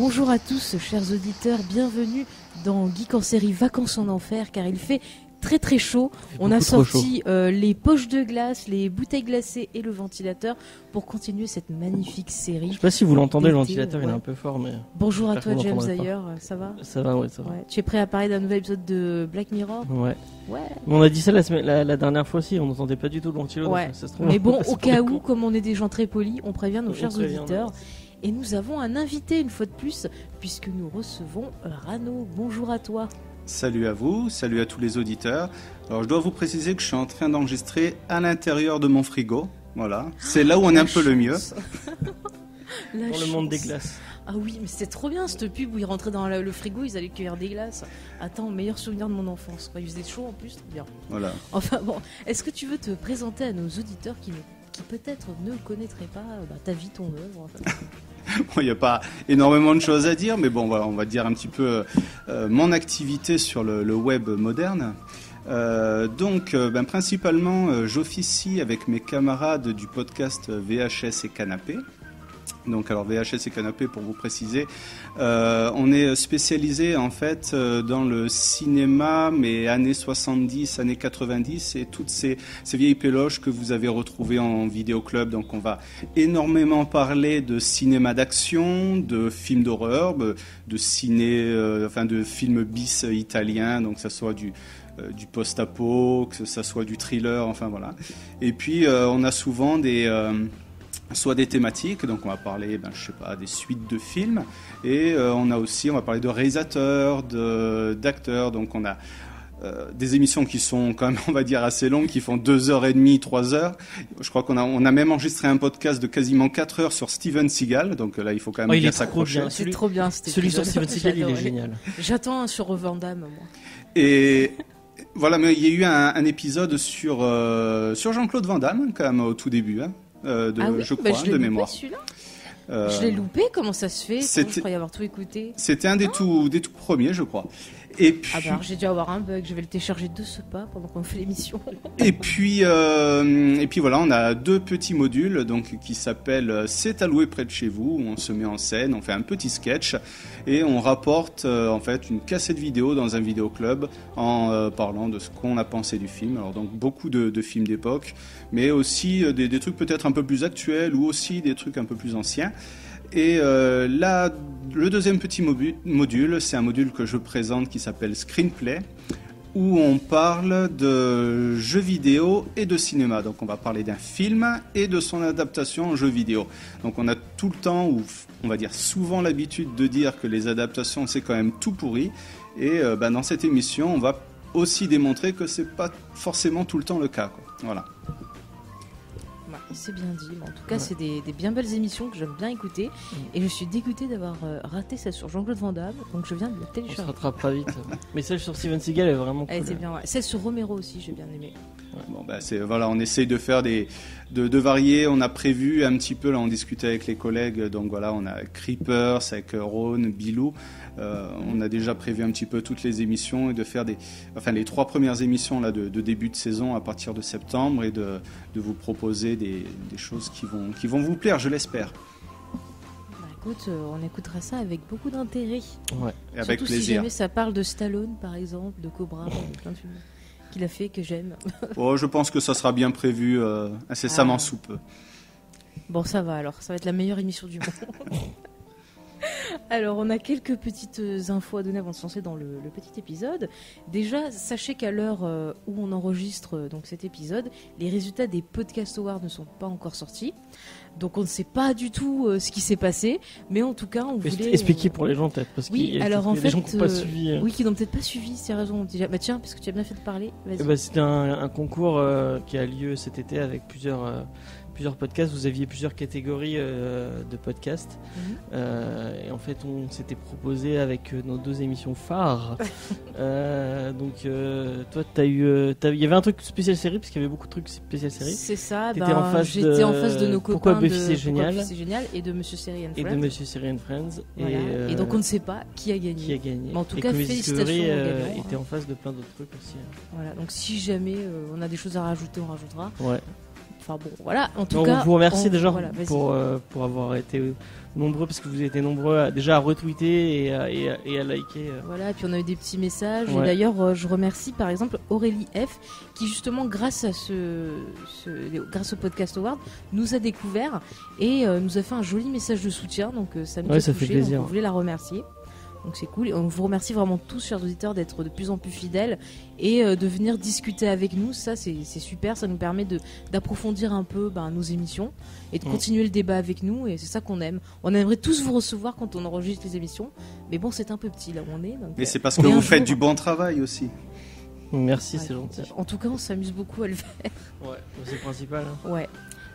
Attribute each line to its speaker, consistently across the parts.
Speaker 1: Bonjour à tous, chers auditeurs, bienvenue dans Geek en série Vacances en Enfer, car il fait très très chaud. On a sorti les poches de glace, les bouteilles glacées et le ventilateur pour continuer cette magnifique série.
Speaker 2: Je sais pas si vous l'entendez, le ventilateur il est un peu fort, mais...
Speaker 1: Bonjour à toi James d'ailleurs, ça va ?
Speaker 2: Ça va, ouais, ça va.
Speaker 1: Ouais. Tu es prêt à parler d'un nouvel épisode de Black Mirror ?
Speaker 2: Ouais. On a dit ça la dernière fois aussi, on n'entendait pas du tout le ventilateur.
Speaker 1: Ouais. Mais bon, au cas où, comme on est des gens très polis, on prévient nos chers auditeurs. Et nous avons un invité une fois de plus, puisque nous recevons Rano. Bonjour à toi.
Speaker 3: Salut à vous, salut à tous les auditeurs. Alors je dois vous préciser que je suis en train d'enregistrer à l'intérieur de mon frigo. Voilà, c'est là où on est un peu le mieux.
Speaker 2: Dans le monde des glaces.
Speaker 1: Ah oui, mais c'était trop bien cette pub où ils rentraient dans le frigo, ils allaient cueillir des glaces. Attends, meilleur souvenir de mon enfance. Il faisait chaud en plus, trop bien.
Speaker 3: Voilà.
Speaker 1: Enfin bon, est-ce que tu veux te présenter à nos auditeurs qui peut-être ne connaîtraient pas ta vie, ton œuvre?
Speaker 3: Bon, il n'y a pas énormément de choses à dire, mais bon, voilà, on va dire un petit peu mon activité sur le web moderne. Principalement, j'officie avec mes camarades du podcast VHS et Canapé. Donc, alors VHS et Canapé, pour vous préciser, on est spécialisé en fait dans le cinéma, mais années 70, années 90 et toutes ces vieilles péloches que vous avez retrouvées en vidéoclub. Donc, on va énormément parler de cinéma d'action, de films d'horreur, de de films bis italiens, donc que ça soit du post-apo, que ça soit du thriller, enfin voilà. Et puis, on a souvent soit des thématiques, donc on va parler, des suites de films, et on va parler de réalisateurs, d'acteurs, donc on a des émissions qui sont quand même, on va dire, assez longues, qui font 2h30, 3h. Je crois qu'on a même enregistré un podcast de quasiment 4 heures sur Steven Seagal, donc là il faut quand même bien s'accrocher.
Speaker 1: C'est trop bien.
Speaker 2: Celui sur Steven Seagal, il est génial.
Speaker 1: J'attends un sur Van Damme, moi.
Speaker 3: Et... Voilà, mais il y a eu un épisode sur Jean-Claude Van Damme, quand même, au tout début, je crois, de mémoire.
Speaker 1: Je l'ai loupé, comment ça se fait? Je croyais avoir tout écouté.
Speaker 3: C'était un des tout premiers, je crois. Et puis...
Speaker 1: j'ai dû avoir un bug, je vais le télécharger de ce pas pendant qu'on fait l'émission.
Speaker 3: et puis voilà, on a 2 petits modules qui s'appellent C'est alloué près de chez vous, où on se met en scène, on fait un petit sketch et on rapporte en fait une cassette vidéo dans un vidéoclub en parlant de ce qu'on a pensé du film. Alors donc beaucoup de films d'époque, mais aussi des trucs peut-être un peu plus actuels ou aussi des trucs un peu plus anciens. Et là, le deuxième petit module, c'est un module que je présente qui s'appelle Screenplay, où on parle de jeux vidéo et de cinéma. Donc on va parler d'un film et de son adaptation en jeu vidéo. Donc on a tout le temps, ou on va dire souvent l'habitude de dire que les adaptations c'est quand même tout pourri. Et dans cette émission, on va aussi démontrer que c'est pas forcément tout le temps le cas, quoi. Voilà.
Speaker 1: C'est bien dit, mais en tout cas c'est des bien belles émissions que j'aime bien écouter et je suis dégoûtée d'avoir raté celle sur Jean-Claude Van Damme, donc je viens de le télécharger.
Speaker 2: On se rattrapera vite. Mais celle sur Steven Seagal est vraiment cool.
Speaker 1: Elle était bien, ouais. Celle sur Romero aussi, j'ai bien aimé.
Speaker 3: Bon, on essaye de faire de varier. On a prévu un petit peu, là on discutait avec les collègues, donc voilà, on a Creepers avec Ron, Bilou. On a déjà prévu un petit peu toutes les émissions et de faire les 3 premières émissions là, de début de saison à partir de septembre et de vous proposer des choses qui vont vous plaire, je l'espère.
Speaker 1: Écoute, on écoutera ça avec beaucoup d'intérêt.
Speaker 3: Ouais, et avec
Speaker 1: surtout
Speaker 3: plaisir.
Speaker 1: Si jamais ça parle de Stallone par exemple, de Cobra, plein de films qu'il a fait que j'aime.
Speaker 3: Je pense que ça sera bien prévu incessamment sous peu.
Speaker 1: Bon, ça va alors, ça va être la meilleure émission du monde. Alors, on a quelques petites infos à donner avant de se lancer dans le petit épisode. Déjà, sachez qu'à l'heure où on enregistre donc cet épisode, les résultats des Podcast Awards ne sont pas encore sortis. Donc, on ne sait pas du tout ce qui s'est passé. Mais en tout cas, on voulait...
Speaker 2: Expliquer pour les gens peut-être. Parce
Speaker 1: oui,
Speaker 2: qu'il y a
Speaker 1: alors en fait...
Speaker 2: des gens qui n'ont pas suivi.
Speaker 1: Oui, qui n'ont peut-être pas suivi, c'est raison. Déjà, tiens, parce que tu as bien fait de parler. Vas-y.
Speaker 2: C'était un concours qui a lieu cet été avec plusieurs podcasts. Vous aviez plusieurs catégories de podcasts. Et en fait, on s'était proposé avec nos 2 émissions phares. Toi, il y avait un truc spécial série, parce qu'il y avait beaucoup de trucs spécial série.
Speaker 1: C'est ça.
Speaker 2: J'étais en face
Speaker 1: de nos copains.
Speaker 2: Pourquoi Buffy c'est génial.
Speaker 1: Et de Monsieur Série and Friends.
Speaker 2: Et de Monsieur Série and Friends.
Speaker 1: Voilà. Et donc, on ne sait pas qui a gagné. Mais en tout cas, félicitations aux gagnants.
Speaker 2: était en face de plein d'autres trucs aussi.
Speaker 1: Voilà. Donc, si jamais on a des choses à rajouter, on rajoutera.
Speaker 2: Ouais.
Speaker 1: Enfin bon, voilà. En tout cas,
Speaker 2: on vous remercie déjà
Speaker 1: voilà,
Speaker 2: pour avoir été nombreux, parce que vous étiez nombreux déjà à retweeter et à liker.
Speaker 1: Voilà, et puis on a eu des petits messages.
Speaker 2: Ouais.
Speaker 1: Et d'ailleurs, je remercie par exemple Aurélie F, qui justement, grâce au Podcast Award, nous a découvert et nous a fait un joli message de soutien. Donc ça nous a
Speaker 2: ça
Speaker 1: touché,
Speaker 2: fait plaisir.
Speaker 1: donc on voulait la remercier. Donc c'est cool. Et on vous remercie vraiment tous, chers auditeurs, d'être de plus en plus fidèles et de venir discuter avec nous. Ça, c'est super. Ça nous permet d'approfondir un peu nos émissions et de continuer le débat avec nous. Et c'est ça qu'on aime. On aimerait tous vous recevoir quand on enregistre les émissions. Mais bon, c'est un peu petit là où on est. Donc,
Speaker 3: Mais c'est parce que vous faites du bon travail aussi.
Speaker 2: Merci, c'est gentil.
Speaker 1: En tout cas, on s'amuse beaucoup à le faire.
Speaker 2: Ouais, c'est le principal. Hein.
Speaker 1: Ouais.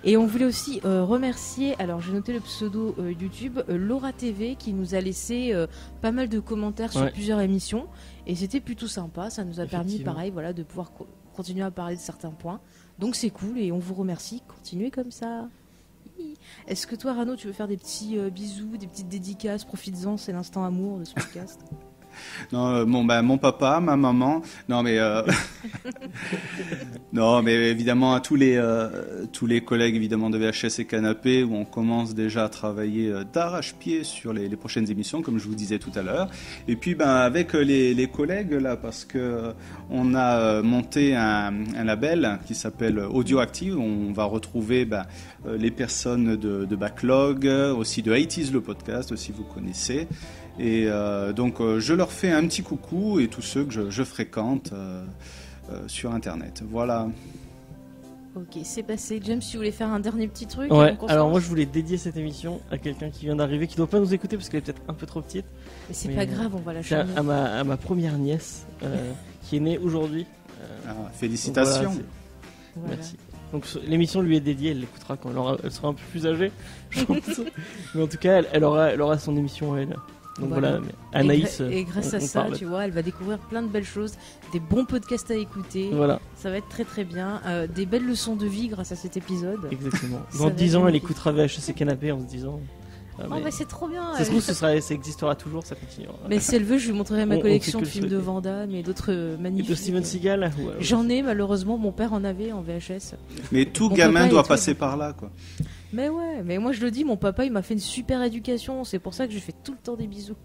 Speaker 1: Et on voulait aussi remercier, alors j'ai noté le pseudo YouTube, Laura TV, qui nous a laissé pas mal de commentaires sur plusieurs émissions. Et c'était plutôt sympa, ça nous a permis, pareil, voilà, de pouvoir continuer à parler de certains points. Donc c'est cool et on vous remercie, continuez comme ça. Est-ce que toi, Rano, tu veux faire des petits bisous, des petites dédicaces, profites-en, c'est l'instant amour de ce podcast.
Speaker 3: Non, mon papa, ma maman. Non, mais non, mais évidemment à tous les collègues évidemment de VHS et Canapé, où on commence déjà à travailler d'arrache-pied sur les prochaines émissions, comme je vous disais tout à l'heure. Et puis avec les collègues là, parce que on a monté un label qui s'appelle Audioactive, où on va retrouver les personnes de Backlog, aussi de 80's le podcast, aussi vous connaissez. Et donc je leur fais un petit coucou et tous ceux que je fréquente sur internet. Voilà.
Speaker 1: Ok, c'est passé. James, tu voulais faire un dernier petit truc?
Speaker 2: Ouais, alors moi je voulais dédier cette émission à quelqu'un qui vient d'arriver, qui ne doit pas nous écouter parce qu'elle est peut-être un peu trop petite.
Speaker 1: Mais c'est pas grave, on va la changer.
Speaker 2: À ma première nièce qui est née aujourd'hui.
Speaker 3: Félicitations.
Speaker 1: Voilà.
Speaker 2: Merci. Donc l'émission lui est dédiée, elle l'écoutera quand elle sera un peu plus âgée, je pense. Mais en tout cas, elle aura son émission elle. Donc voilà, Anaïs.
Speaker 1: Et grâce à ça, tu vois, elle va découvrir plein de belles choses, des bons podcasts à écouter.
Speaker 2: Voilà.
Speaker 1: Ça va être très très bien. Des belles leçons de vie grâce à cet épisode.
Speaker 2: Exactement. Dans 10 ans, elle écoutera VHS et Canapé en se disant.
Speaker 1: Mais c'est trop bien.
Speaker 2: Ça se trouve, ça existera toujours, ça continuera.
Speaker 1: Mais si elle veut, je lui montrerai ma collection de films de Van Damme et d'autres magnifiques.
Speaker 2: Et de Steven Seagal.
Speaker 1: J'en ai, malheureusement, mon père en avait en VHS.
Speaker 3: Mais tout gamin doit passer par là, quoi.
Speaker 1: Mais ouais, mais moi je le dis, mon papa il m'a fait une super éducation, c'est pour ça que je lui fais tout le temps des bisous.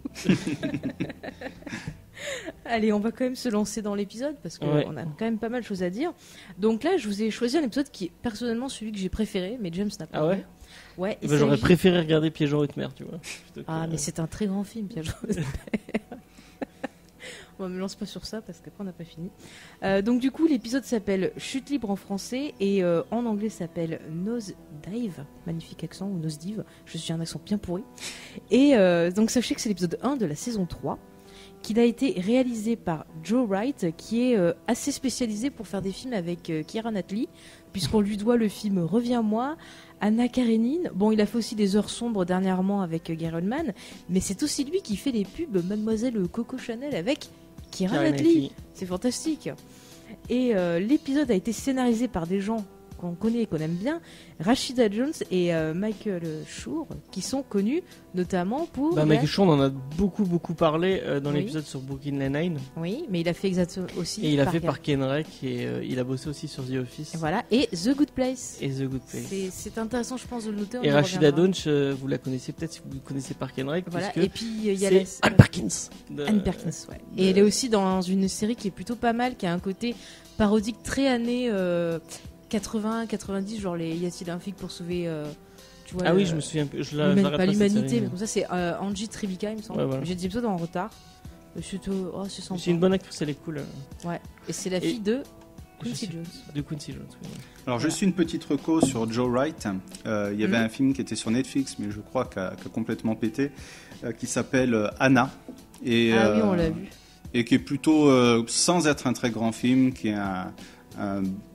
Speaker 1: Allez, on va quand même se lancer dans l'épisode parce qu'on a quand même pas mal de choses à dire. Donc là, je vous ai choisi un épisode qui est personnellement celui que j'ai préféré, mais James n'a pas.
Speaker 2: Ah ouais.
Speaker 1: Ouais.
Speaker 2: J'aurais préféré regarder Piège en haute mer, tu vois.
Speaker 1: Mais c'est un très grand film, Piège en haute mer. On ne me lance pas sur ça parce qu'après on n'a pas fini. Donc du coup l'épisode s'appelle Chute libre en français et en anglais s'appelle Nose Dive, magnifique accent, ou Nose Dive, je suis un accent bien pourri. Et donc sachez que c'est l'épisode 1 de la saison 3, qu'il a été réalisé par Joe Wright, qui est assez spécialisé pour faire des films avec Keira Knightley, puisqu'on lui doit le film Reviens-moi, Anna Karenine. Bon, il a fait aussi des Heures sombres dernièrement avec Gary Oldman, mais c'est aussi lui qui fait les pubs Mademoiselle Coco Chanel avec Keira Knightley. C'est fantastique. Et l'épisode a été scénarisé par des gens qu'on connaît et qu'on aime bien, Rashida Jones et Michael Schur, qui sont connus notamment pour...
Speaker 2: Michael Schur, on en a beaucoup parlé dans l'épisode sur Brooklyn Nine-Nine.
Speaker 1: Oui, mais il a fait exactement aussi...
Speaker 2: Et il a fait Park and Rec et il a bossé aussi sur The Office.
Speaker 1: Voilà, et The Good Place. C'est intéressant, je pense, de le noter.
Speaker 2: Et Rashida Jones, vous la connaissez peut-être si vous connaissez Park and Rec.
Speaker 1: Voilà, et puis il y a
Speaker 2: Anne Perkins.
Speaker 1: Anne Perkins, ouais. Et elle est aussi dans une série qui est plutôt pas mal, qui a un côté parodique très années 80, 90, genre Y a-t-il un flic pour sauver tu vois,
Speaker 2: oui, je me souviens,
Speaker 1: pas l'humanité, mais comme ça c'est Angie Tribeca, il me semble. Ouais, voilà. J'ai des épisodes en retard. C'est sympa.
Speaker 2: C'est une bonne actrice, elle est cool.
Speaker 1: Ouais, et c'est la fille de Quincy Jones.
Speaker 2: De Quincy Jones, oui.
Speaker 3: Alors, juste une petite reco sur Joe Wright. Il y avait un film qui était sur Netflix, mais je crois qu'a complètement pété, qui s'appelle Anna. Et,
Speaker 1: oui, on l'a vu.
Speaker 3: Et qui est plutôt, sans être un très grand film, qui est un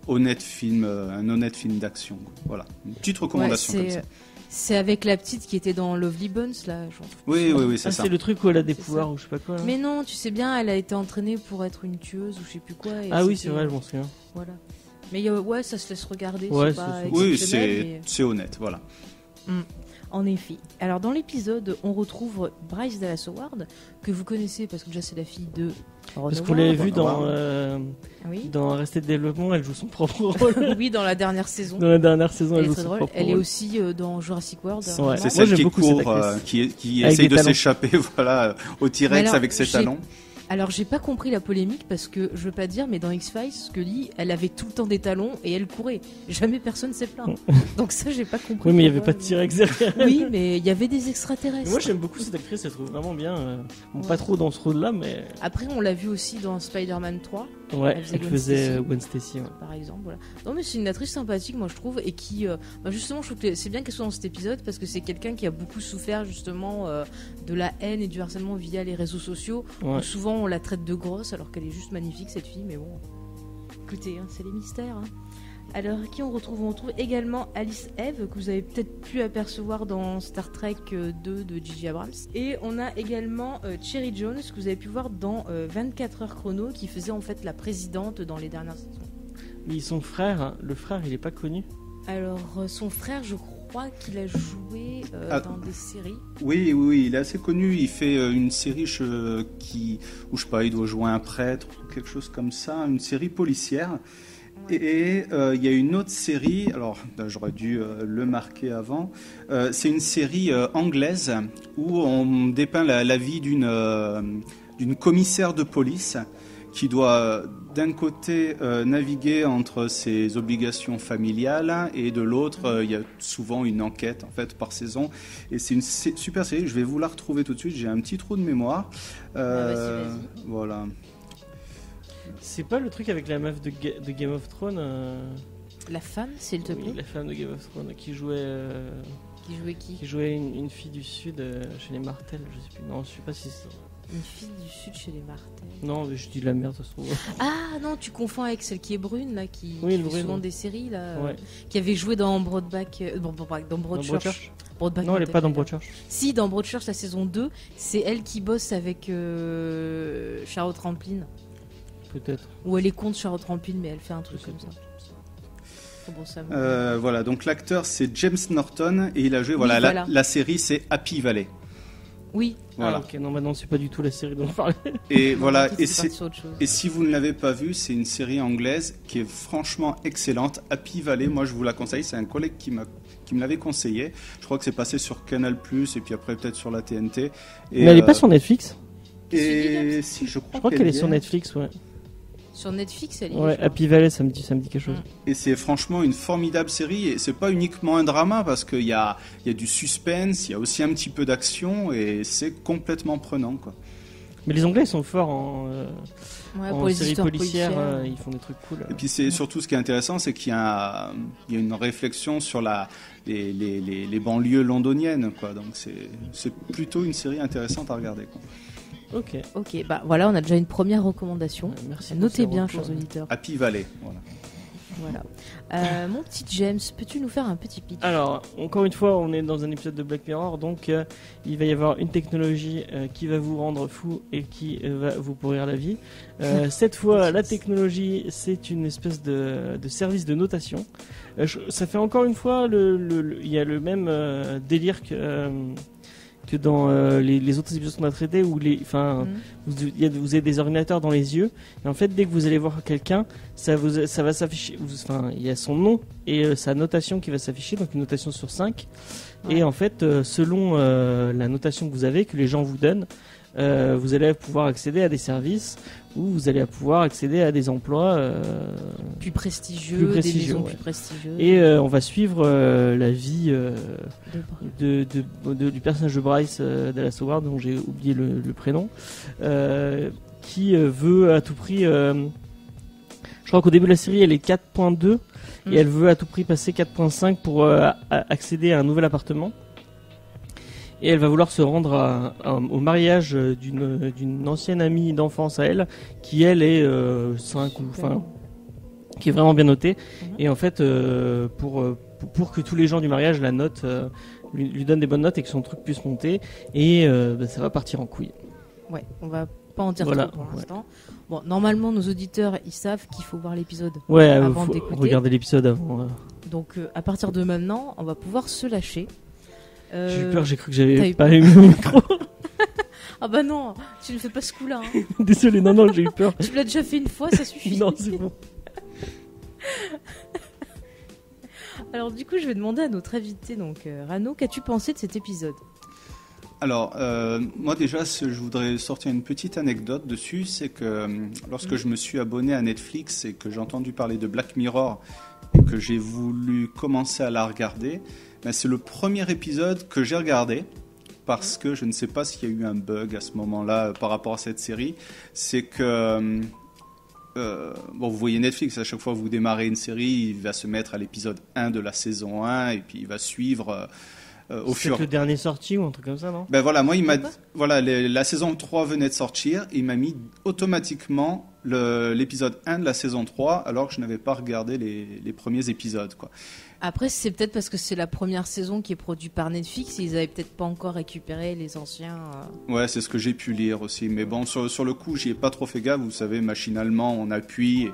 Speaker 3: honnête film d'action. Voilà, une petite recommandation comme ça.
Speaker 1: C'est avec la petite qui était dans Lovely Bones là.
Speaker 3: Oui, c'est ça.
Speaker 2: C'est le truc où elle a des pouvoirs ou je sais pas quoi. Là.
Speaker 1: Mais non, tu sais bien, elle a été entraînée pour être une tueuse ou je sais plus quoi.
Speaker 2: Oui, c'est vrai, je m'en souviens.
Speaker 1: Voilà. Mais ça se laisse regarder.
Speaker 3: Oui, c'est honnête, voilà.
Speaker 1: En effet. Alors dans l'épisode, on retrouve Bryce Dallas Howard, que vous connaissez parce que déjà c'est la fille de Ron
Speaker 2: Parce qu'on
Speaker 1: Howard.
Speaker 2: l'avait vu
Speaker 1: Oui.
Speaker 2: dans Arrested Development, elle joue son propre rôle.
Speaker 1: Oui, dans la dernière saison.
Speaker 2: Dans la dernière saison, elle
Speaker 1: Elle est
Speaker 2: joue
Speaker 1: très
Speaker 2: son
Speaker 1: drôle.
Speaker 2: propre
Speaker 1: Elle est
Speaker 2: rôle.
Speaker 1: aussi dans Jurassic World.
Speaker 2: Ouais.
Speaker 1: vraiment.
Speaker 3: C'est
Speaker 2: Moi,
Speaker 3: celle
Speaker 2: j'aime
Speaker 3: qui
Speaker 2: beaucoup
Speaker 3: court,
Speaker 2: cette actrice.
Speaker 3: qui
Speaker 2: Avec
Speaker 3: essaye
Speaker 2: des
Speaker 3: de
Speaker 2: talons.
Speaker 3: s'échapper voilà, au T-Rex
Speaker 1: alors,
Speaker 3: avec ses talons.
Speaker 1: Alors j'ai pas compris la polémique parce que je veux pas dire, mais dans X-Files, Scully, elle avait tout le temps des talons et elle courait. Jamais personne s'est plaint. Donc ça j'ai pas compris.
Speaker 2: Oui, mais il n'y avait pas
Speaker 1: pourquoi,
Speaker 2: de T-Rex derrière.
Speaker 1: Oui, mais il y avait des extraterrestres.
Speaker 2: Moi, j'aime beaucoup cette actrice, elle trouve vraiment bien. Bon,
Speaker 1: Ouais.
Speaker 2: pas trop dans ce rôle-là, mais.
Speaker 1: Après, on l'a vu aussi dans Spider-Man 3,
Speaker 2: Ouais,
Speaker 1: Elle
Speaker 2: elle
Speaker 1: faisait
Speaker 2: faisait
Speaker 1: Gwen
Speaker 2: Gwen Stacy. Ouais.
Speaker 1: par exemple. Voilà. Non, mais c'est une actrice sympathique, moi je trouve, et qui, justement, je trouve que c'est bien qu'elle soit dans cet épisode parce que c'est quelqu'un qui a beaucoup souffert justement de la haine et du harcèlement via les réseaux sociaux.
Speaker 2: Ouais.
Speaker 1: Où souvent, on la traite de grosse alors qu'elle est juste magnifique cette fille, mais bon. Écoutez, hein, c'est les mystères. Hein. Alors, qui on retrouve? On retrouve également Alice Eve, que vous avez peut-être pu apercevoir dans Star Trek 2 de J.J. Abrams. Et on a également Cherry Jones, que vous avez pu voir dans 24 heures chrono, qui faisait en fait la présidente dans les dernières saisons.
Speaker 2: Mais son frère, hein, le frère, il est pas connu.
Speaker 1: Alors, son frère, je crois qu'il a joué dans des séries.
Speaker 3: Oui, il est assez connu. Il fait une série où je sais pas, il doit jouer un prêtre ou quelque chose comme ça, une série policière. Et il y a une autre série, alors j'aurais dû le marquer avant, c'est une série anglaise où on dépeint la vie d'une commissaire de police qui doit d'un côté naviguer entre ses obligations familiales et de l'autre il y a souvent une enquête en fait par saison, et c'est une super série. Je vais vous la retrouver tout de suite, j'ai un petit trou de mémoire.
Speaker 1: Vas-y.
Speaker 3: Voilà.
Speaker 2: C'est pas le truc avec la meuf de Game of Thrones
Speaker 1: La femme, s'il te plaît.
Speaker 2: Oui, la femme de Game of Thrones qui jouait
Speaker 1: Qui jouait qui
Speaker 2: une fille du Sud chez les Martel, je sais plus. Non, je sais pas si c'est.
Speaker 1: Une fille du Sud chez les Martel.
Speaker 2: Non, mais je dis de la merde, ça se trouve.
Speaker 1: Ah non, tu confonds avec celle qui est brune, là, qui
Speaker 2: Oui,
Speaker 1: fait
Speaker 2: brune,
Speaker 1: souvent
Speaker 2: ouais.
Speaker 1: des séries, là,
Speaker 2: Ouais.
Speaker 1: qui avait joué dans Broadback, dans Broadchurch. Broadback,
Speaker 2: Non, elle est pas dans
Speaker 1: peut-être.
Speaker 2: Broadchurch.
Speaker 1: Si, dans Broadchurch, la saison 2, c'est elle qui bosse avec Charlotte Rampling.
Speaker 2: Peut-être.
Speaker 1: Ou elle est contre Charlotte Rampling, mais elle fait un truc comme ça. Bon, ça
Speaker 3: Voilà, donc l'acteur c'est James Norton et il a joué,
Speaker 1: Oui, voilà.
Speaker 3: la série c'est Happy Valley.
Speaker 1: Oui.
Speaker 3: Voilà.
Speaker 2: Ah, ok, non, maintenant c'est pas du tout la série dont on parlait.
Speaker 3: Et voilà,
Speaker 1: Peut-être
Speaker 3: et,
Speaker 1: c'est parti sur autre chose.
Speaker 3: et si vous ne l'avez pas vu, c'est une série anglaise qui est franchement excellente. Happy Valley, moi je vous la conseille, c'est un collègue qui me l'avait conseillé. Je crois que c'est passé sur Canal+, et puis après peut-être sur la TNT. Et,
Speaker 2: Mais elle est pas sur Netflix.
Speaker 3: Et si, je
Speaker 2: Je
Speaker 3: crois,
Speaker 2: crois qu'elle est
Speaker 3: y
Speaker 2: sur Netflix, ouais.
Speaker 1: Sur Netflix, elle y est.
Speaker 2: Ouais,
Speaker 1: je crois.
Speaker 2: Happy Valley, ça me dit quelque chose.
Speaker 3: Et c'est franchement une formidable série. Et c'est pas uniquement un drama, parce qu'il y a du suspense, il y a aussi un petit peu d'action, et c'est complètement prenant, quoi.
Speaker 2: Mais les Anglais ils sont forts en
Speaker 1: Ouais,
Speaker 2: en
Speaker 1: pour les
Speaker 2: séries
Speaker 1: histoires
Speaker 2: policières,
Speaker 1: policières.
Speaker 2: ils font des trucs cool.
Speaker 3: Et puis c'est surtout ce qui est intéressant, c'est qu'il y a une réflexion sur les banlieues londoniennes, quoi. Donc c'est plutôt une série intéressante à regarder, quoi.
Speaker 2: Ok.
Speaker 1: Ok, bah voilà, on a déjà une première recommandation.
Speaker 2: Ouais, merci pour
Speaker 1: Notez
Speaker 2: ces
Speaker 1: bien,
Speaker 2: retours.
Speaker 1: chers auditeurs.
Speaker 3: Happy Valley, voilà.
Speaker 1: Voilà. Mon petit James, peux-tu nous faire un petit pitch?
Speaker 2: Alors, encore une fois, on est dans un épisode de Black Mirror, donc il va y avoir une technologie qui va vous rendre fou et qui va vous pourrir la vie. Cette fois, la technologie, c'est une espèce de service de notation. Ça fait encore une fois, il y a le même délire que dans les autres épisodes qu'on a traités, où vous avez des ordinateurs dans les yeux, et en fait dès que vous allez voir quelqu'un, ça va s'afficher, il y a son nom et sa notation qui va s'afficher, donc une notation sur 5,
Speaker 1: Ouais.
Speaker 2: et en fait selon la notation que vous avez, que les gens vous donnent, vous allez pouvoir accéder à des services, ou vous allez pouvoir accéder à des emplois
Speaker 1: Plus prestigieux,
Speaker 2: plus prestigieux,
Speaker 1: des maisons
Speaker 2: ouais.
Speaker 1: plus prestigieuses.
Speaker 2: et on va suivre la vie
Speaker 1: De-
Speaker 2: du personnage de Bryce Dallas Howard, dont j'ai oublié le prénom, qui veut à tout prix, je crois qu'au début de la série elle est 4.2 et elle veut à tout prix passer 4.5 pour accéder à un nouvel appartement, et elle va vouloir se rendre au mariage d'une ancienne amie d'enfance à elle, qui elle est 5 ou enfin qui est vraiment bien notée. Et en fait pour que tous les gens du mariage la notent, lui donnent des bonnes notes et que son truc puisse monter, et ça va partir en couille.
Speaker 1: Ouais, on va pas en dire
Speaker 2: Voilà,
Speaker 1: trop pour l'instant. Bon, normalement, nos auditeurs, ils savent qu'il faut voir l'épisode.
Speaker 2: Ouais,
Speaker 1: Avant
Speaker 2: faut
Speaker 1: d'écouter.
Speaker 2: regarder l'épisode avant.
Speaker 1: Donc, à partir de maintenant, on va pouvoir se lâcher.
Speaker 2: J'ai eu peur, j'ai cru que j'avais pas allumé mon micro.
Speaker 1: Ah bah non, tu ne fais pas ce coup-là. Hein.
Speaker 2: Désolé, non, j'ai eu peur.
Speaker 1: Tu l'as déjà fait une fois, ça suffit.
Speaker 2: Non, c'est bon.
Speaker 1: Alors du coup, je vais demander à notre invité, donc Rano, qu'as-tu pensé de cet épisode ?
Speaker 3: Alors, moi déjà, je voudrais sortir une petite anecdote dessus. C'est que lorsque je me suis abonné à Netflix et que j'ai entendu parler de Black Mirror et que j'ai voulu commencer à la regarder, ben, c'est le premier épisode que j'ai regardé parce que je ne sais pas s'il y a eu un bug à ce moment-là par rapport à cette série. C'est que, bon, vous voyez Netflix, à chaque fois que vous démarrez une série, il va se mettre à l'épisode 1 de la saison 1 et puis il va suivre... au fur.
Speaker 2: C'est le dernier sorti ou un truc comme ça, non ?
Speaker 3: Ben voilà, moi, la saison 3 venait de sortir et il m'a mis automatiquement l'épisode 1 de la saison 3 alors que je n'avais pas regardé les premiers épisodes, quoi.
Speaker 1: Après, c'est peut-être parce que c'est la première saison qui est produite par Netflix et ils avaient peut-être pas encore récupéré les anciens.
Speaker 3: Ouais, c'est ce que j'ai pu lire aussi. Mais bon, sur le coup, j'y ai pas trop fait gaffe. Vous savez, machinalement, on appuie,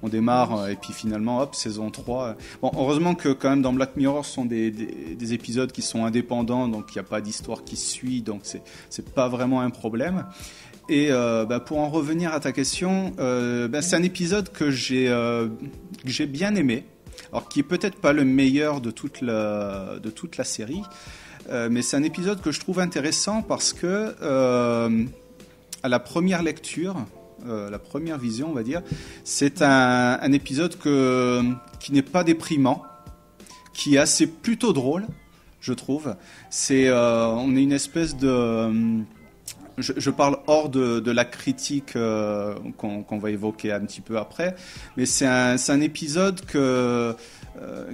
Speaker 3: on démarre et puis finalement, hop, saison 3. Bon, heureusement que quand même dans Black Mirror, ce sont des épisodes qui sont indépendants, donc il n'y a pas d'histoire qui suit, donc c'est pas vraiment un problème. Et pour en revenir à ta question, c'est un épisode que j'ai bien aimé. Alors, qui est peut-être pas le meilleur de toute la série, mais c'est un épisode que je trouve intéressant parce que à la première lecture, la première vision, on va dire, c'est un épisode qui n'est pas déprimant, qui est assez plutôt drôle, je trouve. On est une espèce de... Je parle hors de la critique qu'on va évoquer un petit peu après, mais c'est un épisode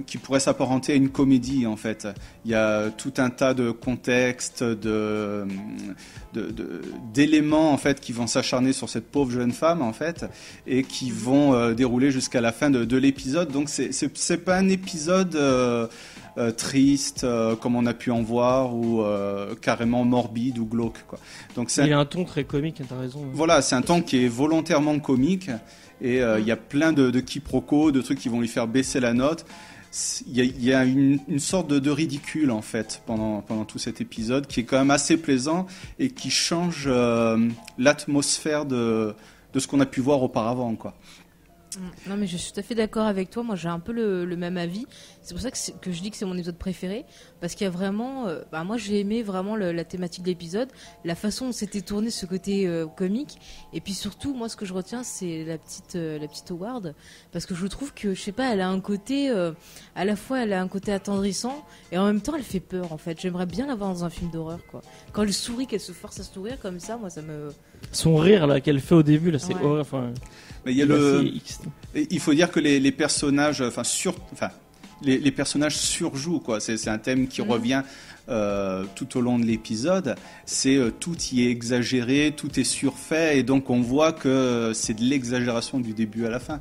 Speaker 3: qui pourrait s'apparenter à une comédie, en fait. Il y a tout un tas de contextes, d'éléments en fait qui vont s'acharner sur cette pauvre jeune femme, en fait, et qui vont dérouler jusqu'à la fin de l'épisode. Donc c'est pas un épisode triste comme on a pu en voir ou carrément morbide ou glauque, quoi. Donc
Speaker 2: il y a un ton très comique, t'as raison.
Speaker 3: Voilà, c'est un ton qui est volontairement comique et il y a plein de quiproquos, de trucs qui vont lui faire baisser la note. Il y a une sorte de ridicule en fait pendant tout cet épisode qui est quand même assez plaisant et qui change l'atmosphère de ce qu'on a pu voir auparavant, quoi.
Speaker 1: Non, mais je suis tout à fait d'accord avec toi. Moi, j'ai un peu le même avis. C'est pour ça que je dis que c'est mon épisode préféré. Parce qu'il y a vraiment... moi, j'ai aimé vraiment la thématique de l'épisode. La façon dont c'était tourné, ce côté comique. Et puis surtout, moi, ce que je retiens, c'est la petite Howard. Parce que je trouve que, je sais pas, elle a un côté... à la fois, elle a un côté attendrissant. Et en même temps, elle fait peur, en fait. J'aimerais bien la voir dans un film d'horreur, quoi. Quand elle sourit, qu'elle se force à sourire comme ça, moi, ça me...
Speaker 2: Son rire, là, qu'elle fait au début, là, c'est horrible. Enfin...
Speaker 3: Mais il faut dire que les personnages, les personnages surjouent, quoi. C'est un thème qui revient tout au long de l'épisode. Tout y est exagéré, tout est surfait, et donc on voit que c'est de l'exagération du début à la fin.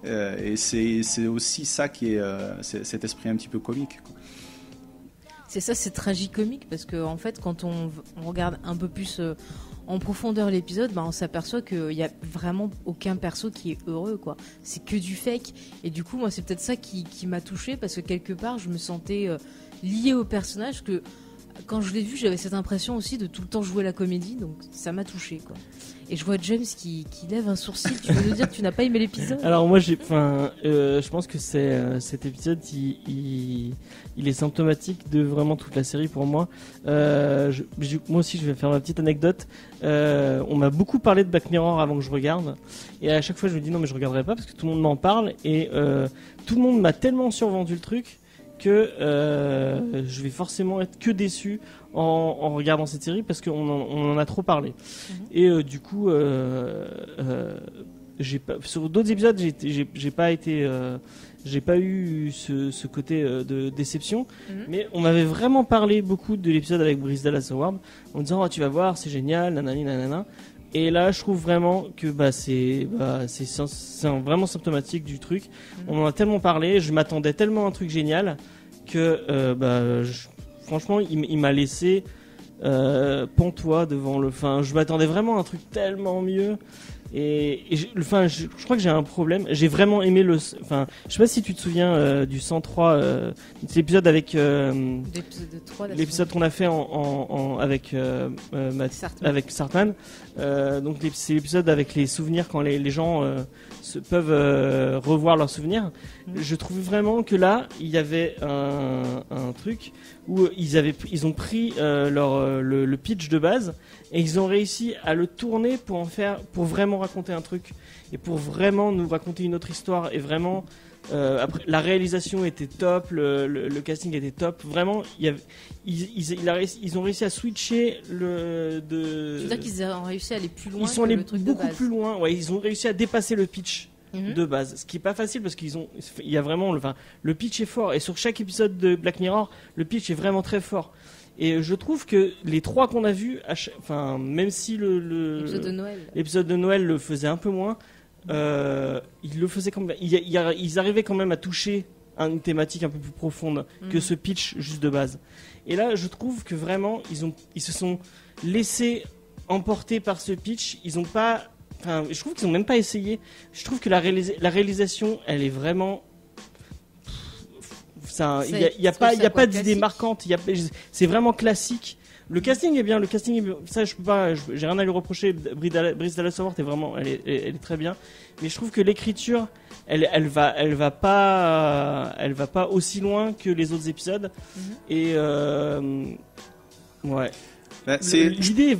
Speaker 3: Et c'est aussi ça qui est cet esprit un petit peu comique, quoi.
Speaker 1: C'est ça, c'est tragicomique parce que en fait, quand on regarde un peu plus en profondeur l'épisode, on s'aperçoit qu'il y a vraiment aucun perso qui est heureux, quoi. C'est que du fake. Et du coup, moi, c'est peut-être ça qui m'a touchée parce que quelque part, je me sentais liée au personnage. Que quand je l'ai vu, j'avais cette impression aussi de tout le temps jouer la comédie, donc ça m'a touchée, quoi. Et je vois James qui lève un sourcil. Tu veux nous dire que tu n'as pas aimé l'épisode ?
Speaker 2: Alors moi, je pense que cet épisode, il est symptomatique de vraiment toute la série pour moi. Moi aussi, je vais faire ma petite anecdote. On m'a beaucoup parlé de Black Mirror avant que je regarde, et à chaque fois, je me dis non, mais je regarderai pas parce que tout le monde m'en parle, et tout le monde m'a tellement survendu le truc que je vais forcément être que déçu en regardant cette série parce qu'on en a trop parlé. Et du coup, sur d'autres épisodes, j'ai pas eu ce côté de déception, mais on m'avait vraiment parlé beaucoup de l'épisode avec Bryce Dallas Howard en disant oh, tu vas voir, c'est génial, nanani nanana. Et là, je trouve vraiment que c'est vraiment symptomatique du truc. On en a tellement parlé, je m'attendais tellement à un truc génial que franchement, il m'a laissé pantois devant le. Enfin, je m'attendais vraiment à un truc tellement mieux. je crois que j'ai un problème. J'ai vraiment aimé je sais pas si tu te souviens du 103, c'est l'épisode avec l'épisode qu'on a fait avec avec Sartman. Donc c'est l'épisode avec les souvenirs quand les gens peuvent revoir leurs souvenirs. Je trouve vraiment que là il y avait un truc où ils ont pris le pitch de base et ils ont réussi à le tourner pour vraiment raconter un truc et pour vraiment nous raconter une autre histoire. Et vraiment après, la réalisation était top, le casting était top, vraiment ils ont réussi à switcher
Speaker 1: Tu veux dire qu'ils ont réussi à aller plus loin?
Speaker 2: Ils sont allés beaucoup plus loin, ouais, ils ont réussi à dépasser le pitch de base, ce qui est pas facile parce il y a vraiment le pitch est fort et sur chaque épisode de Black Mirror le pitch est vraiment très fort. Et je trouve que les 3 qu'on a vus, même si l'épisode de Noël le faisait un peu moins, ils le faisaient quand même. Ils arrivaient quand même à toucher une thématique un peu plus profonde que ce pitch juste de base. Et là, je trouve que vraiment, ils se sont laissés emporter par ce pitch. Ils ont pas. Je trouve qu'ils n'ont même pas essayé. Je trouve que la réalisation, elle est vraiment. Il n'y a pas d'idée marquante. C'est vraiment classique. Le casting est bien. Ça, je peux pas. J'ai rien à lui reprocher. Bryce Dallas Howard est vraiment. Elle est très bien. Mais je trouve que l'écriture, elle va pas aussi loin que les autres épisodes. Et ouais. L'idée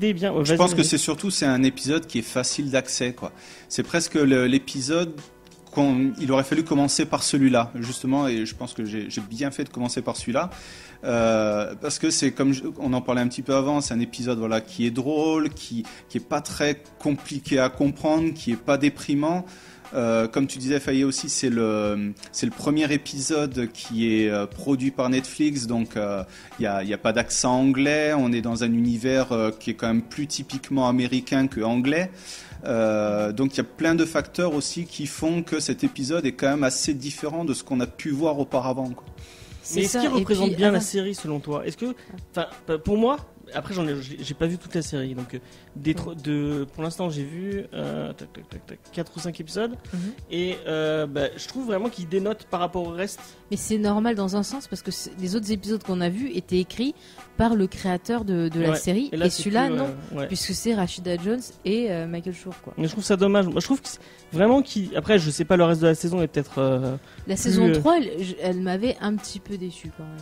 Speaker 2: est bien.
Speaker 3: Je pense que c'est un épisode qui est facile d'accès, quoi. C'est presque l'épisode il aurait fallu commencer par celui-là, justement, et je pense que j'ai bien fait de commencer par celui-là, parce que c'est comme on en parlait un petit peu avant, c'est un épisode qui est drôle, qui est pas très compliqué à comprendre, qui est pas déprimant. Comme tu disais, Faye aussi, c'est le premier épisode qui est produit par Netflix, donc il y a pas d'accent anglais. On est dans un univers qui est quand même plus typiquement américain que anglais. Donc il y a plein de facteurs aussi qui font que cet épisode est quand même assez différent de ce qu'on a pu voir auparavant, quoi.
Speaker 2: Mais est-ce qu'il représente bien la série selon toi? Est-ce que, pour moi, après j'ai pas vu toute la série, donc pour l'instant j'ai vu 4 ou 5 épisodes et je trouve vraiment qu'il dénote par rapport au reste.
Speaker 1: Mais c'est normal dans un sens parce que les autres épisodes qu'on a vus étaient écrits par le créateur de la série et celui-là non, puisque c'est Rashida Jones et Michael Schur, quoi.
Speaker 2: Mais je trouve ça dommage. Moi je trouve que vraiment après je sais pas, le reste de la saison est peut-être
Speaker 1: la saison 3 elle m'avait un petit peu déçu quand même.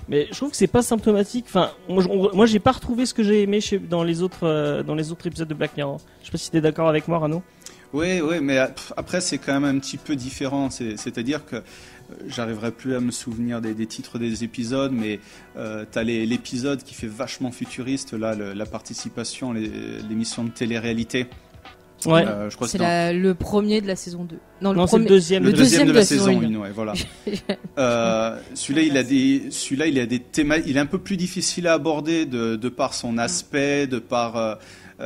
Speaker 2: Mais je trouve que c'est pas symptomatique. Moi j'ai pas retrouvé ce que j'ai aimé dans les autres épisodes de Black Mirror. Je sais pas si t'es d'accord avec moi, Rano.
Speaker 3: Oui, mais après c'est quand même un petit peu différent. C'est-à-dire que j'arriverai plus à me souvenir des titres des épisodes, mais t'as l'épisode qui fait vachement futuriste là, la participation, l'émission de télé-réalité.
Speaker 2: Ouais.
Speaker 3: Je crois
Speaker 1: c'est le premier de la saison 2.
Speaker 2: Non, c'est le deuxième.
Speaker 3: Le deuxième de la saison 1, ouais, voilà. Celui-là, il a des thèmes, il est un peu plus difficile à aborder de par son aspect, de par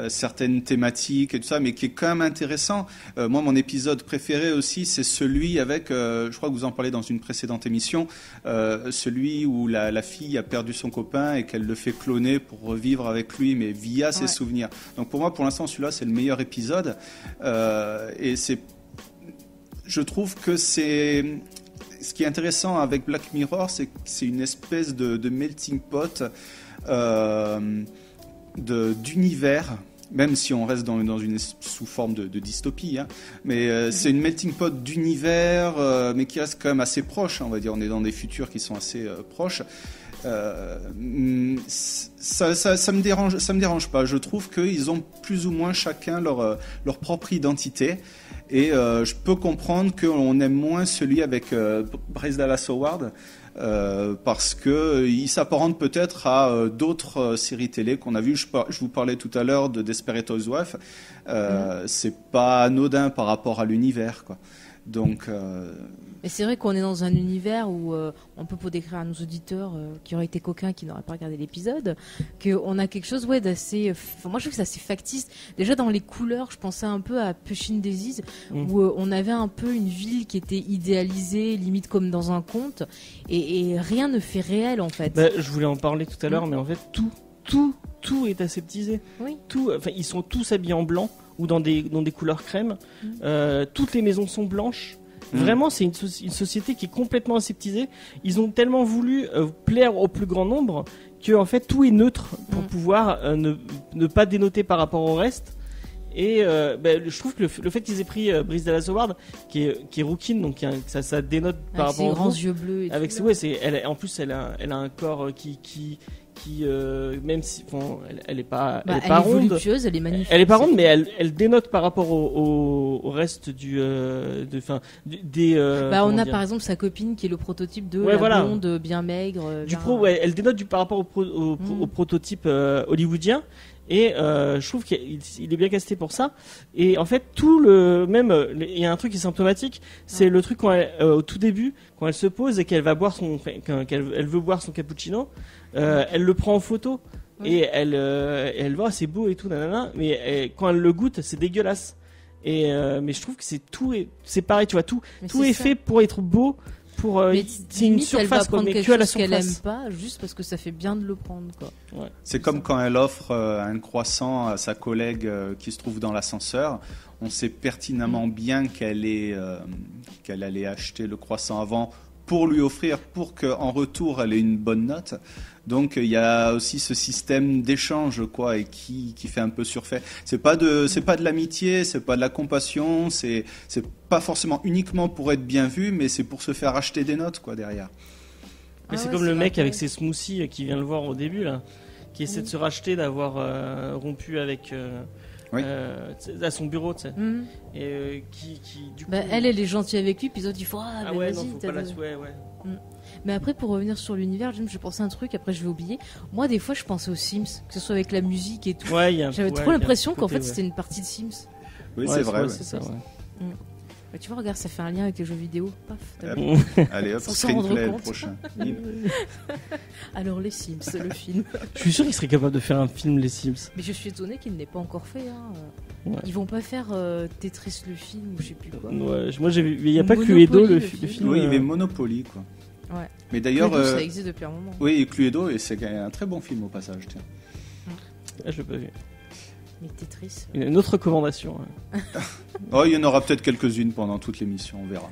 Speaker 3: certaines thématiques et tout ça, mais qui est quand même intéressant. Moi, mon épisode préféré aussi, c'est celui avec, je crois que vous en parlez dans une précédente émission, celui où la fille a perdu son copain et qu'elle le fait cloner pour revivre avec lui, mais via ses souvenirs. Donc pour moi, pour l'instant, celui-là, c'est le meilleur épisode. Et je trouve que ce qui est intéressant avec Black Mirror, c'est que c'est une espèce de melting pot d'univers, même si on reste sous forme de dystopie, hein. Mais c'est une melting pot d'univers, mais qui reste quand même assez proche, hein, on va dire. On est dans des futurs qui sont assez proches. Ça me dérange pas. Je trouve qu'ils ont plus ou moins chacun leur propre identité. Et je peux comprendre qu'on aime moins celui avec Bryce Dallas Howard, parce qu'il s'apparente peut-être à d'autres séries télé qu'on a vues. Je vous parlais tout à l'heure de Desperate Housewives. C'est pas anodin par rapport à l'univers, quoi. Donc,
Speaker 1: mais c'est vrai qu'on est dans un univers où on peut décrire à nos auditeurs qui auraient été coquins, qui n'auraient pas regardé l'épisode, qu'on a quelque chose d'assez. Moi, je trouve que c'est assez factice. Déjà dans les couleurs, je pensais un peu à Pushing Daisies, où on avait un peu une ville qui était idéalisée, limite comme dans un conte, et rien ne fait réel en fait.
Speaker 2: Je voulais en parler tout à l'heure, mais en fait tout est aseptisé.
Speaker 1: Oui.
Speaker 2: Ils sont tous habillés en blanc. ou dans des couleurs crème. Toutes les maisons sont blanches. Vraiment, c'est une société qui est complètement aseptisée. Ils ont tellement voulu plaire au plus grand nombre que en fait tout est neutre pour pouvoir ne pas dénoter par rapport au reste. Et je trouve que le fait qu'ils aient pris Bryce Dallas Howard, qui est rouquine, donc ça dénote par rapport aux
Speaker 1: grands yeux bleus. Et
Speaker 2: avec
Speaker 1: tout,
Speaker 2: en plus elle a un corps qui même si elle est pas
Speaker 1: elle est
Speaker 2: pas ronde,
Speaker 1: voluptueuse, elle est magnifique.
Speaker 2: elle est pas ronde, mais elle dénote par rapport au reste
Speaker 1: on a par exemple sa copine qui est le prototype de la blonde bien maigre.
Speaker 2: Elle dénote par rapport au prototype hollywoodien. Et je trouve qu'il est bien casté pour ça. Et en fait, il y a un truc qui est symptomatique, c'est le truc au tout début, quand elle se pose et qu'elle veut boire son cappuccino, elle le prend en photo et elle voit c'est beau et tout, nanana, mais quand elle le goûte, c'est dégueulasse. Mais je trouve que c'est pareil, tu vois, tout est fait pour être beau. C'est une surface,
Speaker 1: elle va prendre
Speaker 2: mais
Speaker 1: quelque chose qu'elle aime pas juste parce que ça fait bien de le prendre, quoi.
Speaker 3: Ouais. C'est comme quand elle offre un croissant à sa collègue qui se trouve dans l'ascenseur. On sait pertinemment bien qu'elle allait acheter le croissant avant pour lui offrir, pour qu'en retour elle ait une bonne note. Donc il y a aussi ce système d'échange, quoi, et qui fait un peu surfait. C'est pas de l'amitié, c'est pas de la compassion, c'est pas forcément uniquement pour être bien vu, mais c'est pour se faire acheter des notes, quoi, derrière.
Speaker 2: Mais c'est comme le mec avec ses smoothies qui vient le voir au début là, qui essaie de se racheter d'avoir rompu avec à son bureau, tu sais. Et qui du coup,
Speaker 1: elle est gentille avec lui, puis l'autre il faut vas-y,
Speaker 2: non, faut pas la
Speaker 1: Mais après, pour revenir sur l'univers, je pensais à un truc, après je vais oublier. Moi, des fois, je pensais aux Sims, que ce soit avec la musique et tout. J'avais trop l'impression qu'en fait, c'était une partie de Sims.
Speaker 3: Oui, c'est vrai.
Speaker 2: C'est ça,
Speaker 1: tu vois, regarde, ça fait un lien avec les jeux vidéo. Paf,
Speaker 3: allez hop, screenplay le prochain.
Speaker 1: Alors, les Sims, le film.
Speaker 2: Je suis sûr qu'ils seraient capables de faire un film, les Sims.
Speaker 1: Mais je suis étonné qu'il n'ait pas encore fait. Ils vont pas faire Tetris le film ou je sais plus quoi.
Speaker 2: Moi, j'ai vu. Il n'y a pas Cluedo le film.
Speaker 3: Oui, il y avait Monopoly, quoi.
Speaker 1: Ouais.
Speaker 3: Mais d'ailleurs,
Speaker 1: ça existe depuis un moment.
Speaker 3: Oui, Cluedo, et c'est un très bon film au passage. Tiens.
Speaker 2: Je l'ai pas vu.
Speaker 1: Mais Tetris.
Speaker 2: Une autre recommandation.
Speaker 3: Il y en aura peut-être quelques-unes pendant toute l'émission, on verra.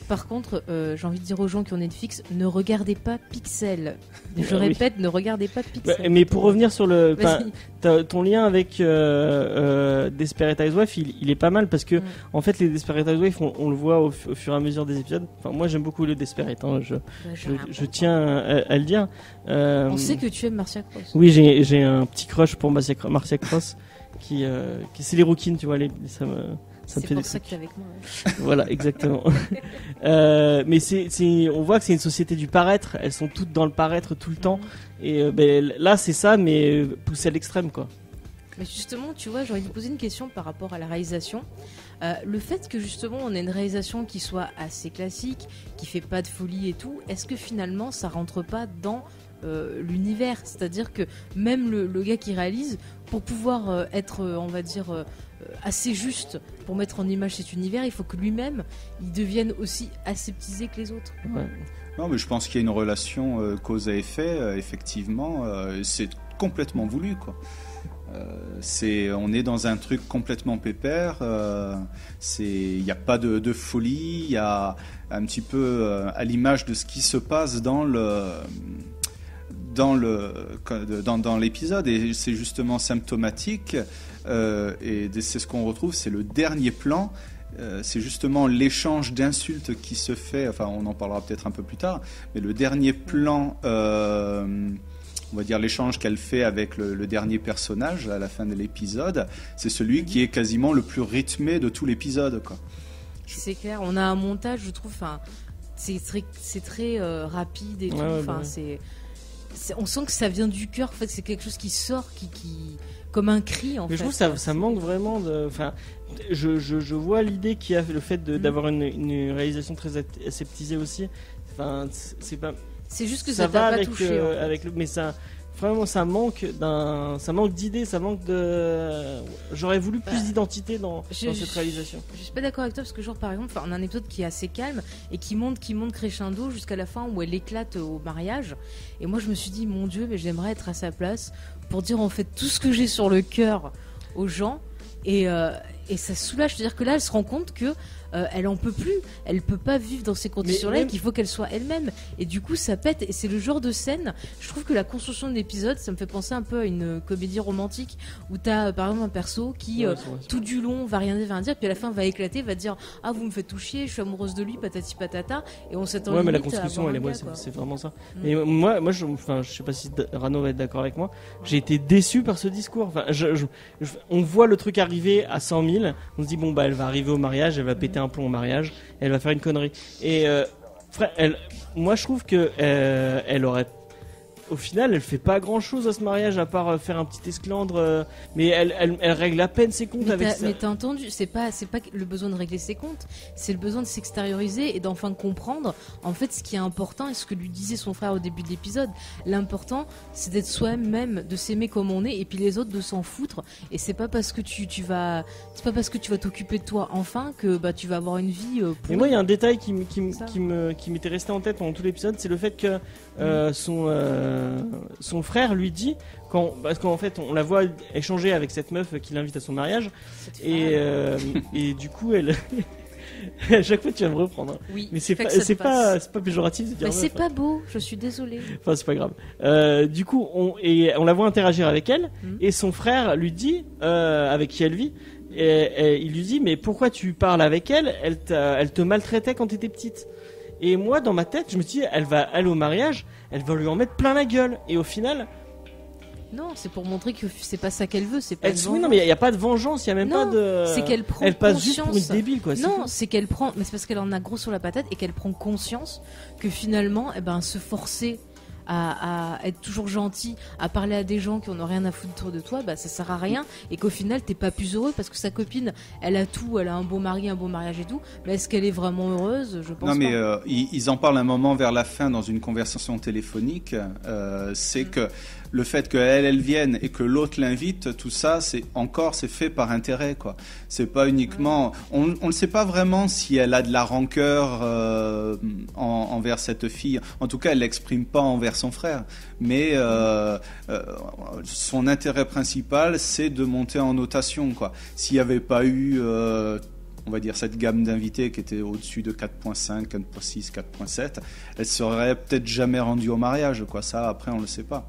Speaker 1: Par contre, j'ai envie de dire aux gens qui ont Netflix, ne regardez pas Pixel. Je répète, ne regardez pas Pixel.
Speaker 2: Mais pour revenir sur ton lien avec Desperate Housewives, il est pas mal parce que en fait les Desperate Housewives, on le voit au fur et à mesure des épisodes. Enfin, moi j'aime beaucoup le Desperate. Je tiens à le dire.
Speaker 1: On sait que tu aimes Marcia Cross.
Speaker 2: Oui, j'ai un petit crush pour Marcia Cross. Qui c'est les rouquines, tu vois, ça me fait
Speaker 1: pour ça que tu es avec moi.
Speaker 2: Voilà, exactement. Mais on voit que c'est une société du paraître. Elles sont toutes dans le paraître tout le temps. Et là, c'est ça, mais poussé à l'extrême, quoi.
Speaker 1: Mais justement, tu vois, j'ai envie de poser une question par rapport à la réalisation. Le fait que justement on ait une réalisation qui soit assez classique, qui fait pas de folie et tout, est-ce que finalement ça rentre pas dans l'univers? C'est-à-dire que même le gars qui réalise, pour pouvoir être, on va dire, assez juste pour mettre en image cet univers, il faut que lui-même il devienne aussi aseptisé que les autres.
Speaker 2: Ouais.
Speaker 3: Non, mais je pense qu'il y a une relation cause à effet. Effectivement, c'est complètement voulu, quoi. On est dans un truc complètement pépère. Il n'y a pas de folie. Il y a un petit peu à l'image de ce qui se passe dans l'épisode, et c'est justement symptomatique, et c'est ce qu'on retrouve, c'est le dernier plan, c'est justement l'échange d'insultes qui se fait, enfin on en parlera peut-être un peu plus tard, mais le dernier plan, on va dire l'échange qu'elle fait avec le dernier personnage à la fin de l'épisode, c'est celui qui est quasiment le plus rythmé de tout l'épisode, quoi.
Speaker 1: C'est clair, on a un montage, je trouve, c'est très rapide et tout, on sent que ça vient du cœur, en fait, c'est quelque chose qui sort, qui comme un cri, en fait.
Speaker 2: Mais je trouve que ça manque vraiment de. Enfin, je vois l'idée qu'il y a le fait d'avoir une réalisation très aseptisée aussi. Enfin, c'est pas.
Speaker 1: C'est juste que ça t'a pas touché.
Speaker 2: Mais ça, vraiment, ça manque d'idées, ça manque de. J'aurais voulu plus d'identité dans cette réalisation.
Speaker 1: Je suis pas d'accord avec toi parce que genre par exemple, on a un épisode qui est assez calme et qui monte crescendo jusqu'à la fin où elle éclate au mariage. Et moi je me suis dit mon Dieu, mais j'aimerais être à sa place pour dire en fait tout ce que j'ai sur le cœur aux gens. Et ça soulage, c'est-à-dire que là, elle se rend compte que elle en peut plus, elle peut pas vivre dans ces conditions-là, et qu'il faut qu'elle soit elle-même. Et du coup, ça pète. Et c'est le genre de scène. Je trouve que la construction de l'épisode, ça me fait penser un peu à une comédie romantique où t'as par exemple un perso qui tout du long va rien dire, puis à la fin va éclater, va dire ah vous me faites tout chier, je suis amoureuse de lui, patati patata, et on s'attend.
Speaker 2: Ouais, mais la construction, c'est vraiment ça. Et moi, je sais pas si Rano va être d'accord avec moi. J'ai été déçu par ce discours. Enfin, on voit le truc arriver à 100 000. On se dit bon bah elle va arriver au mariage, elle va péter un plomb au mariage, elle va faire une connerie. Et moi je trouve que elle aurait, au final, elle fait pas grand chose à ce mariage à part faire un petit esclandre, mais elle règle à peine ses comptes avec ça.
Speaker 1: Mais t'as entendu, c'est pas le besoin de régler ses comptes, c'est le besoin de s'extérioriser et d'enfin comprendre en fait ce qui est important et ce que lui disait son frère au début de l'épisode. L'important, c'est d'être soi-même, de s'aimer comme on est, et puis les autres de s'en foutre. Et c'est pas parce que tu vas t'occuper de toi enfin que tu vas avoir une vie.
Speaker 2: Mais moi, il y a un détail qui m'était resté en tête pendant tout l'épisode, c'est le fait que son frère lui dit parce qu'en fait on la voit échanger avec cette meuf qui l'invite à son mariage et du coup elle à chaque fois tu vas me reprendre
Speaker 1: oui,
Speaker 2: mais c'est pas péjoratif de dire
Speaker 1: c'est pas beau, je suis désolée,
Speaker 2: enfin c'est pas grave, du coup on la voit interagir avec elle et son frère lui dit avec qui elle vit et il lui dit mais pourquoi tu parles avec elle, elle te maltraitait quand t'étais petite. Et moi, dans ma tête, je me dis, elle va aller au mariage, elle va lui en mettre plein la gueule. Et au final...
Speaker 1: Non, c'est pour montrer que c'est pas ça qu'elle veut, c'est pas
Speaker 2: oui, non, mais il n'y a pas de vengeance, il n'y a même pas de...
Speaker 1: c'est qu'elle prend
Speaker 2: elle passe
Speaker 1: conscience...
Speaker 2: juste pour une débile, quoi.
Speaker 1: Non, c'est qu'elle prend... Mais c'est parce qu'elle en a gros sur la patate et qu'elle prend conscience que finalement, se forcer à être toujours gentil, à parler à des gens qui n'ont rien à foutre de toi, ça sert à rien, et qu'au final t'es pas plus heureux parce que sa copine elle a tout, elle a un beau mari, un beau mariage et tout, mais est-ce qu'elle est vraiment heureuse? Je pense pas. Non mais
Speaker 3: ils en parlent un moment vers la fin dans une conversation téléphonique, c'est que le fait qu'elle vienne et que l'autre l'invite, tout ça, c'est fait par intérêt, quoi. C'est pas uniquement, on ne sait pas vraiment si elle a de la rancœur envers cette fille. En tout cas, elle l'exprime pas envers son frère. Mais son intérêt principal, c'est de monter en notation, quoi. S'il n'y avait pas eu on va dire cette gamme d'invités qui était au-dessus de 4.5, 4.6, 4.7, elle serait peut-être jamais rendue au mariage, quoi. Ça, après, on le sait pas.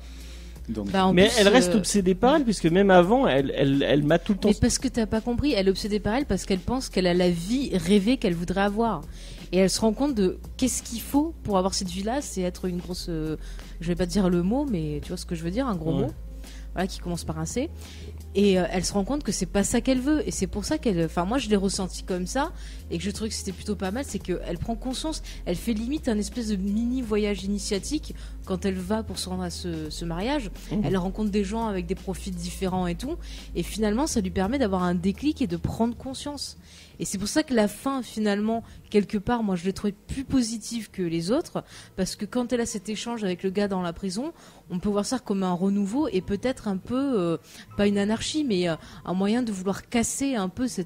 Speaker 3: Donc...
Speaker 2: mais elle reste obsédée par elle, puisque même avant, elle m'a tout le temps...
Speaker 1: Mais parce que t'as pas compris, elle est obsédée par elle parce qu'elle pense qu'elle a la vie rêvée qu'elle voudrait avoir. Et elle se rend compte de qu'est-ce qu'il faut pour avoir cette vie-là, c'est être une grosse... je vais pas dire le mot, mais tu vois ce que je veux dire, un gros mot. Voilà, qui commence par un C. Et elle se rend compte que c'est pas ça qu'elle veut, et c'est pour ça qu'elle... Enfin, moi je l'ai ressenti comme ça, et que je trouve que c'était plutôt pas mal, c'est qu'elle prend conscience, elle fait limite un espèce de mini voyage initiatique quand elle va pour se rendre à ce mariage. Elle rencontre des gens avec des profils différents et tout, et finalement ça lui permet d'avoir un déclic et de prendre conscience. Et c'est pour ça que la fin, finalement, quelque part, moi je l'ai trouvée plus positive que les autres, parce que quand elle a cet échange avec le gars dans la prison, on peut voir ça comme un renouveau et peut-être un peu, pas une anarchie, mais un moyen de vouloir casser un peu ce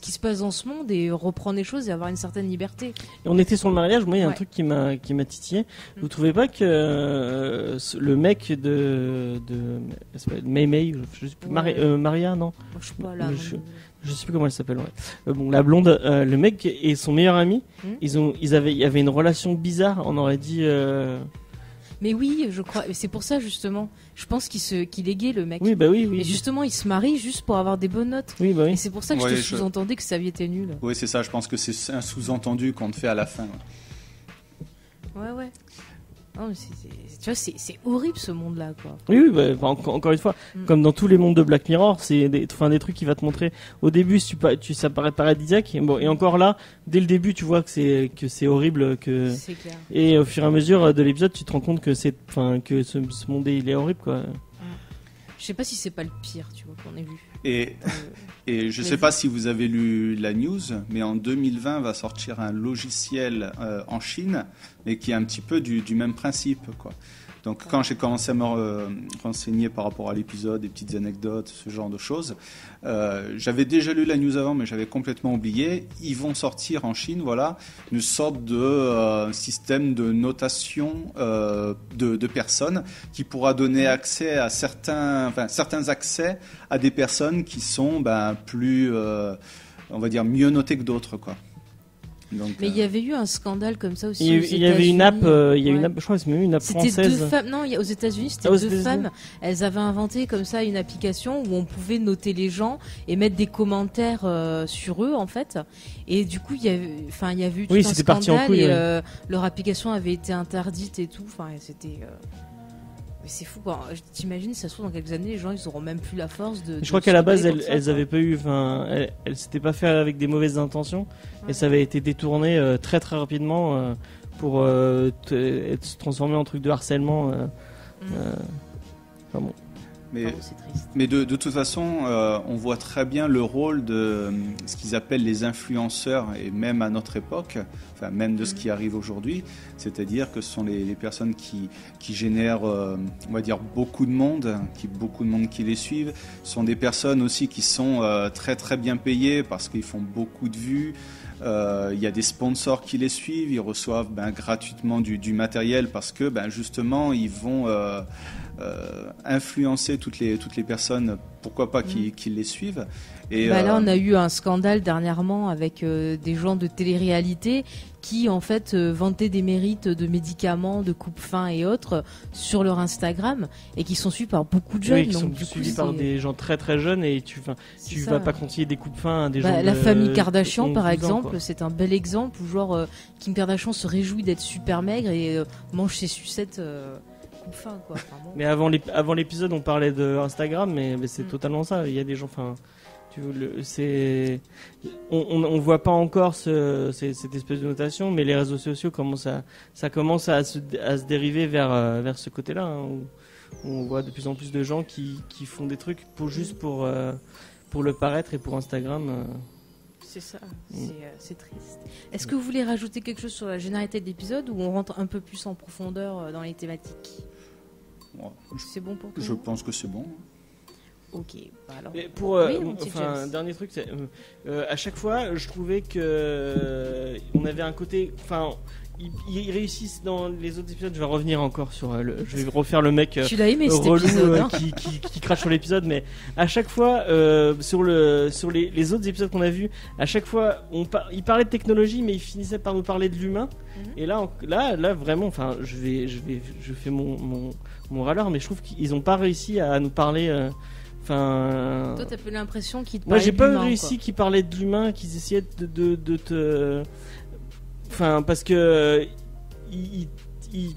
Speaker 1: qui se passe dans ce monde et reprendre les choses et avoir une certaine liberté. Et
Speaker 2: on était sur le mariage, moi il y a un truc qui m'a titillé. Vous trouvez pas que le mec de May, je sais plus, Maria, non?
Speaker 1: Je sais pas là.
Speaker 2: Je sais plus comment elle s'appelle. Ouais. Bon, la blonde, le mec et son meilleur ami, il y avait une relation bizarre. On aurait dit.
Speaker 1: Mais oui, je crois. C'est pour ça justement. Je pense qu'il est gay, le mec.
Speaker 2: Oui, bah oui.
Speaker 1: Et justement, il se marie juste pour avoir des bonnes notes.
Speaker 2: Oui, bah oui.
Speaker 1: Et c'est pour ça que je te sous-entendais que sa vie était nulle.
Speaker 3: Oui, c'est ça. Je pense que c'est un sous-entendu qu'on te fait à la fin.
Speaker 1: Ouais. Non, mais tu vois, c'est horrible ce monde-là, quoi.
Speaker 2: Oui, encore une fois, comme dans tous les mondes de Black Mirror, c'est des trucs qui va te montrer. Au début, ça paraît paradisiaque, et encore là, dès le début, tu vois que c'est horrible,
Speaker 1: c'est clair.
Speaker 2: Et au fur et à mesure de l'épisode, tu te rends compte que ce monde il est horrible, quoi.
Speaker 1: Je sais pas si c'est pas le pire, tu vois, qu'on ait vu.
Speaker 3: Et je sais pas si vous avez lu la news, mais en 2020 va sortir un logiciel en Chine, mais qui est un petit peu du même principe, quoi. Donc quand j'ai commencé à me renseigner par rapport à l'épisode, des petites anecdotes, ce genre de choses, j'avais déjà lu la news avant, mais j'avais complètement oublié. Ils vont sortir en Chine, voilà, une sorte de système de notation de personnes qui pourra donner accès à certains accès à des personnes personnes qui sont plus, on va dire, mieux notées que d'autres, quoi. Donc,
Speaker 1: mais il y avait eu un scandale comme ça aussi.
Speaker 2: Il y avait une app, une app, je crois que c'est même une app française.
Speaker 1: C'était 2 femmes, non, aux États-Unis, c'était 2 femmes. Elles avaient inventé comme ça une application où on pouvait noter les gens et mettre des commentaires sur eux, en fait. Et du coup, il y avait eu tout un scandale couille, et leur application avait été interdite et tout. Enfin, c'était. Mais c'est fou, quoi. T'imagines, ça se trouve dans quelques années, les gens, ils auront même plus la force de.
Speaker 2: Je crois qu'à la base, elles avaient pas eu, elles s'étaient pas fait avec des mauvaises intentions, et ça avait été détourné très très rapidement pour se transformer en truc de harcèlement. Enfin bon.
Speaker 3: Mais de toute façon, on voit très bien le rôle de ce qu'ils appellent les influenceurs, et même à notre époque, enfin même de ce qui arrive aujourd'hui, c'est-à-dire que ce sont les personnes qui génèrent, on va dire, beaucoup de monde qui les suivent. Ce sont des personnes aussi qui sont très très bien payées parce qu'ils font beaucoup de vues. Il y a des sponsors qui les suivent, ils reçoivent gratuitement du matériel parce que justement ils vont influencer toutes les personnes, pourquoi pas qui les suivent. Et
Speaker 1: là on a eu un scandale dernièrement avec des gens de télé-réalité qui en fait vantaient des mérites de médicaments, de coupe-faim et autres sur leur Instagram et qui sont suivis par beaucoup de jeunes.
Speaker 2: Oui, qui sont suivis par des gens très très jeunes et tu vas pas conseiller des coupe-faim à des gens.
Speaker 1: La famille Kardashian par exemple, c'est un bel exemple où genre Kim Kardashian se réjouit d'être super maigre et mange ses sucettes. Coupe-faim, quoi. Enfin, bon.
Speaker 2: Mais avant l'épisode, on parlait de Instagram, mais c'est totalement ça. Il y a des gens, on voit pas encore cette espèce de notation, mais les réseaux sociaux ça commence à se dériver vers ce côté-là, hein, où on voit de plus en plus de gens qui font des trucs juste pour le paraître et pour Instagram.
Speaker 1: C'est ça, c'est triste. Est-ce que vous voulez rajouter quelque chose sur la généralité de l'épisode ou on rentre un peu plus en profondeur dans les thématiques? C'est bon pour toi?
Speaker 3: Je pense que c'est bon.
Speaker 1: Ok. Alors.
Speaker 2: Mais un dernier truc, c'est à chaque fois, je trouvais que on avait un côté, ils réussissent dans les autres épisodes. Je vais revenir encore sur je vais refaire le mec
Speaker 1: tu l'as aimé, cet épisode, hein.
Speaker 2: qui crache sur l'épisode, mais à chaque fois sur les autres épisodes qu'on a vus, à chaque fois ils parlaient de technologie, mais ils finissaient par nous parler de l'humain. Et là vraiment, je fais mon râleur, mais je trouve qu'ils n'ont pas réussi à nous parler. Toi,
Speaker 1: t'as peu l'impression qu'ils te
Speaker 2: parlaient. Moi, j'ai pas
Speaker 1: d'humain,
Speaker 2: réussi qu'ils parlaient de l'humain, qu'ils essayaient de te. Parce que il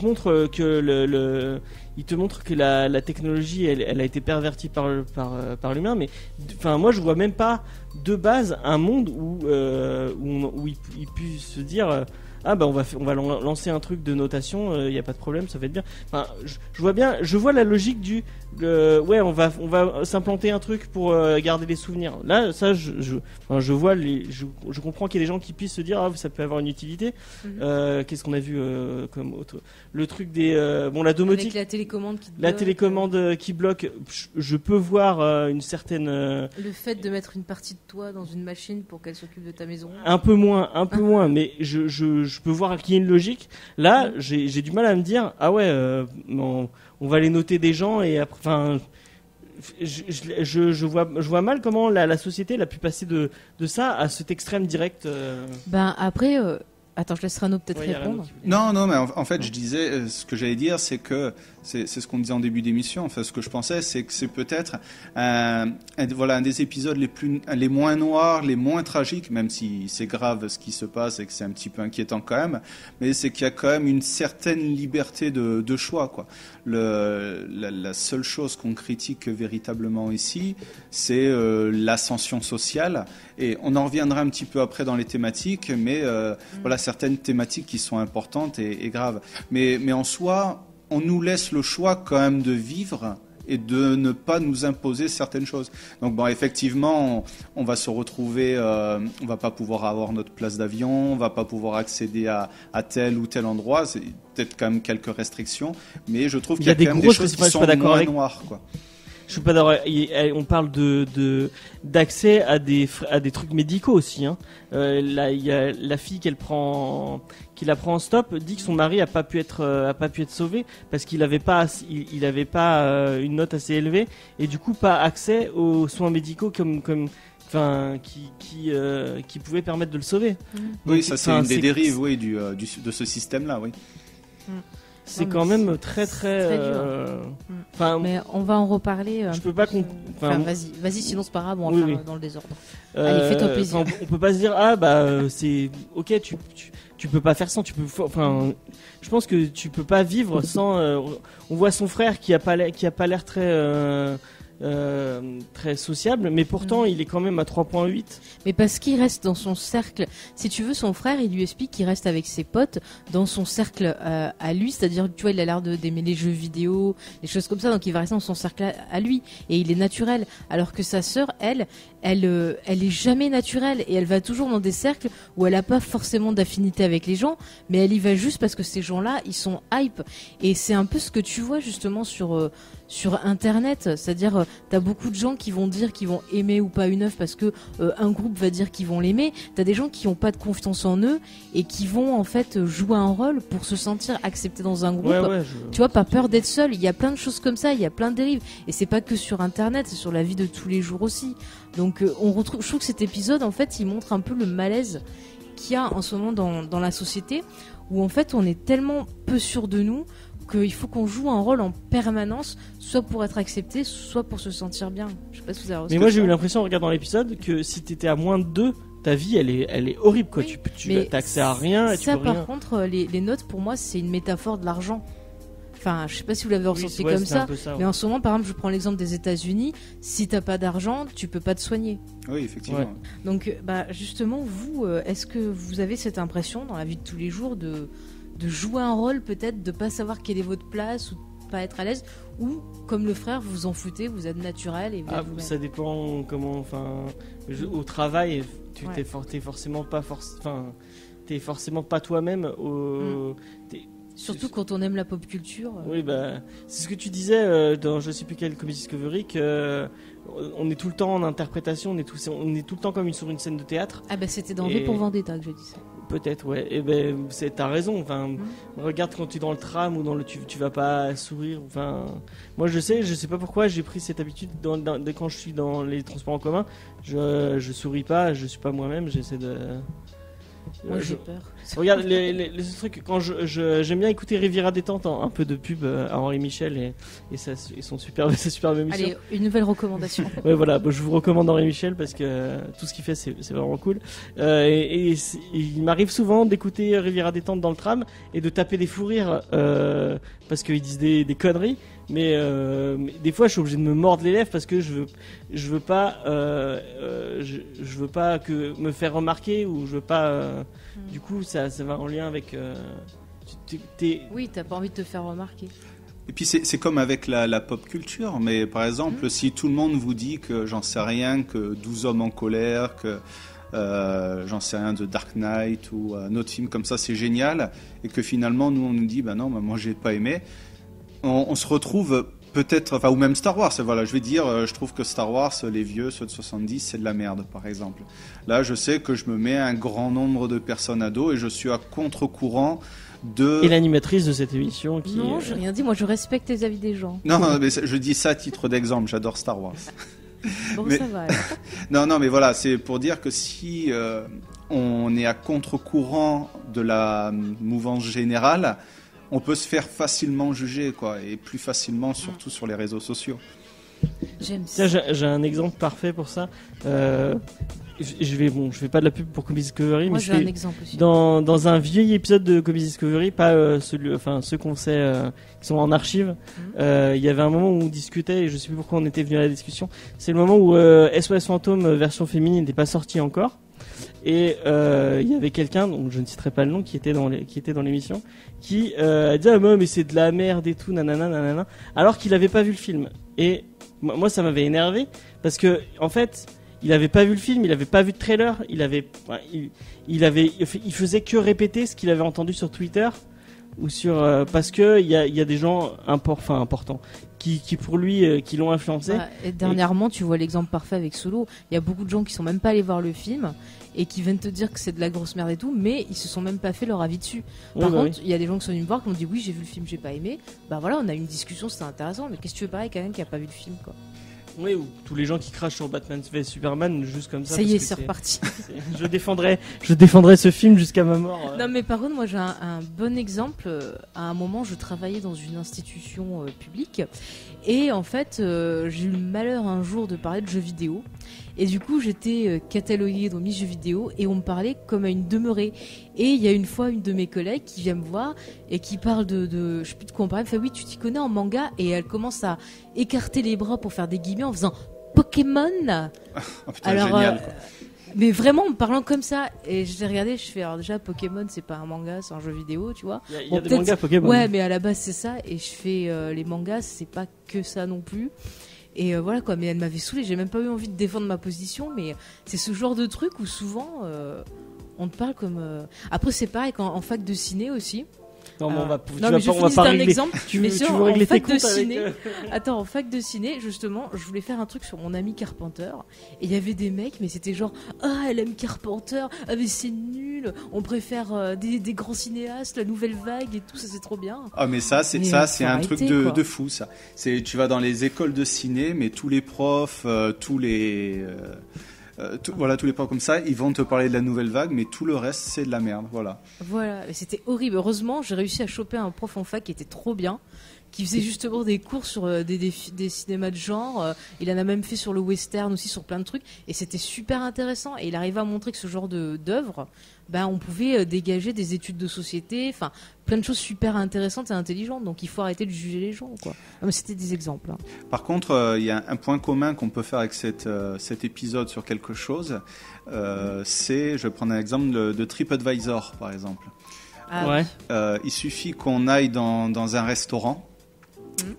Speaker 2: montre que il te montre que la technologie elle a été pervertie par l'humain, mais moi je vois même pas de base un monde où il puisse se dire on va lancer un truc de notation, y a pas de problème, ça va être bien. Je vois la logique on va s'implanter un truc pour garder les souvenirs. Là, ça, je comprends qu'il y ait des gens qui puissent se dire ça peut avoir une utilité. Qu'est-ce qu'on a vu comme autre? Le truc des la domotique,
Speaker 1: avec
Speaker 2: la télécommande qui bloque. Je peux voir une certaine.
Speaker 1: Le fait de mettre une partie de toi dans une machine pour qu'elle s'occupe de ta maison.
Speaker 2: Un peu moins, mais je peux voir qu'il y a une logique. Là, j'ai du mal à me dire on va aller noter des gens et après, je vois mal comment la société a pu passer de ça à cet extrême direct.
Speaker 1: Après, attends, je laisse Rano peut-être répondre.
Speaker 3: Non, mais en fait, je disais, ce que j'allais dire, c'est que c'est ce qu'on disait en début d'émission. Enfin, ce que je pensais, c'est que c'est peut-être un des épisodes les moins noirs, les moins tragiques, même si c'est grave ce qui se passe et que c'est un petit peu inquiétant quand même. Mais c'est qu'il y a quand même une certaine liberté de choix, quoi. La seule chose qu'on critique véritablement ici, c'est l'ascension sociale. Et on en reviendra un petit peu après dans les thématiques, mais certaines thématiques qui sont importantes et graves. Mais en soi, on nous laisse le choix quand même de vivre et de ne pas nous imposer certaines choses. Donc effectivement, on va se retrouver, on va pas pouvoir avoir notre place d'avion, on va pas pouvoir accéder à tel ou tel endroit. C'est peut-être quand même quelques restrictions, mais je trouve qu'il y a quand même des choses qui sont moins noires, quoi.
Speaker 2: Je suis pas d'accord. On parle d'accès à des trucs médicaux aussi. Hein. Là, il y a la fille qui la prend en stop, dit que son mari a pas pu être sauvé parce qu'il avait pas une note assez élevée et du coup pas accès aux soins médicaux qui pouvaient permettre de le sauver.
Speaker 3: Oui, ça c'est une des dérives, oui, de ce système-là, oui.
Speaker 2: C'est quand même très dur.
Speaker 1: Mais on va en reparler.
Speaker 2: Je peux pas
Speaker 1: vas-y, sinon c'est pas grave, on va faire dans le désordre.
Speaker 2: Allez,
Speaker 1: fais-toi plaisir.
Speaker 2: On peut pas se dire c'est ok, tu peux pas faire sans. Je pense que tu peux pas vivre sans. On voit son frère qui a pas l'air très sociable, mais pourtant il est quand même à 3.8.
Speaker 1: Mais parce qu'il reste dans son cercle. Si tu veux, son frère, il lui explique qu'il reste avec ses potes dans son cercle à lui, c'est-à-dire, tu vois, il a l'air d'aimer les jeux vidéo, des choses comme ça, donc il va rester dans son cercle à lui, et il est naturel. Alors que sa sœur, elle est jamais naturelle, et elle va toujours dans des cercles où elle a pas forcément d'affinité avec les gens, mais elle y va juste parce que ces gens-là, ils sont hype. Et c'est un peu ce que tu vois justement sur Internet, c'est-à-dire t'as beaucoup de gens qui vont dire qu'ils vont aimer ou pas une œuvre parce que un groupe va dire qu'ils vont l'aimer. T'as des gens qui ont pas de confiance en eux et qui vont en fait jouer un rôle pour se sentir acceptés dans un groupe. Tu vois, pas peur d'être seul. Il y a plein de choses comme ça, il y a plein de dérives et c'est pas que sur Internet, c'est sur la vie de tous les jours aussi. Donc on retrouve, je trouve que cet épisode en fait il montre un peu le malaise qu'il y a en ce moment dans la société où en fait on est tellement peu sûr de nous qu'il faut qu'on joue un rôle en permanence, soit pour être accepté, soit pour se sentir bien. Je sais pas si vous avez remarqué.
Speaker 2: Mais moi j'ai eu l'impression en regardant l'épisode que si t'étais à moins de 2, ta vie elle est horrible quoi. Oui, tu t'as accès à rien et tu peux rien.
Speaker 1: Ça par contre les notes pour moi c'est une métaphore de l'argent. Enfin, je sais pas si vous l'avez ressenti comme ça, mais en ce moment, par exemple, je prends l'exemple des États-Unis. Si t'as pas d'argent, tu peux pas te soigner.
Speaker 3: Oui, effectivement. Ouais.
Speaker 1: Donc, justement, vous, est-ce que vous avez cette impression dans la vie de tous les jours de jouer un rôle, peut-être, de pas savoir quelle est votre place ou de pas être à l'aise, ou comme le frère, vous vous en foutez, vous êtes naturel et vous êtes vous-même.
Speaker 2: Ça dépend comment. Enfin, au travail, t'es forcément pas t'es forcément pas toi-même.
Speaker 1: Surtout quand on aime la pop culture.
Speaker 2: Oui, c'est ce que tu disais dans je sais plus quel Comedy Discovery, que on est tout le temps en interprétation, on est tout le temps comme sur une scène de théâtre.
Speaker 1: Ah c'était dans V pour Vendetta que j'ai dit ça.
Speaker 2: Peut-être, ouais. Et t'as raison. Enfin, regarde quand tu es dans le tram ou tu vas pas sourire. Enfin, moi je sais pas pourquoi j'ai pris cette habitude quand je suis dans les transports en commun. Je souris pas, je suis pas moi-même. J'essaie de.
Speaker 1: Moi j'ai peur.
Speaker 2: Regarde les trucs quand j'aime bien écouter Riviera Détente, un peu de pub à Henri Michel et son superbe émission.
Speaker 1: Allez, une nouvelle recommandation.
Speaker 2: Ouais voilà, je vous recommande Henri Michel parce que tout ce qu'il fait c'est vraiment cool. Et il m'arrive souvent d'écouter Riviera Détente dans le tram et de taper des fous rires parce qu'ils disent des conneries. Mais des fois je suis obligé de me mordre les lèvres parce que je veux pas que me faire remarquer ou je veux pas du coup ça va en lien avec
Speaker 1: oui, t'as pas envie de te faire remarquer.
Speaker 3: Et puis c'est comme avec la pop culture, mais par exemple si tout le monde vous dit que j'en sais rien, que 12 hommes en colère, que j'en sais rien de Dark Knight ou un autre film comme ça c'est génial, et que finalement nous on nous dit non moi j'ai pas aimé, on se retrouve peut-être, ou même Star Wars, voilà, je vais dire, je trouve que Star Wars, les vieux, ceux de 70, c'est de la merde, par exemple. Là, je sais que je me mets un grand nombre de personnes à dos et je suis à contre-courant de...
Speaker 2: Et l'animatrice de cette émission qui...
Speaker 1: Non, j'ai rien dit, moi je respecte les avis des gens.
Speaker 3: Non, mais je dis ça à titre d'exemple, j'adore Star Wars.
Speaker 1: Bon, ça va. Alors.
Speaker 3: Non, mais voilà, c'est pour dire que si on est à contre-courant de la mouvance générale, on peut se faire facilement juger, quoi, et plus facilement, surtout sur les réseaux sociaux.
Speaker 1: J'aime ça.
Speaker 2: Tiens, j'ai un exemple parfait pour ça. Je fais pas de la pub pour Comedy Discovery,
Speaker 1: moi
Speaker 2: mais
Speaker 1: j'ai un exemple aussi.
Speaker 2: Dans un vieil épisode de Comedy Discovery, pas ceux qu'on sait qui sont en archive. Il y avait un moment où on discutait et je sais plus pourquoi on était venu à la discussion. C'est le moment où SOS Fantôme version féminine n'était pas sorti encore. Et il y avait quelqu'un, donc je ne citerai pas le nom, qui était dans l'émission, qui a dit mais c'est de la merde et tout, nanana, alors qu'il n'avait pas vu le film. Et moi ça m'avait énervé parce que en fait il n'avait pas vu le film, il n'avait pas vu de trailer, il faisait que répéter ce qu'il avait entendu sur Twitter ou sur parce que il y a des gens importants qui pour lui, qui l'ont influencé.
Speaker 1: Et dernièrement, tu vois l'exemple parfait avec Solo. Il y a beaucoup de gens qui sont même pas allés voir le film et qui viennent te dire que c'est de la grosse merde et tout, mais ils se sont même pas fait leur avis dessus. Par contre, il y a des gens qui sont venus me voir qui m'ont dit oui, j'ai vu le film, j'ai pas aimé. Bah voilà, on a eu une discussion, c'était intéressant. Mais qu'est-ce que tu veux parler avec quelqu'un qui a pas vu le film, quoi?
Speaker 2: Oui, ou tous les gens qui crachent sur Batman v Superman juste comme ça.
Speaker 1: Ça y est, c'est reparti.
Speaker 2: Je défendrai ce film jusqu'à ma mort.
Speaker 1: Non, mais par contre, moi j'ai un bon exemple. À un moment, je travaillais dans une institution publique et en fait, j'ai eu le malheur un jour de parler de jeux vidéo. Et du coup, j'étais cataloguée dans mes jeux vidéo et on me parlait comme à une demeurée. Et il y a une fois une de mes collègues qui vient me voir et qui parle de je sais plus de quoi on parlait. Elle fait oui, tu t'y connais en manga, et elle commence à écarter les bras pour faire des guillemets en faisant Pokémon.
Speaker 3: Oh, putain, alors, génial.
Speaker 1: Mais vraiment en me parlant comme ça, et je l'ai regardé, je fais alors déjà Pokémon c'est pas un manga, c'est un jeu vidéo, tu vois.
Speaker 2: Il y a des mangas Pokémon.
Speaker 1: Ouais, mais à la base c'est ça, et je fais les mangas c'est pas que ça non plus. Et voilà quoi, mais elle m'avait saoulée, j'ai même pas eu envie de défendre ma position, mais c'est ce genre de truc où souvent on te parle comme. Après c'est pareil en fac de ciné aussi.
Speaker 2: Non, mais on va
Speaker 1: pas régler. Un exemple.
Speaker 2: Tu veux régler tes comptes avec...
Speaker 1: Attends, en fac de ciné, justement, je voulais faire un truc sur mon ami Carpenter. Et il y avait des mecs, mais c'était genre, elle aime Carpenter, mais c'est nul. On préfère des grands cinéastes, la nouvelle vague et tout, ça c'est trop bien.
Speaker 3: Ah, mais ça, c'est un truc de fou, ça. Tu vas dans les écoles de ciné, mais tous les profs, tous les profs comme ça, ils vont te parler de la nouvelle vague, mais tout le reste, c'est de la merde, voilà.
Speaker 1: Voilà, mais c'était horrible. Heureusement, j'ai réussi à choper un prof en fac qui était trop bien, qui faisait justement des cours sur des cinémas de genre. Il en a même fait sur le western aussi, sur plein de trucs, et c'était super intéressant. Et il arrivait à montrer que ce genre d'œuvre, on pouvait dégager des études de société, enfin plein de choses super intéressantes et intelligentes. Donc il faut arrêter de juger les gens, quoi. Non, mais c'était des exemples. Hein.
Speaker 3: Par contre, il y a un point commun qu'on peut faire avec cet épisode sur quelque chose. Je vais prendre un exemple de TripAdvisor, par exemple.
Speaker 1: Ah, ouais.
Speaker 3: Il suffit qu'on aille dans un restaurant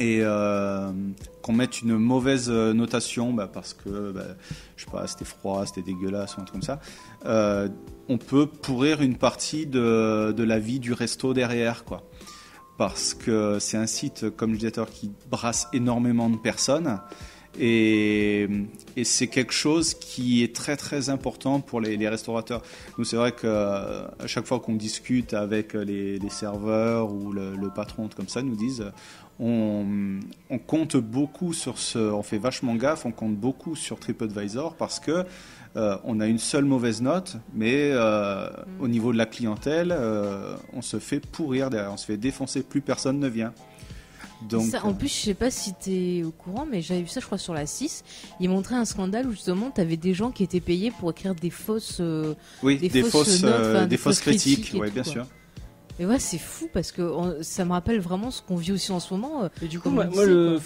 Speaker 3: et qu'on mette une mauvaise notation parce que je sais pas, c'était froid, c'était dégueulasse ou un truc comme ça. On peut pourrir une partie de la vie du resto derrière, quoi. Parce que c'est un site, comme je disais tout à l'heure, qui brasse énormément de personnes. Et c'est quelque chose qui est très très important pour les restaurateurs. Nous, c'est vrai qu'à chaque fois qu'on discute avec les serveurs ou le patron comme ça, nous disent on compte beaucoup sur on fait vachement gaffe, on compte beaucoup sur TripAdvisor parce que on a une seule mauvaise note, mais au niveau de la clientèle, on se fait pourrir derrière, on se fait défoncer, plus personne ne vient. Donc,
Speaker 1: ça, en plus, je sais pas si t'es au courant, mais j'avais vu ça, je crois, sur la 6. Il montrait un scandale où justement, t'avais des gens qui étaient payés pour écrire des fausses,
Speaker 3: des fausses critiques, ouais, bien sûr.
Speaker 1: Et ouais, c'est fou parce que ça me rappelle vraiment ce qu'on vit aussi en ce moment.
Speaker 2: Et du coup, je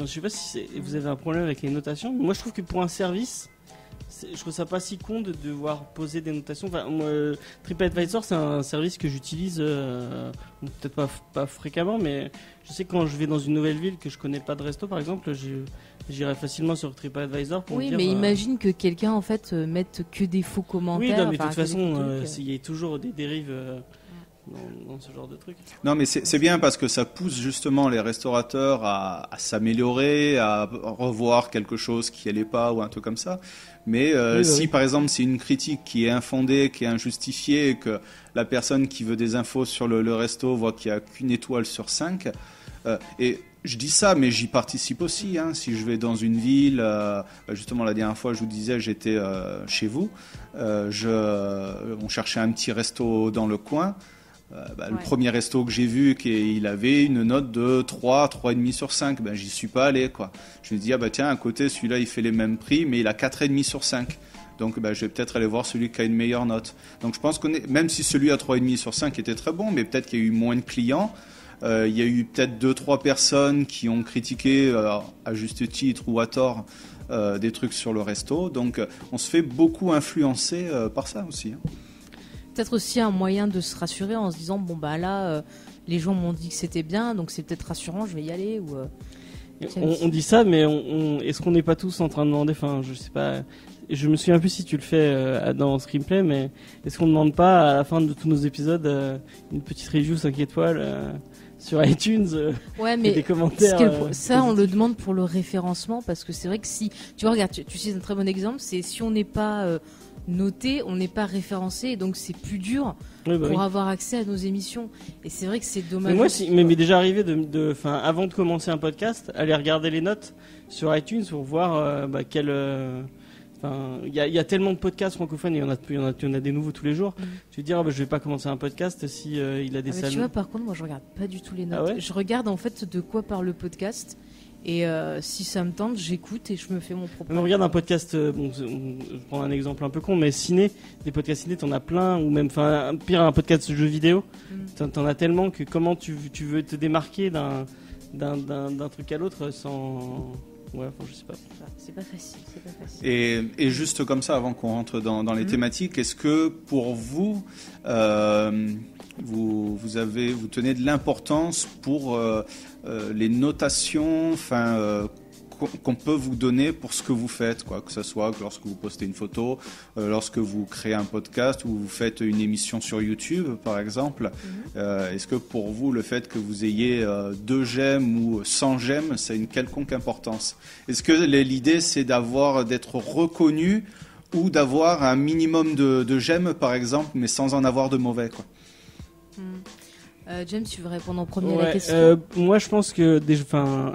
Speaker 2: sais pas si vous avez un problème avec les notations. Moi, je trouve que pour un service, je trouve ça pas si con de devoir poser des notations. Enfin, moi, TripAdvisor, c'est un service que j'utilise peut-être pas fréquemment, mais je sais que quand je vais dans une nouvelle ville que je connais pas de resto, par exemple, j'irai facilement sur TripAdvisor pour me dire...
Speaker 1: Oui, mais imagine que quelqu'un en fait mette que des faux commentaires.
Speaker 2: Oui, non, mais de toute façon, il y a toujours des dérives. Dans ce genre de truc.
Speaker 3: Non, mais c'est bien parce que ça pousse justement les restaurateurs à s'améliorer, à revoir quelque chose qui n'allait pas ou un truc comme ça. Mais si par exemple c'est une critique qui est infondée, qui est injustifiée, et que la personne qui veut des infos sur le resto voit qu'il n'y a qu'une étoile sur 5, et je dis ça, mais j'y participe aussi. Hein. Si je vais dans une ville, justement la dernière fois je vous disais, j'étais chez vous, on cherchait un petit resto dans le coin. Le premier resto que j'ai vu, il avait une note de 3,5 sur 5. J'y suis pas allé, quoi. Je me dis, tiens, à côté, celui-là, il fait les mêmes prix, mais il a 4,5 sur 5. Donc, je vais peut-être aller voir celui qui a une meilleure note. Donc, je pense même si celui à 3,5 sur 5 était très bon, mais peut-être qu'il y a eu moins de clients. Il y a eu peut-être 2-3 personnes qui ont critiqué, à juste titre ou à tort, des trucs sur le resto. Donc, on se fait beaucoup influencer par ça aussi. Hein.
Speaker 1: Peut-être aussi un moyen de se rassurer en se disant les gens m'ont dit que c'était bien, donc c'est peut-être rassurant, je vais y aller. Ou
Speaker 2: on dit ça, mais est-ce qu'on n'est pas tous en train de demander, je sais pas, je me souviens plus si tu le fais dans Screenplay, mais est-ce qu'on ne demande pas à la fin de tous nos épisodes une petite review 5 étoiles sur iTunes,
Speaker 1: ouais, mais
Speaker 2: des commentaires.
Speaker 1: Ça, on le demande pour le référencement, parce que c'est vrai que si tu vois, regarde, tu sais un très bon exemple, c'est si on n'est pas noté, on n'est pas référencé, et donc c'est plus dur pour avoir accès à nos émissions. Et c'est vrai que c'est dommage.
Speaker 2: Mais moi, m'est déjà arrivé avant de commencer un podcast, aller regarder les notes sur iTunes pour voir quel. Il y a tellement de podcasts francophones et il y en a des nouveaux tous les jours. Tu veux dire, je vais pas commencer un podcast si il a des salles.
Speaker 1: Tu vois, par contre, moi, je regarde pas du tout les notes.
Speaker 2: Ah ouais,
Speaker 1: je regarde en fait de quoi parle le podcast. Et si ça me tente, j'écoute et je me fais mon propre.
Speaker 2: On regarde un podcast, je prends un exemple un peu con, mais ciné, des podcasts ciné, t'en as plein, ou même, pire, un podcast de jeux vidéo, t'en as tellement que comment tu veux te démarquer d'un truc à l'autre sans. Ouais, je sais pas.
Speaker 1: C'est pas facile.
Speaker 3: Et juste comme ça, avant qu'on rentre dans les thématiques, est-ce que pour vous, vous tenez de l'importance pour les notations, qu'on peut vous donner pour ce que vous faites, quoi, que ce soit lorsque vous postez une photo, lorsque vous créez un podcast ou vous faites une émission sur YouTube, par exemple. Est-ce que pour vous, le fait que vous ayez 2 j'aime ou 100 j'aime, c'est une quelconque importance? Est-ce que l'idée, c'est d'être reconnu ou d'avoir un minimum de j'aime, par exemple, mais sans en avoir de mauvais, quoi?
Speaker 1: James, tu veux répondre en premier à la question?
Speaker 2: Moi, je pense que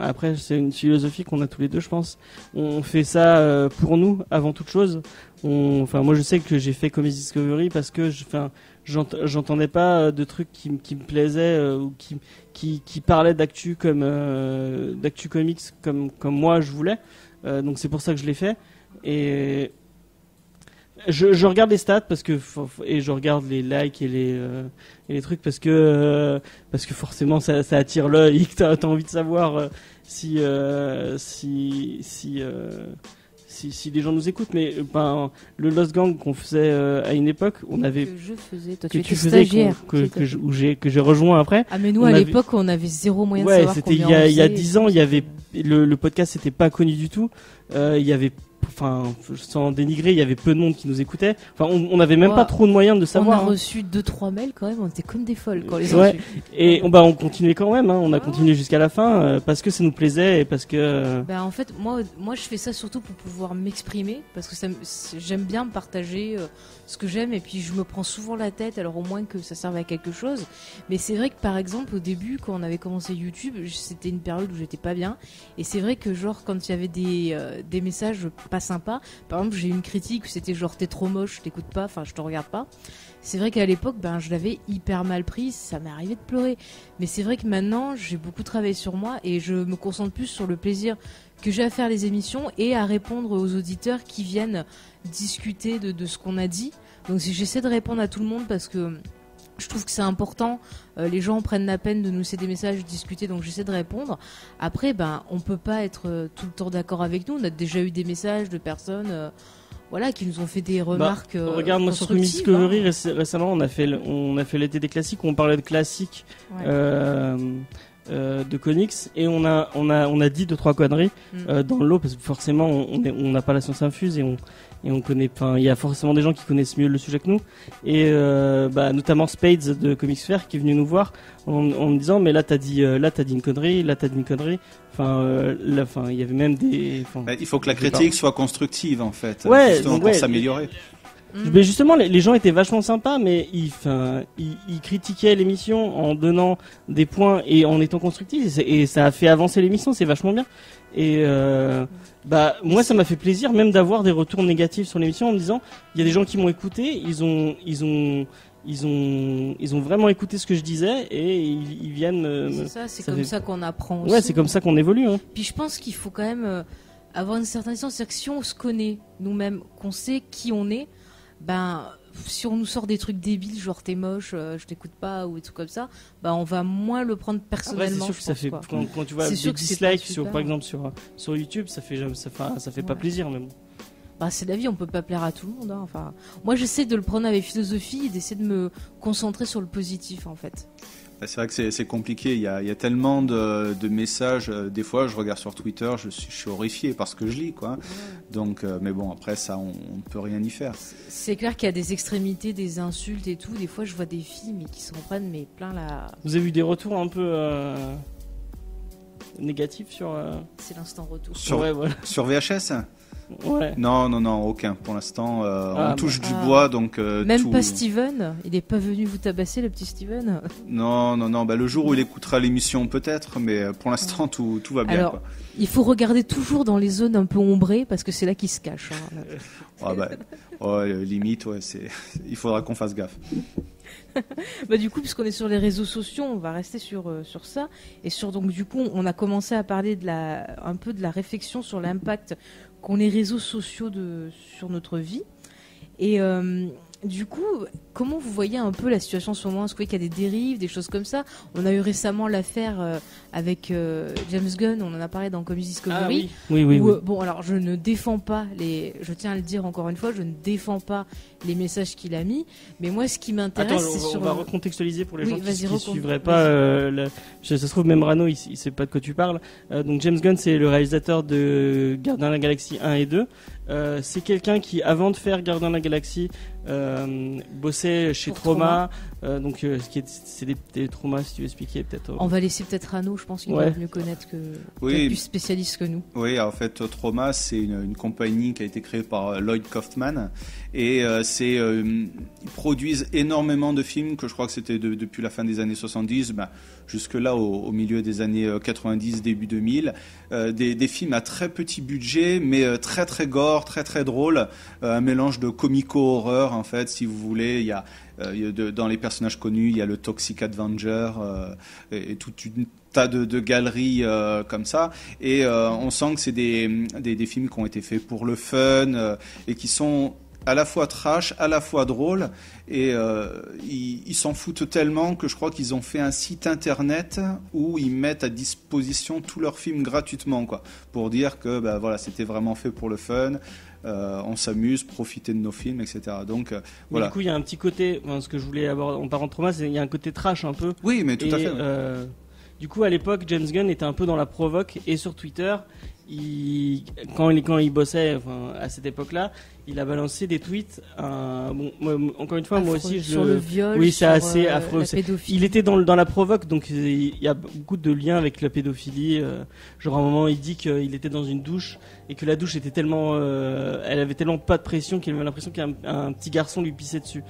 Speaker 2: après, c'est une philosophie qu'on a tous les deux, je pense. On fait ça pour nous, avant toute chose. Moi, je sais que j'ai fait Comedy Discovery parce que j'entendais pas de trucs qui me plaisaient ou qui parlaient d'actu d'actu comics comme moi je voulais. Donc c'est pour ça que je l'ai fait. Et je regarde les stats et je regarde les likes et les trucs parce que forcément ça attire l'œil et que t'as envie de savoir si les gens nous écoutent. Mais le Lost Gang qu'on faisait à une époque, on avait
Speaker 1: que je faisais, toi
Speaker 2: que
Speaker 1: tu étais
Speaker 2: stagiaire, que j'ai rejoint après.
Speaker 1: Ah mais nous à l'époque on avait zéro moyen de savoir
Speaker 2: c'était il y a 10 ans, il y avait le podcast n'était pas connu du tout. Il y avait sans dénigrer, il y avait peu de monde qui nous écoutait. On n'avait même pas trop de moyens de savoir.
Speaker 1: On a reçu 2-3 mails quand même, on était comme des folles quand les
Speaker 2: reçus. Et on continuait quand même, on a continué jusqu'à la fin parce que ça nous plaisait et parce que.
Speaker 1: En fait, moi je fais ça surtout pour pouvoir m'exprimer parce que j'aime bien partager ce que j'aime et puis je me prends souvent la tête, alors au moins que ça serve à quelque chose. Mais c'est vrai que par exemple au début quand on avait commencé YouTube, c'était une période où j'étais pas bien et c'est vrai que quand il y avait des messages pas sympa. Par exemple, j'ai eu une critique où c'était genre t'es trop moche, je t'écoute pas, je te regarde pas. C'est vrai qu'à l'époque, je l'avais hyper mal pris, ça m'est arrivé de pleurer. Mais c'est vrai que maintenant, j'ai beaucoup travaillé sur moi et je me concentre plus sur le plaisir que j'ai à faire les émissions et à répondre aux auditeurs qui viennent discuter de ce qu'on a dit. Donc j'essaie de répondre à tout le monde parce que je trouve que c'est important, les gens prennent la peine de nous laisser des messages, discuter, donc j'essaie de répondre. Après, on peut pas être tout le temps d'accord avec nous. On a déjà eu des messages de personnes qui nous ont fait des remarques
Speaker 2: regarde, moi sur Comedy Discovery, récemment, on a fait l'été des classiques, où on parlait de classiques de comics, et on a dit 2-3 conneries dans le lot, parce que forcément, on n'a pas la science infuse, et on connaît, il y a forcément des gens qui connaissent mieux le sujet que nous, et notamment Spades de Comics Fair qui est venu nous voir en me disant mais là t'as dit une connerie, il y avait même des.
Speaker 3: Il faut que la critique soit constructive en fait, justement pour s'améliorer.
Speaker 2: Mais justement, les gens étaient vachement sympas, mais ils critiquaient l'émission en donnant des points et en étant constructifs, et ça a fait avancer l'émission, c'est vachement bien. Et moi, ça m'a fait plaisir même d'avoir des retours négatifs sur l'émission en me disant, il y a des gens qui m'ont écouté, ils ont vraiment écouté ce que je disais et ils viennent.
Speaker 1: C'est ça, c'est comme ça qu'on apprend.
Speaker 2: Ouais, c'est comme ça qu'on évolue.
Speaker 1: Puis je pense qu'il faut quand même avoir une certaine distance, c'est-à-dire que si on se connaît nous-mêmes, qu'on sait qui on est. Si on nous sort des trucs débiles, genre t'es moche, je t'écoute pas ou des trucs comme ça, on va moins le prendre personnellement.
Speaker 2: C'est sûr que ça fait quand tu vois des dislikes par exemple sur YouTube, ça fait pas plaisir même.
Speaker 1: Bah, c'est la vie, on peut pas plaire à tout le monde. Hein. Enfin, moi, j'essaie de le prendre avec philosophie et d'essayer de me concentrer sur le positif, en fait.
Speaker 3: C'est vrai que c'est compliqué, il y a tellement de messages, des fois je regarde sur Twitter, je suis horrifié par ce que je lis, quoi. Donc, mais bon, après ça, on ne peut rien y faire.
Speaker 1: C'est clair qu'il y a des extrémités, des insultes et tout, des fois je vois des filles mais qui s'en prennent mais plein la...
Speaker 2: Vous avez eu des retours un peu négatifs sur...
Speaker 1: C'est l'instant retour.
Speaker 3: Sur VHS ?
Speaker 2: Ouais.
Speaker 3: Non, aucun. Pour l'instant, on touche du bois, donc...
Speaker 1: Même pas Steven ? Il n'est pas venu vous tabasser, le petit Steven ?
Speaker 3: Non. Bah, le jour où il écoutera l'émission, peut-être, mais pour l'instant, tout va bien.
Speaker 1: Alors,
Speaker 3: quoi.
Speaker 1: Il faut regarder toujours dans les zones un peu ombrées, parce que c'est là qu'il se cache.
Speaker 3: Limite, il faudra qu'on fasse gaffe.
Speaker 1: Du coup, puisqu'on est sur les réseaux sociaux, on va rester sur ça. Et donc, du coup, on a commencé à parler un peu de la réflexion sur l'impact qu'ont les réseaux sociaux sur notre vie. Et du coup, comment vous voyez un peu la situation en ce moment ? Est-ce que vous voyez qu'il y a des dérives, des choses comme ça ? On a eu récemment l'affaire avec James Gunn, on en a parlé dans Comics Discovery.
Speaker 2: Oui.
Speaker 1: Bon, alors je ne défends pas je tiens à le dire encore une fois, je ne défends pas les messages qu'il a mis, mais moi ce qui m'intéresse,
Speaker 2: on va recontextualiser pour les gens qui ne suivraient pas. Ça se trouve même Rano, il sait pas de quoi tu parles. Donc James Gunn, c'est le réalisateur de Gardiens de la Galaxie 1 et 2. C'est quelqu'un qui, avant de faire Gardiens de la Galaxie, bossait chez Trauma. C'est des traumas, si tu veux expliquer peut-être.
Speaker 1: On va laisser peut-être Rano, je pense qu'il doit mieux connaître plus spécialiste que nous.
Speaker 3: Oui, en fait, Trauma, c'est une compagnie qui a été créée par Lloyd Kaufman. Et ils produisent énormément de films, que je crois que c'était depuis la fin des années 70, jusque-là au milieu des années 90, début 2000. Des films à très petit budget, mais très très gore, très très drôle. Un mélange de comico-horreur, en fait, si vous voulez. Il y a dans les personnages connus, il y a le Toxic Avenger et tout un tas de galeries comme ça. Et on sent que c'est des films qui ont été faits pour le fun et qui sont à la fois trash, à la fois drôle, et ils s'en foutent tellement que je crois qu'ils ont fait un site internet où ils mettent à disposition tous leurs films gratuitement, quoi, pour dire que c'était vraiment fait pour le fun. On s'amuse, profiter de nos films, etc. Donc voilà.
Speaker 2: Du coup, il y a un petit côté, ce que je voulais aborder en parlant de Trauma, il y a un côté trash un peu.
Speaker 3: Oui, mais tout à fait.
Speaker 2: Du coup, à l'époque, James Gunn était un peu dans la provoque, et sur Twitter, quand il bossait, à cette époque-là, il a balancé des tweets. Encore une fois,
Speaker 1: affreux,
Speaker 2: moi aussi,
Speaker 1: sur le viol,
Speaker 2: oui, c'est assez affreux.
Speaker 1: La pédophilie.
Speaker 2: Il était dans la provoque, donc il y a beaucoup de liens avec la pédophilie. Genre à un moment, il dit qu'il était dans une douche et que la douche était tellement, elle avait tellement pas de pression qu'il avait l'impression qu'un petit garçon lui pissait dessus.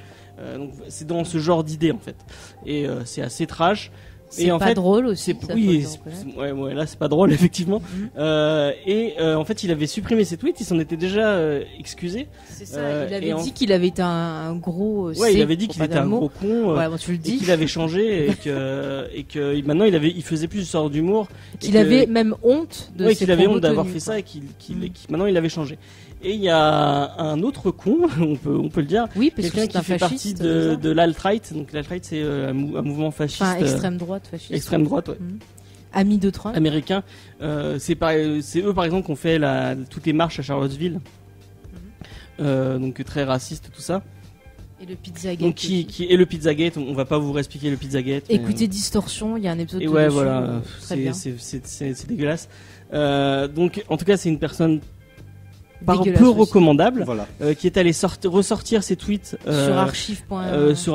Speaker 2: Donc c'est dans ce genre d'idée en fait. Et c'est assez trash.
Speaker 1: C'est pas drôle aussi.
Speaker 2: Là c'est pas drôle effectivement. En fait, il avait supprimé ses tweets, il s'en était déjà excusé.
Speaker 1: C'est ça. Il avait dit qu'il avait été un gros.
Speaker 2: Il avait dit qu'il était un gros con.
Speaker 1: Tu le dis.
Speaker 2: Et qu'il avait changé et que maintenant il faisait plus de sorte d'humour.
Speaker 1: Qu'il avait même honte de.
Speaker 2: Qu'il avait honte d'avoir fait ça et qu'il maintenant il avait changé. Et il y a un autre con, on peut le dire, quelqu'un qui fait partie de l'alt-right. Donc l'alt-right, c'est un mouvement fasciste.
Speaker 1: Extrême droite fasciste.
Speaker 2: Extrême droite, ouais.
Speaker 1: Ami de Trump.
Speaker 2: Américain. C'est eux, par exemple, qui ont fait toutes les marches à Charlottesville. Donc très raciste, tout ça.
Speaker 1: Et le Pizzagate.
Speaker 2: Donc et le Pizzagate, on va pas vous réexpliquer le Pizzagate.
Speaker 1: Écoutez Distorsion, il y a un épisode.
Speaker 2: C'est dégueulasse. Donc en tout cas, c'est une personne
Speaker 1: dégueulasse
Speaker 2: peu recommandable, qui est allé ressortir ses tweets
Speaker 1: sur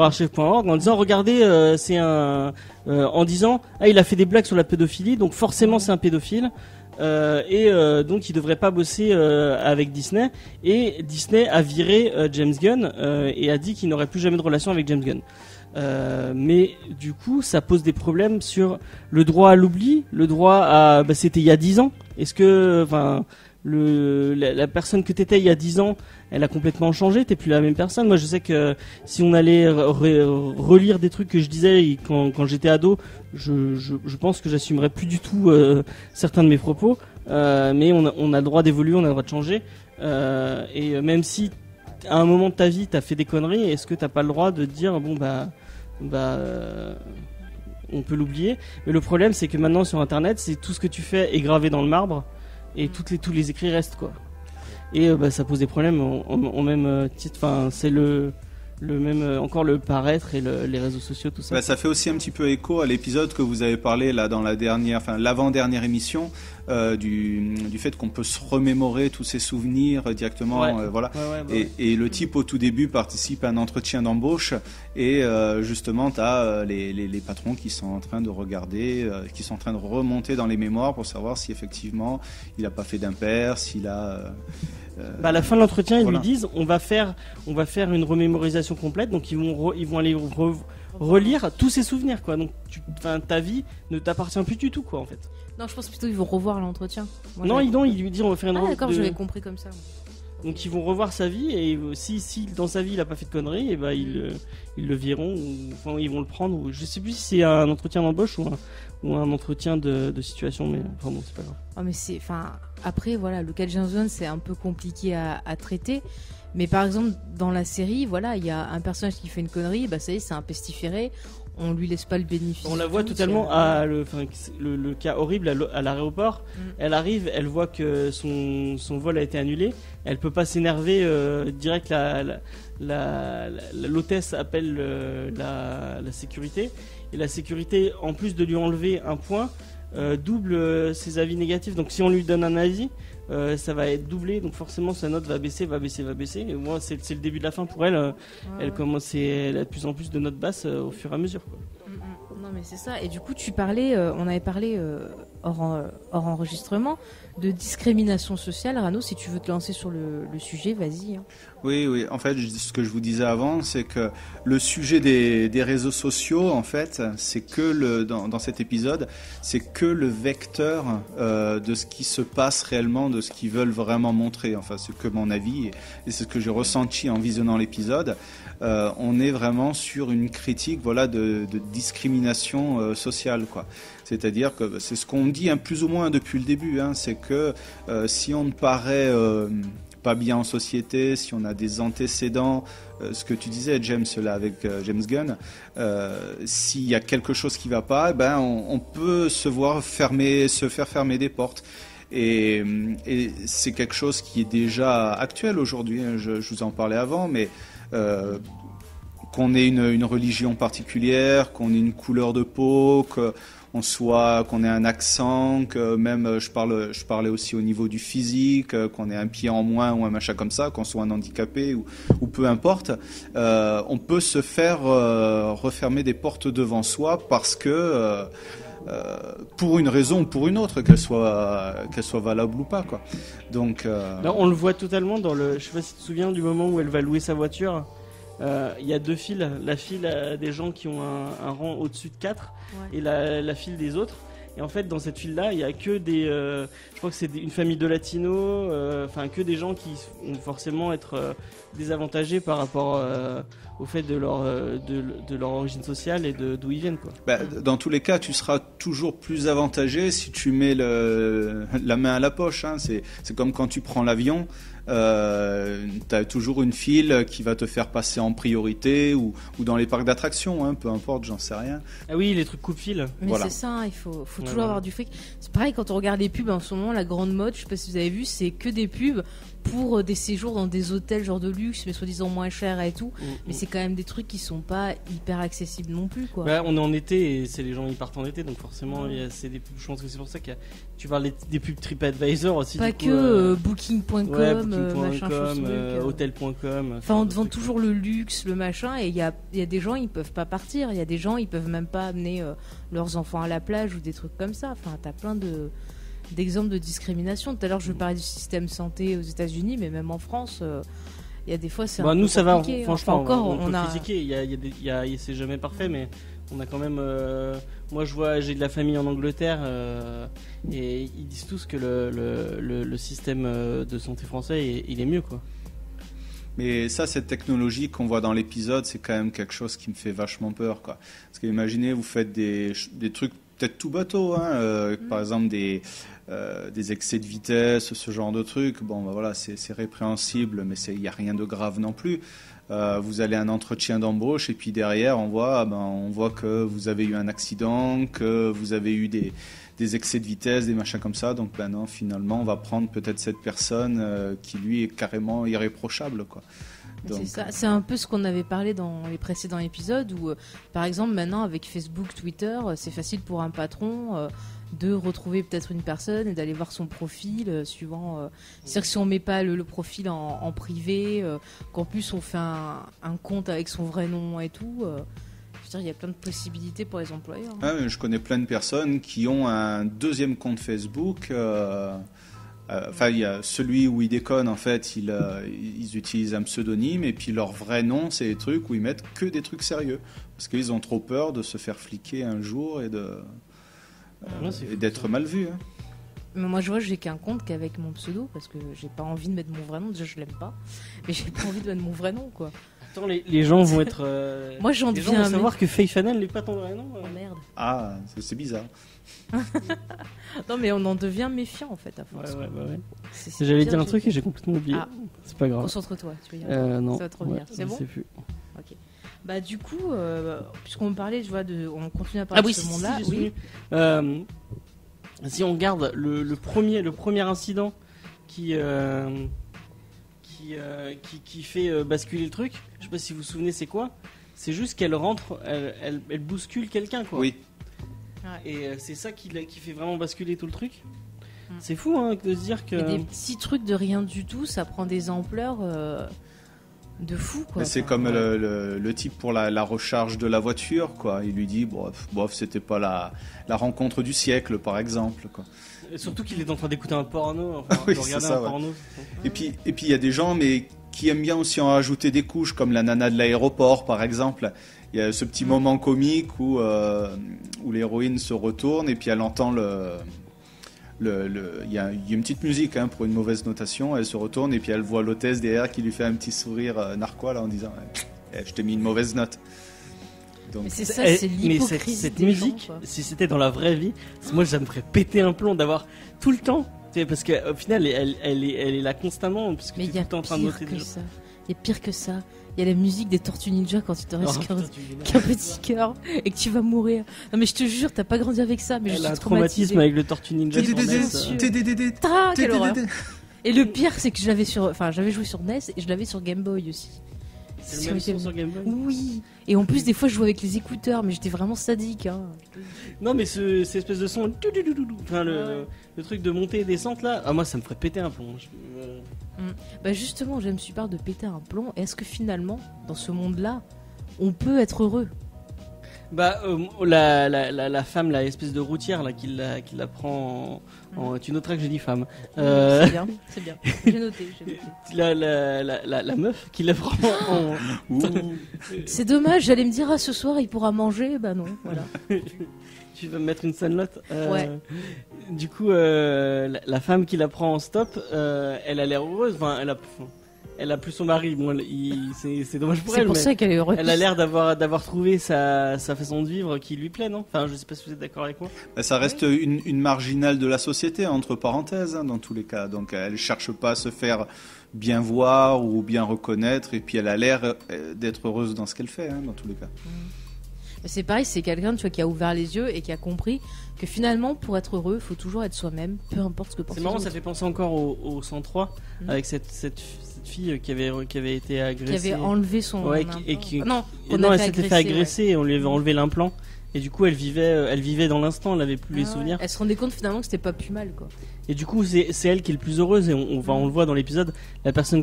Speaker 2: archive.org en disant regardez, en disant il a fait des blagues sur la pédophilie, donc forcément c'est un pédophile. Donc il devrait pas bosser avec Disney, et Disney a viré James Gunn et a dit qu'il n'aurait plus jamais de relation avec James Gunn. Mais du coup ça pose des problèmes sur le droit à l'oubli, le droit à c'était il y a 10 ans. Est-ce que la personne que t'étais il y a 10 ans, elle a complètement changé, t'es plus la même personne. Moi je sais que si on allait relire des trucs que je disais quand j'étais ado, je pense que j'assumerais plus du tout certains de mes propos, mais on a le droit d'évoluer, on a le droit de changer, et même si à un moment de ta vie t'as fait des conneries, est-ce que t'as pas le droit de dire on peut l'oublier? Mais le problème c'est que maintenant sur internet, c'est tout ce que tu fais est gravé dans le marbre, et tous les écrits restent, quoi. et ça pose des problèmes en même titre. Enfin, c'est le même encore le paraître et les réseaux sociaux, tout ça.
Speaker 3: Ça fait aussi un petit peu écho à l'épisode que vous avez parlé là dans l'avant-dernière émission du fait qu'on peut se remémorer tous ces souvenirs directement, voilà. Et le type au tout début participe à un entretien d'embauche et justement tu as les patrons qui sont en train de regarder, qui sont en train de remonter dans les mémoires pour savoir si effectivement il n'a pas fait d'impair, s'il a
Speaker 2: à la fin de l'entretien, ils lui disent on va faire une remémorisation complète, donc ils vont aller relire tous ces souvenirs, quoi. Donc ta vie ne t'appartient plus du tout, quoi, en fait.
Speaker 1: Non, je pense plutôt qu'ils vont revoir l'entretien.
Speaker 2: Non, ils lui disent on va faire une
Speaker 1: d'accord, j'avais compris comme ça.
Speaker 2: Donc ils vont revoir sa vie et si dans sa vie il a pas fait de conneries, et ils le viront ou ils vont le prendre. Ou, je sais plus si c'est un entretien d'embauche ou un entretien de situation, mais enfin bon, c'est pas grave.
Speaker 1: Oh, mais après voilà, le cas de James Bond c'est un peu compliqué à traiter. Mais par exemple dans la série, voilà, il y a un personnage qui fait une connerie, ça y est, c'est un pestiféré. On lui laisse pas le bénéfice.
Speaker 2: On la voit totalement le cas horrible à l'aéroport. Elle arrive, elle voit que son vol a été annulé. Elle peut pas s'énerver. Direct, l'hôtesse appelle la sécurité. Et la sécurité, en plus de lui enlever un point, double ses avis négatifs. Donc si on lui donne un avis, ça va être doublé, donc forcément sa note va baisser. Et moi, c'est le début de la fin pour elle. Elle a de plus en plus de notes basses au fur et à mesure, quoi.
Speaker 1: Non, mais c'est ça. Et du coup, on avait parlé hors enregistrement de discrimination sociale. Rano, si tu veux te lancer sur le sujet, vas-y. Hein.
Speaker 3: Oui. En fait, ce que je vous disais avant, c'est que le sujet des réseaux sociaux, en fait, c'est que dans cet épisode, c'est que le vecteur de ce qui se passe réellement, de ce qu'ils veulent vraiment montrer. Enfin, c'est que mon avis, et c'est ce que j'ai ressenti en visionnant l'épisode. On est vraiment sur une critique, voilà, de discrimination sociale, quoi. C'est-à-dire que c'est ce qu'on dit plus ou moins depuis le début, hein, c'est que si on ne paraît pas bien en société, si on a des antécédents, ce que tu disais, James, là, avec James Gunn, s'il y a quelque chose qui ne va pas, on peut se faire fermer des portes. Et c'est quelque chose qui est déjà actuel aujourd'hui, hein, je vous en parlais avant, mais qu'on ait une religion particulière, qu'on ait une couleur de peau, qu'on ait un accent, que même je parlais aussi au niveau du physique, qu'on ait un pied en moins ou un machin comme ça, qu'on soit un handicapé ou peu importe, on peut se faire refermer des portes devant soi parce que pour une raison ou pour une autre, qu'elle soit valable ou pas, quoi. Donc
Speaker 2: là, on le voit totalement je sais pas si tu te souviens du moment où elle va louer sa voiture. Il y a deux files, la file des gens qui ont un rang au-dessus de 4 et la file des autres. Et en fait, dans cette file-là, il y a que je crois que c'est une famille de latinos, que des gens qui vont forcément être désavantagés par rapport au fait de leur origine sociale et d'où ils viennent, quoi.
Speaker 3: Dans tous les cas, tu seras toujours plus avantagé si tu mets la main à la poche, hein. C'est comme quand tu prends l'avion. T'as toujours une file qui va te faire passer en priorité ou dans les parcs d'attractions, hein, peu importe, j'en sais rien.
Speaker 2: Ah oui, les trucs coupe-fil.
Speaker 1: Mais voilà. C'est ça, hein, il faut toujours avoir du fric. C'est pareil quand on regarde les pubs en ce moment, la grande mode, je sais pas si vous avez vu, c'est que des pubs pour des séjours dans des hôtels genre de luxe mais soi-disant moins chers et tout, mais c'est quand même des trucs qui sont pas hyper accessibles non plus, quoi.
Speaker 2: On est en été et c'est les gens ils partent en été, donc forcément c'est des pubs, je pense que c'est pour ça que tu parles des pubs TripAdvisor aussi,
Speaker 1: pas
Speaker 2: du coup,
Speaker 1: que Booking.com,
Speaker 2: Booking.com, Hotel.com,
Speaker 1: enfin on te vend toujours le luxe, le machin, et il y a des gens ils peuvent pas partir, il y a des gens ils peuvent même pas amener leurs enfants à la plage ou des trucs comme ça. Enfin t'as plein d'exemples de discrimination. Tout à l'heure je parlais du système santé aux États-Unis, mais même en France il y a des fois c'est un
Speaker 2: nous
Speaker 1: peu
Speaker 2: ça va,
Speaker 1: compliqué.
Speaker 2: franchement,
Speaker 1: enfin, encore
Speaker 2: on peut critiquer, c'est jamais parfait, mais on a quand même moi j'ai de la famille en Angleterre et ils disent tous que le système de santé français il est mieux, quoi.
Speaker 3: Mais ça, cette technologie qu'on voit dans l'épisode, c'est quand même quelque chose qui me fait vachement peur, quoi. Parce que imaginez, vous faites des trucs peut-être tout bateau, hein, par exemple des excès de vitesse, ce genre de trucs. Bon, voilà, c'est répréhensible, mais il n'y a rien de grave non plus. vous allez à un entretien d'embauche et puis derrière on voit que vous avez eu un accident, que vous avez eu des excès de vitesse, des machins comme ça. Donc non, finalement on va prendre peut-être cette personne qui lui est carrément irréprochable, quoi. Donc,
Speaker 1: c'est ça, c'est un peu ce qu'on avait parlé dans les précédents épisodes où, par exemple, maintenant avec Facebook, Twitter, c'est facile pour un patron de retrouver peut-être une personne et d'aller voir son profil suivant. C'est-à-dire que si on met pas le profil en privé, qu'en plus on fait un compte avec son vrai nom et tout. Je veux dire, il y a plein de possibilités pour les employeurs.
Speaker 3: Hein. Je connais plein de personnes qui ont un deuxième compte Facebook. Il y a celui où ils déconnent, en fait, ils utilisent un pseudonyme, et puis leur vrai nom, c'est des trucs où ils mettent que des trucs sérieux, parce qu'ils ont trop peur de se faire fliquer un jour et d'être mal vus. Hein.
Speaker 1: Mais moi, je vois, j'ai qu'un compte qu'avec mon pseudo, parce que j'ai pas envie de mettre mon vrai nom. Déjà, je l'aime pas, mais j'ai pas envie de mettre mon vrai nom, quoi.
Speaker 2: Attends, les gens vont être.
Speaker 1: Moi, j'en
Speaker 2: les gens
Speaker 1: deviens
Speaker 2: vont savoir que Faye Fanel n'est pas ton vrai nom.
Speaker 1: Oh merde.
Speaker 3: Ah, c'est bizarre.
Speaker 1: Non, mais on en devient méfiant en fait à force.
Speaker 2: Ouais.
Speaker 1: C'est
Speaker 2: J'allais
Speaker 1: pire,
Speaker 2: dire un truc et j'ai complètement oublié.
Speaker 1: Ah.
Speaker 2: C'est pas grave.
Speaker 1: Concentre-toi, tu veux dire.
Speaker 2: Non.
Speaker 1: Ça va te revenir. C'est
Speaker 2: je
Speaker 1: bon
Speaker 2: sais plus.
Speaker 1: Ok. Bah du coup, puisqu'on parlait, tu vois, on continue à parler de ce monde-là.
Speaker 2: Si on regarde le premier incident qui fait basculer le truc, je sais pas si vous vous souvenez, c'est quoi? C'est juste qu'elle rentre, elle bouscule quelqu'un, quoi.
Speaker 3: Oui.
Speaker 1: Ouais.
Speaker 2: Et c'est ça qui fait vraiment basculer tout le truc. C'est fou, hein, de se dire que.
Speaker 1: Et des petits trucs de rien du tout, ça prend des ampleurs de fou, quoi.
Speaker 3: C'est comme le type pour la recharge de la voiture, quoi. Il lui dit, bof, c'était pas la rencontre du siècle, par exemple, quoi.
Speaker 2: Et surtout qu'il est en train d'écouter un porno, enfin,
Speaker 3: Oui,
Speaker 2: de regarder
Speaker 3: ça,
Speaker 2: un porno.
Speaker 3: Et puis il y a des gens, mais qui aiment bien aussi en rajouter des couches, comme la nana de l'aéroport, par exemple. Il y a ce petit moment comique où l'héroïne se retourne et puis elle entend il y a une petite musique, hein, pour une mauvaise notation. Elle se retourne et puis elle voit l'hôtesse derrière qui lui fait un petit sourire narquois, là, en disant je t'ai mis une mauvaise note. Donc,
Speaker 1: mais c'est ça, c'est l'hypocrisie.
Speaker 2: Mais cette
Speaker 1: des
Speaker 2: musique,
Speaker 1: gens,
Speaker 2: si c'était dans la vraie vie, moi ça me ferait péter un plomb d'avoir tout le temps. Parce qu'au final, elle est là constamment. Parce que
Speaker 1: mais
Speaker 2: tu es tout le temps en train de noter des gens.
Speaker 1: Il y a pire que ça. Il y a la musique des Tortues Ninja quand tu te restes qu'un petit cœur et que tu vas mourir. Non mais je te jure, t'as pas grandi avec ça. Mais
Speaker 2: elle a un traumatisme avec le Tortue Ninja.
Speaker 1: Quelle horreur. Et le pire, c'est que j'avais joué sur NES et je l'avais sur Game Boy aussi.
Speaker 2: C'est le même son sur Game Boy.
Speaker 1: Oui. Et en plus, des fois, je jouais avec les écouteurs, mais j'étais vraiment sadique. Hein.
Speaker 2: Non, mais cette espèce de son, enfin le truc de montée et descente là, moi ça me ferait péter un plomb.
Speaker 1: Bah justement, je me suis peur de péter un plomb. Est-ce que finalement, dans ce monde-là, on peut être heureux?
Speaker 2: Bah la femme, la espèce de routière là, qui la prend tu noteras que j'ai dit femme.
Speaker 1: C'est bien. J'ai noté.
Speaker 2: La meuf qui la prend
Speaker 1: C'est dommage, j'allais me dire ce soir il pourra manger, bah non, voilà.
Speaker 2: Tu vas me mettre une scène note.
Speaker 1: Ouais.
Speaker 2: Du coup, la femme qui la prend en stop, elle a l'air heureuse. Enfin, elle a plus son mari. Bon, c'est dommage pour elle.
Speaker 1: C'est pour ça qu'elle est heureuse.
Speaker 2: Elle a l'air d'avoir trouvé sa façon de vivre qui lui plaît, non? Enfin, je sais pas si vous êtes d'accord avec moi.
Speaker 3: Ça reste une marginale de la société, entre parenthèses, hein, dans tous les cas. Donc, elle cherche pas à se faire bien voir ou bien reconnaître. Et puis, elle a l'air d'être heureuse dans ce qu'elle fait, hein, dans tous les cas.
Speaker 1: C'est pareil, c'est quelqu'un, tu vois, qui a ouvert les yeux et qui a compris que finalement, pour être heureux, il faut toujours être soi-même, peu importe ce que pense.
Speaker 2: C'est marrant, ça fait penser encore au 103 avec cette fille qui avait été agressée,
Speaker 1: qui avait enlevé son
Speaker 2: implant.
Speaker 1: Elle
Speaker 2: s'était fait agresser et on lui avait enlevé l'implant. Et du coup, elle vivait dans l'instant, elle avait plus les souvenirs.
Speaker 1: Elle se rendait compte finalement que c'était pas plus mal, quoi.
Speaker 2: Et du coup, c'est elle qui est le plus heureuse et on le voit dans l'épisode. La personne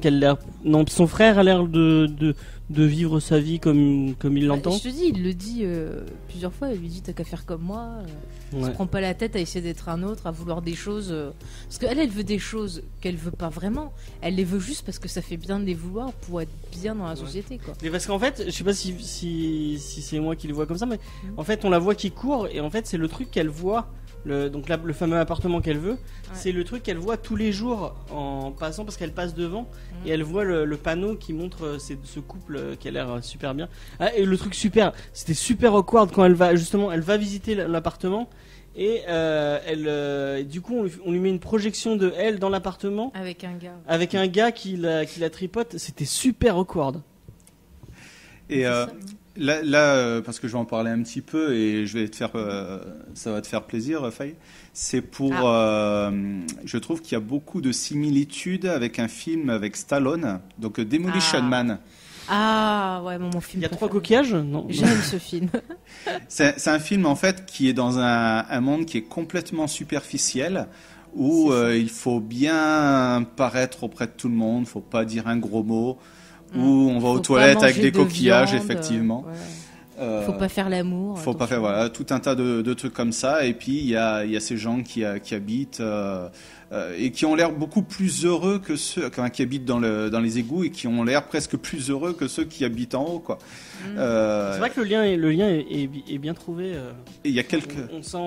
Speaker 2: son frère a l'air de vivre sa vie comme il l'entend.
Speaker 1: Je te dis, il le dit plusieurs fois. Il lui dit t'as qu'à faire comme moi. Se prends pas la tête à essayer d'être un autre, à vouloir des choses. Parce qu'elle veut des choses qu'elle veut pas vraiment. Elle les veut juste parce que ça fait bien de les vouloir pour être bien dans la société, quoi.
Speaker 2: Mais parce qu'en fait, je sais pas si c'est moi qui le vois comme ça, mais en fait, on la voit qui court et en fait, c'est le truc qu'elle voit. Donc là, le fameux appartement qu'elle veut, c'est le truc qu'elle voit tous les jours en passant parce qu'elle passe devant et elle voit le panneau qui montre ce couple qui a l'air super bien. Et le truc c'était super awkward quand elle va visiter l'appartement et du coup on lui met une projection de elle dans l'appartement
Speaker 1: avec un gars qui
Speaker 2: la tripote. C'était super awkward.
Speaker 3: Et
Speaker 1: C'est ça.
Speaker 3: là, parce que je vais en parler un petit peu et ça va te faire plaisir, Faye. C'est pour, je trouve qu'il y a beaucoup de similitudes avec un film avec Stallone, donc Demolition Man.
Speaker 1: Ah ouais, mon film.
Speaker 2: Il y a
Speaker 1: préféré.
Speaker 2: 3 coquillages? Non.
Speaker 1: J'aime ce film.
Speaker 3: C'est un film en fait qui est dans un monde qui est complètement superficiel, où il faut bien paraître auprès de tout le monde, faut pas dire un gros mot, où on va aux toilettes avec des coquillages, effectivement.
Speaker 1: Faut pas faire l'amour.
Speaker 3: Faut pas faire, voilà, tout un tas de trucs comme ça. Et puis il y a ces gens qui habitent et qui ont l'air beaucoup plus heureux que ceux qui habitent dans les égouts et qui ont l'air presque plus heureux que ceux qui habitent en haut, quoi.
Speaker 2: C'est vrai que le lien est bien trouvé.
Speaker 3: Et il y a quelques.
Speaker 2: On sent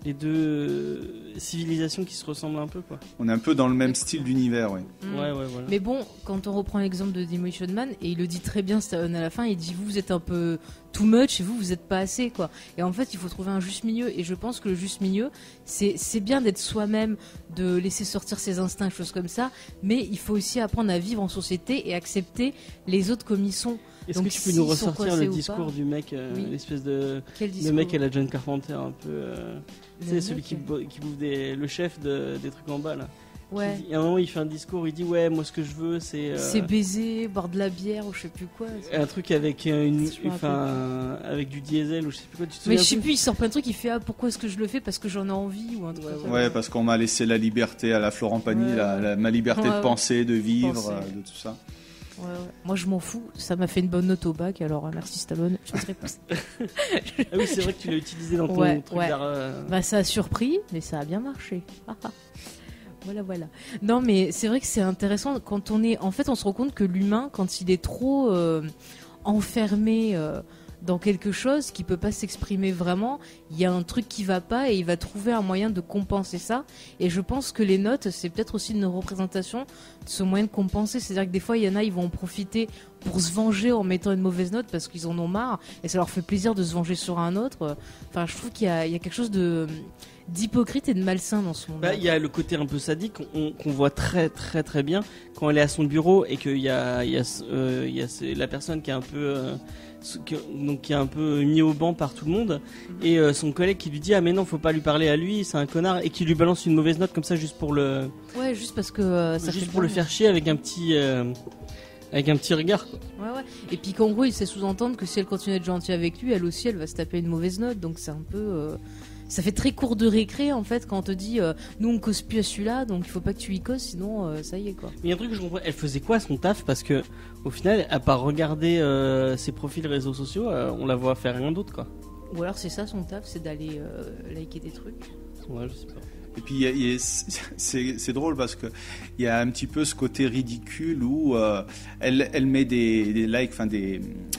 Speaker 2: les deux civilisations qui se ressemblent un peu, quoi.
Speaker 3: On est un peu dans le même style d'univers, oui.
Speaker 2: Ouais, voilà.
Speaker 1: Mais bon, quand on reprend l'exemple de Demolition Man, et il le dit très bien Stallone à la fin, il dit vous êtes un peu too much et vous êtes pas assez, quoi. Et en fait, il faut trouver un juste milieu. Et je pense que le juste milieu, c'est bien d'être soi-même, de laisser sortir ses instincts, choses comme ça. Mais il faut aussi apprendre à vivre en société et accepter les autres comme ils sont.
Speaker 2: Est-ce
Speaker 1: Donc,
Speaker 2: que tu peux
Speaker 1: s'ils
Speaker 2: nous
Speaker 1: sont
Speaker 2: ressortir
Speaker 1: coincés
Speaker 2: le
Speaker 1: ou
Speaker 2: discours
Speaker 1: pas.
Speaker 2: du mec,
Speaker 1: Oui.
Speaker 2: l'espèce de
Speaker 1: Quel
Speaker 2: le
Speaker 1: discours
Speaker 2: mec à la John Carpenter un peu,
Speaker 1: Le
Speaker 2: c'est celui
Speaker 1: mec
Speaker 2: qui bouffe le chef des trucs en bas là.
Speaker 1: Ouais.
Speaker 2: À un moment il fait un discours, il dit ouais moi ce que je veux c'est
Speaker 1: C'est baiser, boire de la bière ou je sais plus quoi.
Speaker 2: un truc avec avec du diesel ou je sais plus quoi. Tu te
Speaker 1: Mais
Speaker 2: souviens
Speaker 1: je sais
Speaker 2: plus
Speaker 1: plus, il sort plein de trucs, il fait pourquoi est-ce que je le fais parce que j'en ai envie ou un truc comme ça.
Speaker 3: Ouais, parce qu'on m'a laissé la liberté à la Florent Pagny, ma liberté de penser, de vivre, de tout ça.
Speaker 1: Ouais. Moi je m'en fous, ça m'a fait une bonne note au bac, alors merci Stallone, je te réponds.
Speaker 2: Ah oui c'est vrai que tu l'as utilisé dans ton truc d'art.
Speaker 1: Bah ça a surpris, mais ça a bien marché. Voilà. Non mais c'est vrai que c'est intéressant quand en fait on se rend compte que l'humain quand il est trop enfermé dans quelque chose qui peut pas s'exprimer vraiment, il y a un truc qui va pas et il va trouver un moyen de compenser ça. Et je pense que les notes, c'est peut-être aussi une représentation de ce moyen de compenser. C'est-à-dire que des fois, il y en a, ils vont en profiter pour se venger en mettant une mauvaise note parce qu'ils en ont marre et ça leur fait plaisir de se venger sur un autre. Enfin, je trouve qu'il y a quelque chose d'hypocrite et de malsain dans ce monde.
Speaker 2: Il y a le côté un peu sadique qu'on voit très très très bien quand elle est à son bureau et qu'il y a la personne qui est un peu qui est un peu mis au banc par tout le monde et son collègue qui lui dit ah mais non faut pas lui parler à lui c'est un connard et qui lui balance une mauvaise note comme ça juste pour
Speaker 1: juste parce que ça
Speaker 2: juste
Speaker 1: fait
Speaker 2: pour le faire chier avec un petit regard quoi.
Speaker 1: Ouais. Et puis qu'en gros il sait sous-entendre que si elle continue à être gentille avec lui elle aussi elle va se taper une mauvaise note donc c'est un peu ça fait très court de récré en fait quand on te dit nous on cause plus à celui-là donc il faut pas que tu y causes sinon ça y est quoi.
Speaker 2: Mais il y a un truc que je comprends, elle faisait quoi son taf parce que au final à part regarder ses profils réseaux sociaux on la voit faire rien d'autre quoi.
Speaker 1: Ou alors c'est ça son taf c'est d'aller liker des trucs.
Speaker 2: Ouais je sais pas.
Speaker 3: Et puis c'est drôle parce que il y a un petit peu ce côté ridicule où elle met des likes, enfin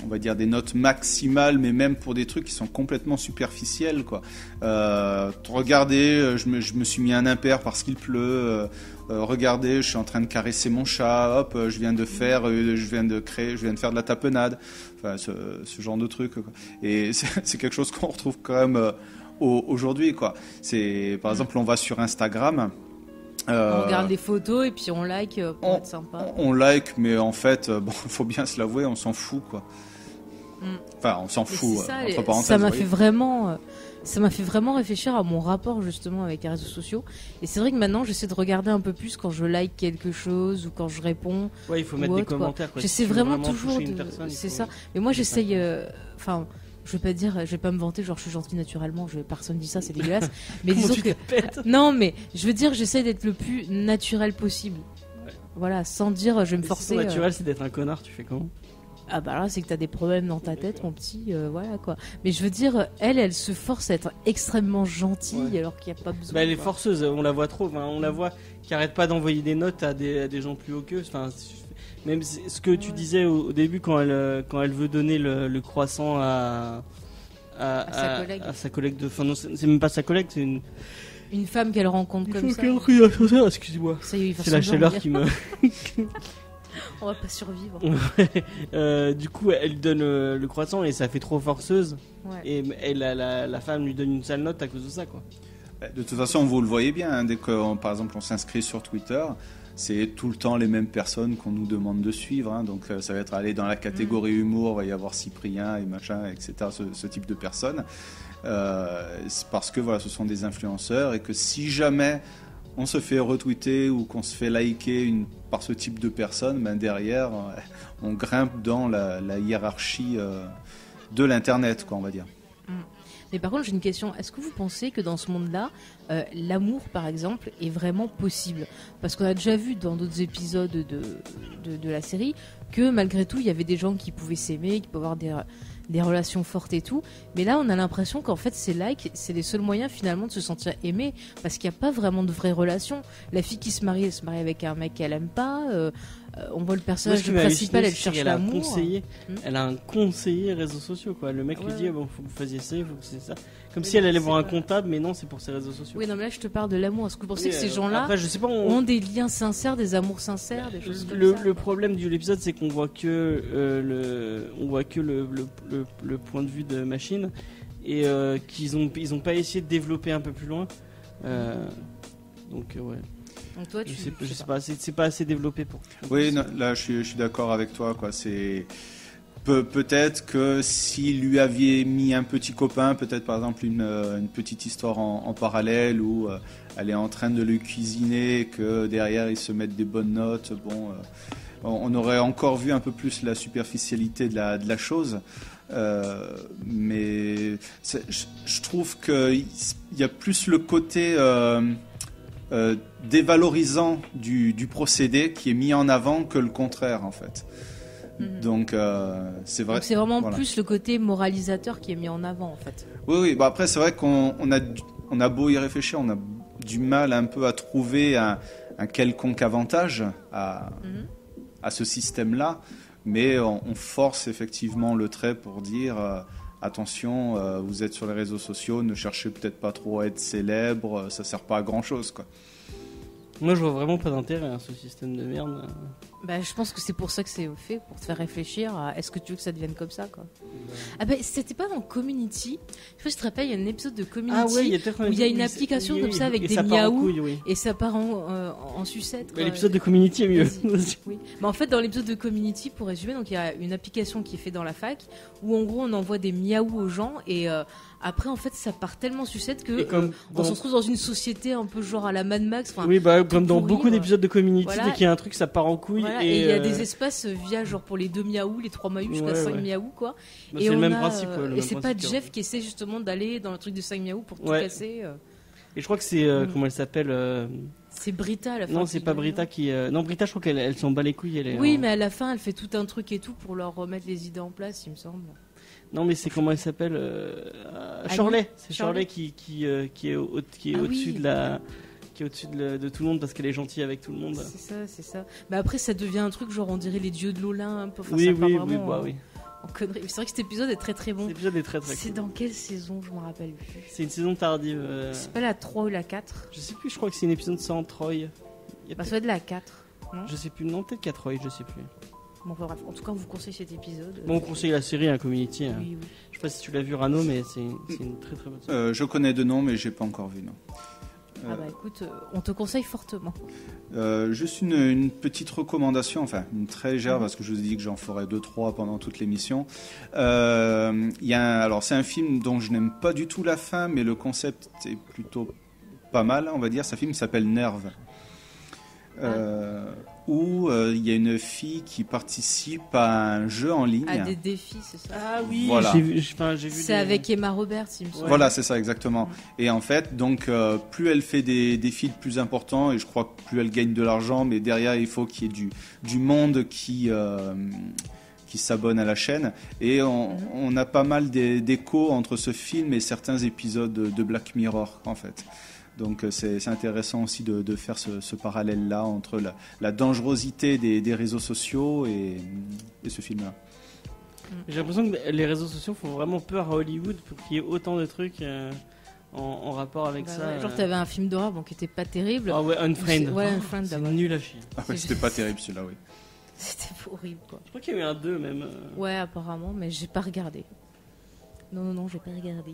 Speaker 3: on va dire des notes maximales, mais même pour des trucs qui sont complètement superficiels quoi. Regardez, je me suis mis un impair parce qu'il pleut. Regardez, je suis en train de caresser mon chat. Hop, je viens de faire de la tapenade. Enfin, ce genre de truc. Quoi. Et c'est quelque chose qu'on retrouve quand même. Aujourd'hui quoi. C'est par exemple on va sur Instagram
Speaker 1: on regarde des photos et puis on like pour être sympa.
Speaker 3: On like mais en fait faut bien se l'avouer on s'en fout quoi. Enfin on s'en fout entre parenthèses.
Speaker 1: Ça m'a fait vraiment réfléchir à mon rapport justement avec les réseaux sociaux et c'est vrai que maintenant j'essaie de regarder un peu plus quand je like quelque chose ou quand je réponds.
Speaker 2: Ouais il faut mettre des commentaires quoi.
Speaker 1: J'essaie vraiment toujours c'est ça. Mais moi j'essaye je vais pas me vanter genre je suis gentille naturellement, personne dit ça, c'est dégueulasse. Mais disons que non, mais je veux dire j'essaie d'être le plus naturel possible. Ouais. Voilà, sans dire je vais me forcer.
Speaker 2: Si naturel c'est d'être un connard, tu fais comment?
Speaker 1: Ah bah là c'est que t'as des problèmes dans ta tête mon petit, voilà quoi. Mais je veux dire elle se force à être extrêmement gentille alors qu'il n'y a pas besoin.
Speaker 2: Bah elle est forceuse, on la voit trop, on la voit qui arrête pas d'envoyer des notes à des gens plus hauts qu'eux. Enfin, même ce que tu disais au début quand elle veut donner le croissant à sa collègue de... Enfin non, c'est même pas sa collègue, c'est
Speaker 1: une femme qu'elle rencontre comme ça.
Speaker 2: Excusez-moi.
Speaker 1: Ça y est,
Speaker 2: c'est la chaleur qui me...
Speaker 1: On va pas survivre.
Speaker 2: Du coup, elle lui donne le croissant et ça fait trop forceuse.
Speaker 1: Ouais.
Speaker 2: Et la femme lui donne une sale note à cause de ça quoi.
Speaker 3: De toute façon, vous le voyez bien, dès que par exemple on s'inscrit sur Twitter, c'est tout le temps les mêmes personnes qu'on nous demande de suivre. Hein. Donc ça va être aller dans la catégorie humour, il va y avoir Cyprien et machin, etc. Ce type de personnes. C'est parce que voilà, ce sont des influenceurs et que si jamais on se fait retweeter ou qu'on se fait liker par ce type de personnes, ben derrière, on grimpe dans la hiérarchie de l'Internet, quoi, on va dire.
Speaker 1: Mais par contre, j'ai une question. Est-ce que vous pensez que dans ce monde-là, l'amour, par exemple, est vraiment possible ? Parce qu'on a déjà vu dans d'autres épisodes de la série que malgré tout, il y avait des gens qui pouvaient s'aimer, qui pouvaient avoir des relations fortes et tout. Mais là, on a l'impression qu'en fait, ces likes, c'est les seuls moyens finalement de se sentir aimé. Parce qu'il n'y a pas vraiment de vraie relation. La fille qui se marie, elle se marie avec un mec qu'elle aime pas. On voit le personnage principal, elle cherche l'amour.
Speaker 2: Elle a un conseiller réseaux sociaux, quoi. Le mec lui dit, bon, faut que vous fassiez ça, faut que vous fassiez ça. Comme si elle allait voir un comptable, mais non, c'est pour ses réseaux sociaux.
Speaker 1: Oui, non, mais là, je te parle de l'amour. Est-ce que vous pensez que ces gens-là après, je sais pas, ont des liens sincères, des amours sincères, des choses comme ça ?
Speaker 2: Le problème de l'épisode, c'est qu'on voit que le point de vue de Machine et qu'ils ont pas essayé de développer un peu plus loin. Donc ouais.
Speaker 1: Donc toi,
Speaker 2: je sais pas, c'est pas assez développé pour.
Speaker 3: Oui, non, là je suis d'accord avec toi, quoi. C'est peut-être que s'il lui aviez mis un petit copain, peut-être par exemple une petite histoire en parallèle où elle est en train de le cuisiner, que derrière ils se mettent des bonnes notes, bon, on aurait encore vu un peu plus la superficialité de la chose. Mais je trouve qu'il y a plus le côté dévalorisant du procédé qui est mis en avant que le contraire, en fait. Donc c'est vrai.
Speaker 1: Donc c'est vraiment plus le côté moralisateur qui est mis en avant, en fait.
Speaker 3: Oui. Bah après c'est vrai qu'on a beau y réfléchir, on a du mal un peu à trouver un quelconque avantage à ce système-là, mais on force effectivement le trait pour dire attention, vous êtes sur les réseaux sociaux, ne cherchez peut-être pas trop à être célèbre, ça sert pas à grand-chose, quoi.
Speaker 2: Moi, je vois vraiment pas d'intérêt à ce système de merde.
Speaker 1: Bah, je pense que c'est pour ça que c'est fait, pour te faire réfléchir à est-ce que tu veux que ça devienne comme ça, quoi. Ah bah, c'était pas dans Community. Je sais pas si tu te rappelles, il y a un épisode de Community où il y a une application comme ça avec des miaou et ça part en sucette.
Speaker 2: Mais l'épisode de Community est mieux.
Speaker 1: Oui. Bah, en fait, dans l'épisode de Community, pour résumer, donc il y a une application qui est faite dans la fac où en gros on envoie des miaou aux gens et après en fait ça part tellement sucette que on se retrouve dans une société un peu genre à la Mad Max.
Speaker 2: Oui, bah comme dans beaucoup d'épisodes de Community, dès qu'il y a un truc ça part en couille.
Speaker 1: Voilà, et il y a des espaces via genre pour les 2 miaou, les 3 miaou jusqu'à 5 miaou, quoi.
Speaker 2: Bah, c'est le même principe.
Speaker 1: Et c'est pas Jeff qui essaie justement d'aller dans le truc de 5 miaou pour tout casser.
Speaker 2: Et je crois que c'est comment elle s'appelle
Speaker 1: c'est Brita à la fin.
Speaker 2: Non, c'est pas Brita qui. Non, Brita, je crois qu'elle s'en bat les couilles.
Speaker 1: Oui, mais à la fin, elle fait tout un truc et tout pour leur remettre les idées en place, il me semble.
Speaker 2: Non, mais c'est comment elle s'appelle Shirley. C'est Shirley qui est au-dessus de la. Qui est au-dessus de tout le monde parce qu'elle est gentille avec tout le monde.
Speaker 1: C'est ça. Bah après, ça devient un truc genre on dirait les dieux de l'Olympe. Enfin,
Speaker 2: oui.
Speaker 1: En connerie. C'est vrai que cet épisode est très très bon.
Speaker 2: Cet épisode est très très
Speaker 1: C'est
Speaker 2: cool.
Speaker 1: Dans quelle saison, je me rappelle plus.
Speaker 2: C'est une saison tardive.
Speaker 1: C'est pas la 3 ou la 4.
Speaker 2: Je sais plus, je crois que c'est une épisode sans Troy.
Speaker 1: Bah ça doit être la 4. Non,
Speaker 2: je sais plus, non, peut-être 4 Troy, je sais plus.
Speaker 1: Bon, bref, en tout cas, on vous conseille cet épisode.
Speaker 2: Bon, on conseille la série, Community.
Speaker 1: Oui.
Speaker 2: Je sais pas si tu l'as vu, Rano, mais c'est une très très bonne série.
Speaker 3: Je connais de nom, mais j'ai pas encore vu, non.
Speaker 1: Ah bah écoute, on te conseille fortement.
Speaker 3: Juste une petite recommandation, enfin une très légère, parce que je vous ai dit que j'en ferai 2-3 pendant toute l'émission. Alors c'est un film dont je n'aime pas du tout la fin, mais le concept est plutôt pas mal, on va dire. C'est un film qui s'appelle Nerve. Où il y a une fille qui participe à un jeu en ligne.
Speaker 1: À des défis, c'est ça.
Speaker 2: Ah oui,
Speaker 3: voilà.
Speaker 2: j'ai vu
Speaker 1: c'est avec Emma Roberts, il me semble.
Speaker 3: Voilà, c'est ça, exactement. Et en fait, donc, plus elle fait des défis plus importants, et je crois que plus elle gagne de l'argent, mais derrière, il faut qu'il y ait du monde qui s'abonne à la chaîne. Et on a pas mal d'échos entre ce film et certains épisodes de Black Mirror, en fait. Donc c'est intéressant aussi de faire ce parallèle-là entre la dangerosité des réseaux sociaux et ce film-là.
Speaker 2: J'ai l'impression que les réseaux sociaux font vraiment peur à Hollywood pour qu'il y ait autant de trucs en rapport avec ça.
Speaker 1: Genre t'avais un film d'horreur qui était pas terrible.
Speaker 2: Ah ouais, Unfriend.
Speaker 1: Ouais, Unfriend.
Speaker 2: C'est nul à chier.
Speaker 3: Ah ouais, c'était pas terrible celui-là, oui.
Speaker 1: C'était horrible, quoi.
Speaker 2: Je crois qu'il y a eu un 2 même.
Speaker 1: Ouais, apparemment, mais j'ai pas regardé. Non, j'ai pas regardé.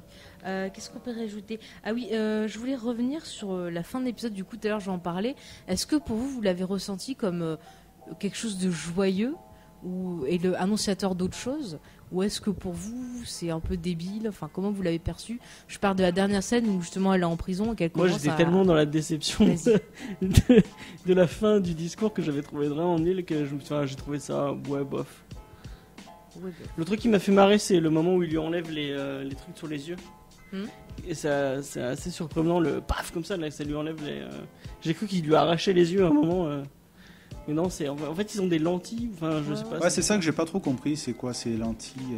Speaker 1: Qu'est-ce qu'on peut rajouter? Ah oui, je voulais revenir sur la fin de l'épisode. Du coup, tout à l'heure, j'en parlais. Est-ce que pour vous, vous l'avez ressenti comme quelque chose de joyeux et le annonciateur d'autre chose? Ou est-ce que pour vous, c'est un peu débile? Enfin, comment vous l'avez perçu? Je parle de la dernière scène où justement elle est en prison et qu'elle commence.
Speaker 2: Moi, j'étais tellement dans la déception de la fin du discours que j'avais trouvé vraiment nul que j'ai trouvé ça ouais bof.
Speaker 1: Ouais,
Speaker 2: Le truc qui m'a fait marrer, c'est le moment où il lui enlève les trucs sur les yeux. Et ça, c'est assez surprenant, le paf comme ça, là, ça lui enlève les. J'ai cru qu'il lui arrachait les yeux à un moment. Mais non, c'est en fait ils ont des lentilles. Enfin, je sais pas.
Speaker 3: Ouais, c'est ça que j'ai pas trop compris. C'est quoi ces lentilles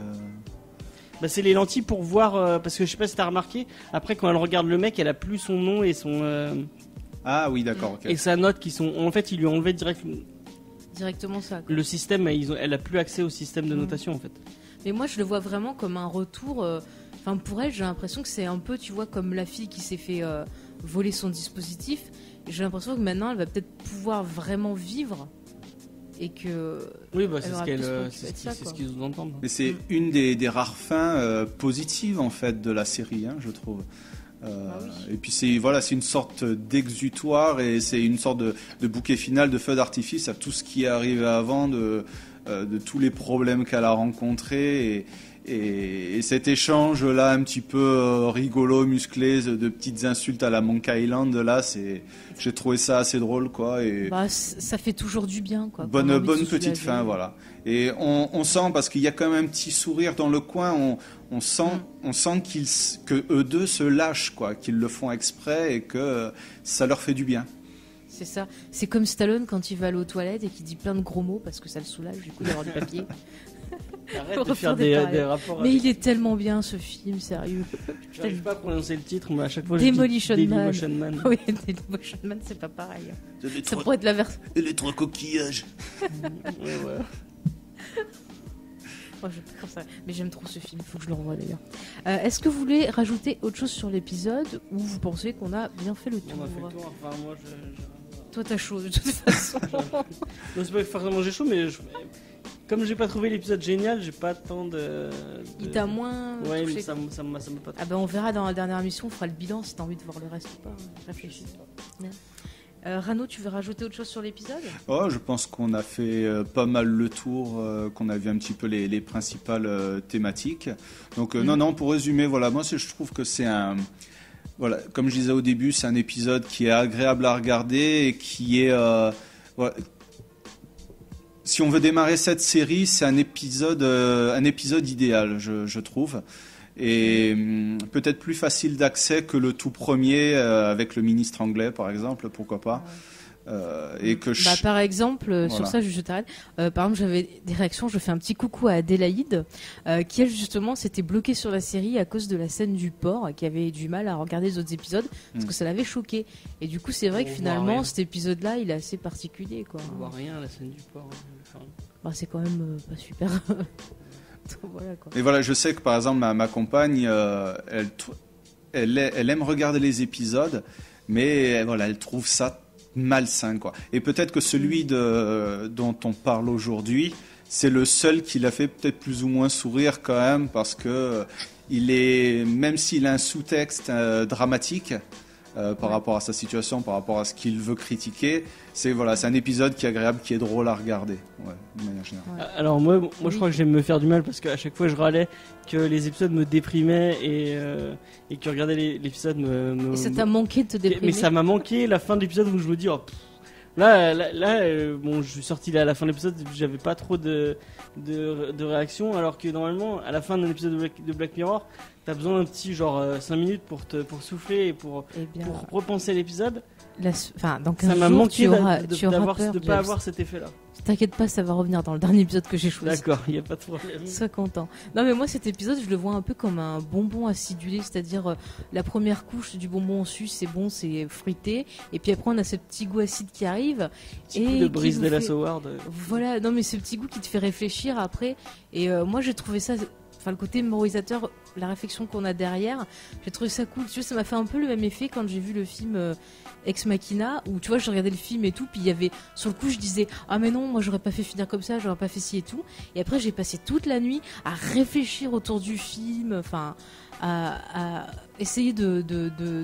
Speaker 2: Bah, c'est les lentilles pour voir parce que je sais pas si t'as remarqué. Après, quand elle regarde le mec, elle a plus son nom et son.
Speaker 3: Ah oui, d'accord. Ok.
Speaker 2: Et sa note qui sont. En fait, ils lui ont enlevé
Speaker 1: directement ça. Quoi.
Speaker 2: Le système, elle a plus accès au système de notation en fait.
Speaker 1: Mais moi, je le vois vraiment comme un retour. Enfin, pour elle, j'ai l'impression que c'est un peu, tu vois, comme la fille qui s'est fait voler son dispositif. J'ai l'impression que maintenant, elle va peut-être pouvoir vraiment vivre et que.
Speaker 2: Oui, bah, c'est ce qu'ils entendent.
Speaker 3: Mais c'est une des rares fins positives en fait de la série, hein, je trouve.
Speaker 1: Oui.
Speaker 3: Et puis c'est une sorte d'exutoire et c'est une sorte de bouquet final, de feu d'artifice à tout ce qui est arrivé avant, de tous les problèmes qu'elle a rencontrés et cet échange là un petit peu rigolo, musclé, de petites insultes à la Monkey Island là, j'ai trouvé ça assez drôle quoi. Et
Speaker 1: ça fait toujours du bien quoi.
Speaker 3: Bonne petite fin voilà. Et on sent parce qu'il y a quand même un petit sourire dans le coin, on sent que eux deux se lâchent quoi, qu'ils le font exprès et que ça leur fait du bien.
Speaker 1: C'est ça. C'est comme Stallone quand il va aller aux toilettes et qu'il dit plein de gros mots parce que ça le soulage du coup d'avoir du papier.
Speaker 2: Arrête de faire des rapports.
Speaker 1: Mais il est tellement bien ce film, sérieux.
Speaker 2: Je n'arrive pas à prononcer le titre, mais à chaque fois
Speaker 1: Demolition
Speaker 2: je dis Demolition Man.
Speaker 1: Oui, Demolition Man, c'est pas pareil. Ça pourrait être la version.
Speaker 3: Et les trois coquillages.
Speaker 2: Ouais.
Speaker 1: Oh, je peux faire ça. Mais j'aime trop ce film, il faut que je le revoie d'ailleurs. Est-ce que vous voulez rajouter autre chose sur l'épisode ou vous pensez qu'on a bien fait le tour?
Speaker 2: On a fait le tour, enfin moi
Speaker 1: Toi t'as chaud de toute façon.
Speaker 2: Non, c'est pas forcément j'ai chaud, mais comme j'ai pas trouvé l'épisode génial, j'ai pas tant de...
Speaker 1: Il t'a moins
Speaker 2: ouais,
Speaker 1: touché.
Speaker 2: Mais ça m'a pas trop.
Speaker 1: Ah ben on verra dans la dernière émission, on fera le bilan si t'as envie de voir le reste ou pas. Réfléchis. Rano, tu veux rajouter autre chose sur l'épisode?
Speaker 3: Je pense qu'on a fait pas mal le tour, qu'on a vu un petit peu les principales thématiques. Donc non, pour résumer, voilà, moi je trouve que c'est un... Voilà, comme je disais au début, c'est un épisode qui est agréable à regarder et qui est... voilà, si on veut démarrer cette série, c'est un épisode idéal, je trouve. Et peut-être plus facile d'accès que le tout premier avec le ministre anglais, par exemple, pourquoi pas. Et que
Speaker 1: par exemple,
Speaker 3: voilà.
Speaker 1: Sur ça, je t'arrête. Par exemple, j'avais des réactions. Je fais un petit coucou à Adélaïde, qui elle justement s'était bloquée sur la série à cause de la scène du porc, qui avait du mal à regarder les autres épisodes parce que ça l'avait choqué. Et du coup, c'est vrai que finalement, cet épisode-là, il est assez particulier, quoi.
Speaker 2: On voit rien, la scène du porc.
Speaker 1: C'est quand même pas super. Voilà, quoi.
Speaker 3: Et voilà, je sais que par exemple ma compagne, elle aime regarder les épisodes, mais voilà, elle trouve ça malsain quoi. Et peut-être que celui dont on parle aujourd'hui, c'est le seul qui l'a fait peut-être plus ou moins sourire quand même, parce que même s'il a un sous-texte dramatique par rapport à sa situation, par rapport à ce qu'il veut critiquer, c'est un épisode qui est agréable, qui est drôle à regarder, de manière générale.
Speaker 2: Ouais. Alors moi je crois que j'aime me faire du mal parce qu'à chaque fois je râlais que les épisodes me déprimaient et que regarder l'épisode
Speaker 1: Et ça t'a manqué de te déprimer?
Speaker 2: Mais ça m'a manqué la fin de l'épisode où je me dis là, je suis sorti à la fin de l'épisode, j'avais pas trop de réaction, alors que normalement à la fin d'un épisode de Black Mirror t'as besoin d'un petit 5 minutes pour souffler et pour repenser l'épisode.
Speaker 1: Donc
Speaker 2: ça m'a manqué de pas avoir cet effet-là.
Speaker 1: T'inquiète pas, ça va revenir dans le dernier épisode que j'ai choisi.
Speaker 2: D'accord, il n'y a pas de problème.
Speaker 1: Sois content. Non mais moi cet épisode, je le vois un peu comme un bonbon acidulé, c'est-à-dire la première couche du bonbon en suce, c'est bon, c'est fruité, et puis après on a ce petit goût acide qui arrive.
Speaker 2: Petit coup de Bryce Dallas Howard.
Speaker 1: Voilà, non mais ce petit goût qui te fait réfléchir après. Et moi j'ai trouvé ça enfin le côté moralisateur, la réflexion qu'on a derrière, j'ai trouvé ça cool. Tu vois, ça m'a fait un peu le même effet quand j'ai vu le film Ex Machina, où tu vois, je regardais le film et tout, puis il y avait, sur le coup, je disais, ah mais non, moi j'aurais pas fait finir comme ça, j'aurais pas fait ci et tout. Et après, j'ai passé toute la nuit à réfléchir autour du film, enfin, à essayer de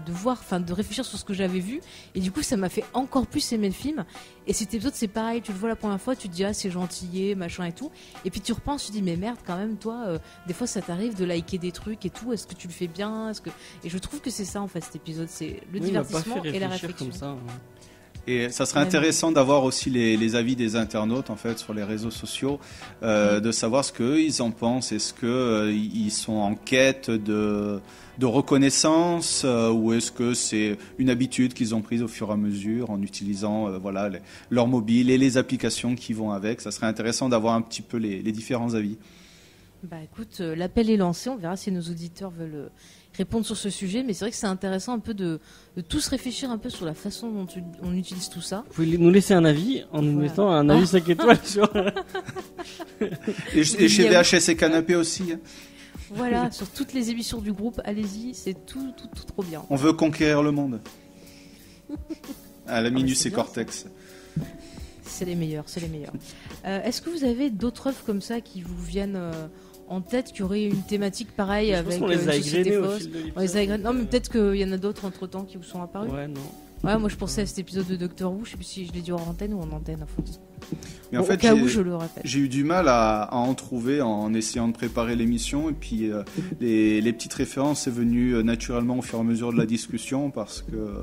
Speaker 1: voir, enfin, de réfléchir sur ce que j'avais vu. Et du coup, ça m'a fait encore plus aimer le film. Et cet épisode, c'est pareil, tu le vois la première fois, tu te dis, ah, c'est gentillet, machin et tout. Et puis tu repenses, tu te dis, mais merde, quand même, toi, des fois, ça t'arrive de liker des trucs et tout. Est-ce que tu le fais bien? Et je trouve que c'est ça, en fait, cet épisode. C'est le divertissement et la réflexion.
Speaker 2: Comme ça, hein.
Speaker 3: Et ça serait intéressant d'avoir aussi les avis des internautes en fait sur les réseaux sociaux, de savoir ce qu'eux ils en pensent. Est-ce que ils sont en quête de reconnaissance ou est-ce que c'est une habitude qu'ils ont prise au fur et à mesure en utilisant voilà leur mobile et les applications qui vont avec. Ça serait intéressant d'avoir un petit peu les différents avis.
Speaker 1: Bah écoute, l'appel est lancé. On verra si nos auditeurs veulent répondre sur ce sujet, mais c'est vrai que c'est intéressant un peu de tous réfléchir un peu sur la façon dont on utilise tout ça.
Speaker 2: Vous pouvez nous laisser un avis en nous mettant un avis 5 étoiles sur...
Speaker 3: et chez VHS et Canapé aussi. Hein.
Speaker 1: Voilà, sur toutes les émissions du groupe, allez-y, c'est tout trop bien.
Speaker 3: On veut conquérir le monde. À la Minus et
Speaker 1: bien,
Speaker 3: Cortex.
Speaker 1: C'est les meilleurs, c'est les meilleurs. Est-ce que vous avez d'autres œuvres comme ça qui vous viennent en tête, qui auraient une thématique pareille avec
Speaker 2: une société fausse?
Speaker 1: On les a égrenés. Non, mais peut-être qu'il y en a d'autres entre-temps qui vous sont apparus.
Speaker 2: Ouais, non.
Speaker 1: Ouais, moi je pensais à cet épisode de Doctor Who, je sais plus si je l'ai dit en antenne ou en antenne, en fait.
Speaker 3: Mais en fait,
Speaker 1: au cas où, je le répète.
Speaker 3: J'ai eu du mal à en trouver en essayant de préparer l'émission. Et puis, les petites références, c'est venu naturellement au fur et à mesure de la discussion parce que...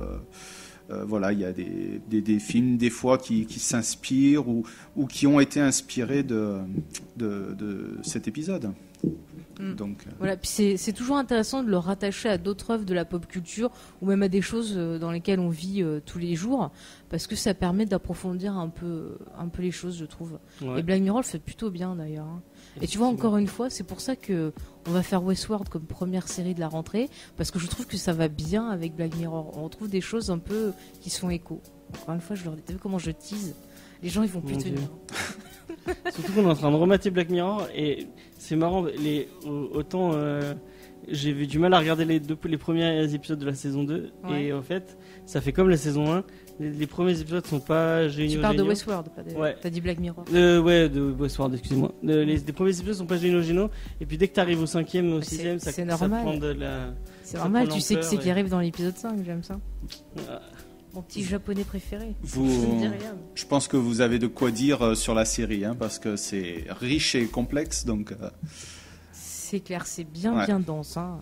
Speaker 3: voilà, il y a des films des fois qui s'inspirent ou qui ont été inspirés de cet épisode. Donc,
Speaker 1: voilà, puis c'est toujours intéressant de le rattacher à d'autres œuvres de la pop culture ou même à des choses dans lesquelles on vit tous les jours, parce que ça permet d'approfondir un peu les choses, je trouve. Ouais. Et Black Mirror le fait plutôt bien d'ailleurs. Hein. Et tu vois, encore une fois, c'est pour ça que on va faire Westworld comme première série de la rentrée, parce que je trouve que ça va bien avec Black Mirror. On retrouve des choses un peu qui sont écho. Encore une fois, je leur dis, t'as vu comment je tease? Les gens, ils vont plus tenir.
Speaker 2: Surtout qu'on est en train de remater Black Mirror et c'est marrant. Autant j'ai eu du mal à regarder les premiers épisodes de la saison 2 et en fait, ça fait comme la saison 1. Les premiers épisodes sont pas géniaux.
Speaker 1: Tu parles de Westworld, pas de... T'as dit Black Mirror.
Speaker 2: Ouais, de Westworld, excusez-moi. Les premiers épisodes sont pas géniaux. Et puis dès que t'arrives au 5e, au 6e, ça prend de la...
Speaker 1: C'est normal, tu sais qui c'est qui arrive dans l'épisode 5, j'aime ça. Mon petit japonais préféré.
Speaker 3: Je pense que vous avez de quoi dire sur la série, hein, parce que c'est riche et complexe. Donc,
Speaker 1: c'est clair, c'est bien dense. Hein.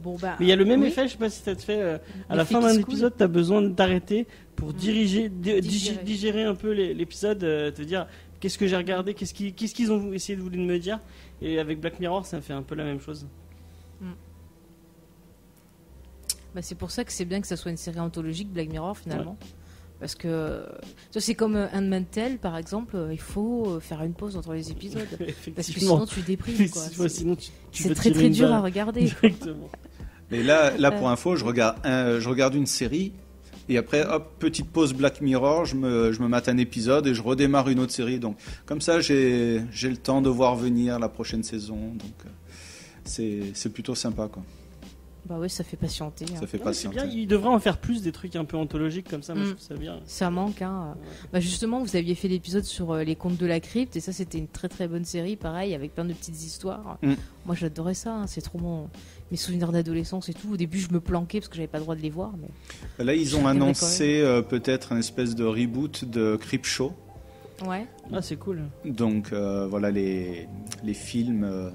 Speaker 1: Bon, bah,
Speaker 2: mais il y a le même effet, je sais pas si ça te fait. À la fin d'un épisode, tu as besoin de t'arrêter pour digérer un peu l'épisode, te dire qu'est-ce que j'ai regardé, qu'est-ce qu'ils ont essayé de me dire. Et avec Black Mirror, ça fait un peu la même chose.
Speaker 1: Bah, c'est pour ça que c'est bien que ça soit une série anthologique, Black Mirror, finalement. Ouais. Parce que c'est comme Handmaid's Tale, par exemple, il faut faire une pause entre les épisodes. Parce que sinon tu déprimes. Quoi.
Speaker 2: Sinon,
Speaker 1: c'est très très dur à regarder.
Speaker 2: Directement.
Speaker 3: Mais là pour info, je regarde une série et après, hop, petite pause Black Mirror, je me mate un épisode et je redémarre une autre série. Donc comme ça, j'ai le temps de voir venir la prochaine saison. Donc c'est plutôt sympa, quoi.
Speaker 1: Bah ouais, ça fait patienter.
Speaker 3: Ça fait patienter.
Speaker 2: C'est bien, il devrait en faire plus des trucs un peu anthologiques comme ça, moi je trouve ça bien.
Speaker 1: Ça manque, hein. Bah justement, vous aviez fait l'épisode sur les contes de la crypte et ça c'était une très très bonne série, pareil, avec plein de petites histoires. Moi j'adorais ça, hein. C'est trop mes souvenirs d'adolescence et tout. Au début je me planquais parce que j'avais pas le droit de les voir. Mais
Speaker 3: là ils ont annoncé peut-être une espèce de reboot de Creepshow.
Speaker 1: Ouais.
Speaker 2: Ah c'est cool.
Speaker 3: Donc voilà les films...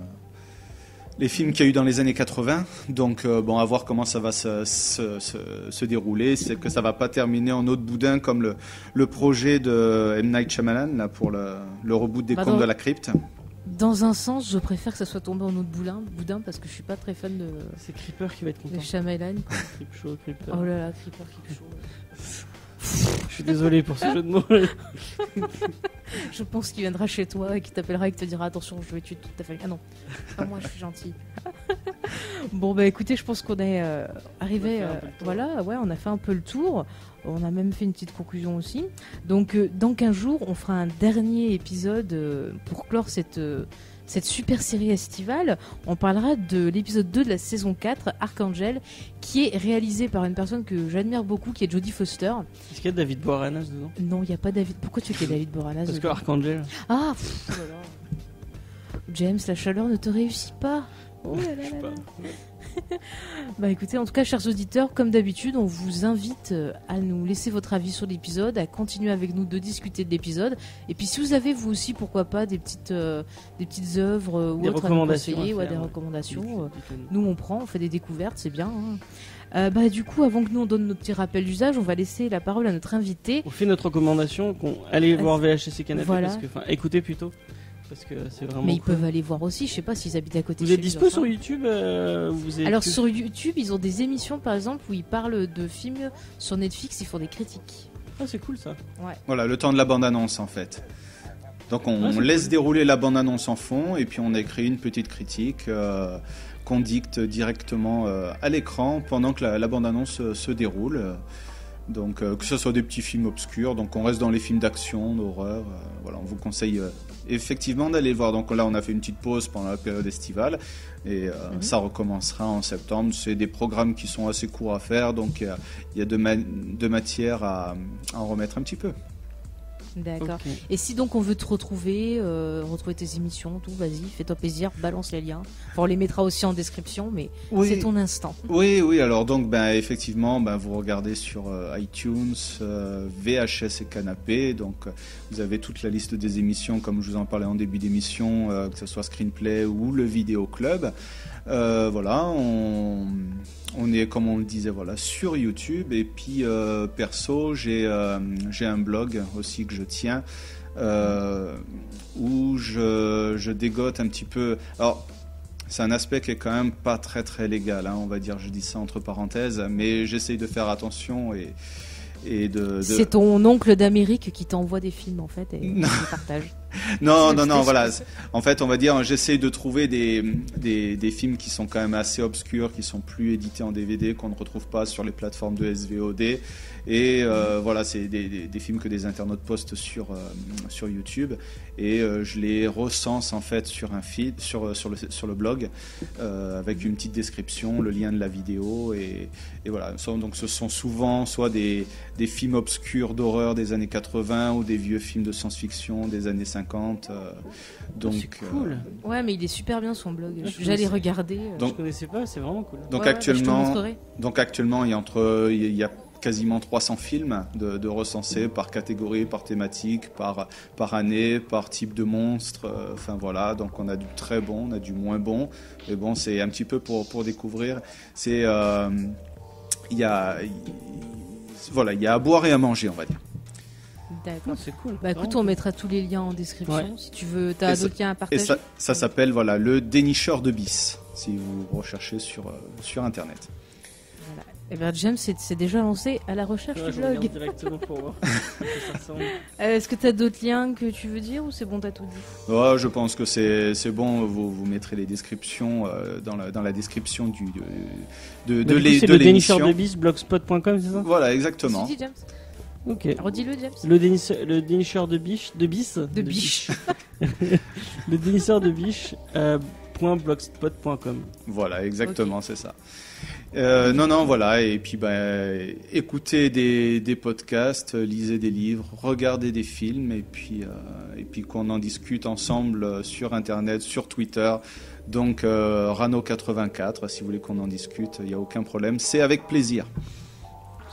Speaker 3: Les films qu'il y a eu dans les années 80, donc à voir comment ça va se dérouler. C'est que ça va pas terminer en autre boudin comme le projet de M. Night Shyamalan là, pour le reboot des Contes de la Crypte.
Speaker 1: Dans un sens, je préfère que ça soit tombé en autre boudin parce que je suis pas très fan de...
Speaker 2: C'est Creeper qui va être content.
Speaker 1: De Shyamalan.
Speaker 2: Creeper.
Speaker 1: Oh là là, Creeper.
Speaker 2: Je suis désolé pour ce jeu de mots.
Speaker 1: Je pense qu'il viendra chez toi et qu'il t'appellera et qu'il te dira attention, je vais tuer toute ta famille. Ah non, pas moi, je suis gentille. Bon bah écoutez, je pense qu'on est arrivé. Voilà, ouais, on a fait un peu le tour. On a même fait une petite conclusion aussi. Donc dans 15 jours, on fera un dernier épisode pour clore cette cette super série estivale, on parlera de l'épisode 2 de la saison 4, Archangel, qui est réalisé par une personne que j'admire beaucoup, qui est Jodie Foster.
Speaker 2: Est-ce qu'il y a David Boreanaz dedans?
Speaker 1: Non, il n'y a pas David. Pourquoi tu fais David Boreanaz?
Speaker 2: Parce que Archangel.
Speaker 1: Ah, voilà. James, la chaleur ne te réussit pas. Oh là là là là. Bah écoutez, en tout cas, chers auditeurs, comme d'habitude, on vous invite à nous laisser votre avis sur l'épisode, à continuer avec nous de discuter de l'épisode. Et puis, si vous avez vous aussi, pourquoi pas, des petites œuvres ou
Speaker 2: Des
Speaker 1: autres
Speaker 2: recommandations
Speaker 1: à nous conseiller,
Speaker 2: à faire,
Speaker 1: des
Speaker 2: ouais.
Speaker 1: recommandations. Nous, on prend, on fait des découvertes, c'est bien. Hein. Bah du coup, avant que nous on donne notre petit rappel d'usage, on va laisser la parole à notre invité.
Speaker 2: On fait notre recommandation, allez voir VHS et Canapé,
Speaker 1: Voilà.
Speaker 2: parce que, écoutez plutôt. Parce que c'est vraiment
Speaker 1: Mais ils
Speaker 2: cool.
Speaker 1: peuvent aller voir aussi, je sais pas s'ils habitent à côté
Speaker 2: Vous
Speaker 1: de
Speaker 2: êtes
Speaker 1: chez
Speaker 2: dispo
Speaker 1: eux,
Speaker 2: sur
Speaker 1: enfin.
Speaker 2: YouTube
Speaker 1: Alors sur YouTube, ils ont des émissions par exemple où ils parlent de films. Sur Netflix, ils font des critiques.
Speaker 2: Ah, c'est cool ça.
Speaker 3: Voilà, le temps de la bande-annonce en fait. Donc on
Speaker 2: c'est
Speaker 3: laisse
Speaker 2: cool.
Speaker 3: dérouler la bande-annonce en fond et puis on écrit une petite critique qu'on dicte directement à l'écran pendant que la bande-annonce se déroule. Donc que ce soit des petits films obscurs, donc on reste dans les films d'action, d'horreur. Voilà, on vous conseille effectivement d'aller le voir. Donc là on a fait une petite pause pendant la période estivale et ça recommencera en septembre. C'est des programmes qui sont assez courts à faire, donc il y a de matière à en remettre un petit peu.
Speaker 1: D'accord.
Speaker 2: Ok.
Speaker 1: Et si donc on veut te retrouver, retrouver tes émissions, tout, vas-y, fais-toi plaisir, balance les liens. Enfin, on les mettra aussi en description, mais
Speaker 3: Oui.
Speaker 1: c'est ton instant.
Speaker 3: Oui, alors donc effectivement, vous regardez sur iTunes, VHS et Canapé, donc vous avez toute la liste des émissions, comme je vous en parlais en début d'émission, que ce soit Screenplay ou le Vidéo Club. Voilà, on est, comme on le disait, voilà, sur YouTube, et puis perso, j'ai un blog aussi que je tiens, où je dégote un petit peu. Alors, c'est un aspect qui est quand même pas très très légal, hein, on va dire, je dis ça entre parenthèses, mais j'essaye de faire attention et de...
Speaker 1: C'est ton oncle d'Amérique qui t'envoie des films en fait et tu les partages.
Speaker 3: Non, voilà. En fait, on va dire, j'essaye de trouver des films qui sont quand même assez obscurs, qui sont plus édités en DVD, qu'on ne retrouve pas sur les plateformes de SVOD. Et voilà, c'est des films que des internautes postent sur YouTube. Et je les recense en fait sur un feed, sur le blog, avec une petite description, le lien de la vidéo. Et voilà. Donc ce sont souvent soit des films obscurs d'horreur des années 80 ou des vieux films de science-fiction des années 50. Donc,
Speaker 2: c'est cool.
Speaker 1: Ouais, mais il est super bien son blog.
Speaker 2: Ouais, je
Speaker 1: J'allais
Speaker 2: connaissais.
Speaker 1: regarder.
Speaker 3: Donc-
Speaker 2: Je connaissais pas, c'est vraiment cool.
Speaker 3: donc
Speaker 1: Ouais, je te
Speaker 3: actuellement,
Speaker 1: montrerai.
Speaker 3: il y a quasiment 300 films de recensés par catégorie, par thématique, par année, par type de monstre. Enfin voilà, donc on a du très bon, on a du moins bon. Mais bon, c'est un petit peu pour découvrir. C'est il y a à boire et à manger, on va dire.
Speaker 1: D'accord.
Speaker 2: C'est cool.
Speaker 1: Bah écoute, on mettra tous les liens en description.
Speaker 2: Ouais.
Speaker 1: Si tu veux, t'as
Speaker 3: Et ça-
Speaker 1: d'autres liens à
Speaker 3: Et
Speaker 1: partager.
Speaker 3: ça s'appelle le dénicheur de bis, si vous recherchez sur internet.
Speaker 1: Voilà. Et ben James c'est déjà lancé à la recherche
Speaker 2: Ouais,
Speaker 1: du
Speaker 2: je regarde
Speaker 1: blog.
Speaker 2: directement pour voir à quoi ça ressemble.
Speaker 1: Est-ce que t'as d'autres liens que tu veux dire ou c'est bon, t'as tout dit?
Speaker 3: Ouais, je pense que c'est bon. Vous mettrez les descriptions dans la description de
Speaker 2: Bah, du coup, c'est le dénicheur
Speaker 3: l'émission.
Speaker 2: de bis, blogspot.com, c'est ça?
Speaker 3: Voilà,
Speaker 1: Tu
Speaker 3: exactement.
Speaker 1: dis James?
Speaker 2: Ok.
Speaker 1: Redis-le James.
Speaker 2: Le dénicheur de bis,
Speaker 1: De biche.
Speaker 2: Le dénicheur de biche, .blogspot.com.
Speaker 3: Voilà, exactement, c'est ça. Non, voilà. Et puis, écoutez des podcasts, lisez des livres, regardez des films, et puis qu'on en discute ensemble sur Internet, sur Twitter. Donc, Rano84, si vous voulez qu'on en discute, il n'y a aucun problème. C'est avec plaisir.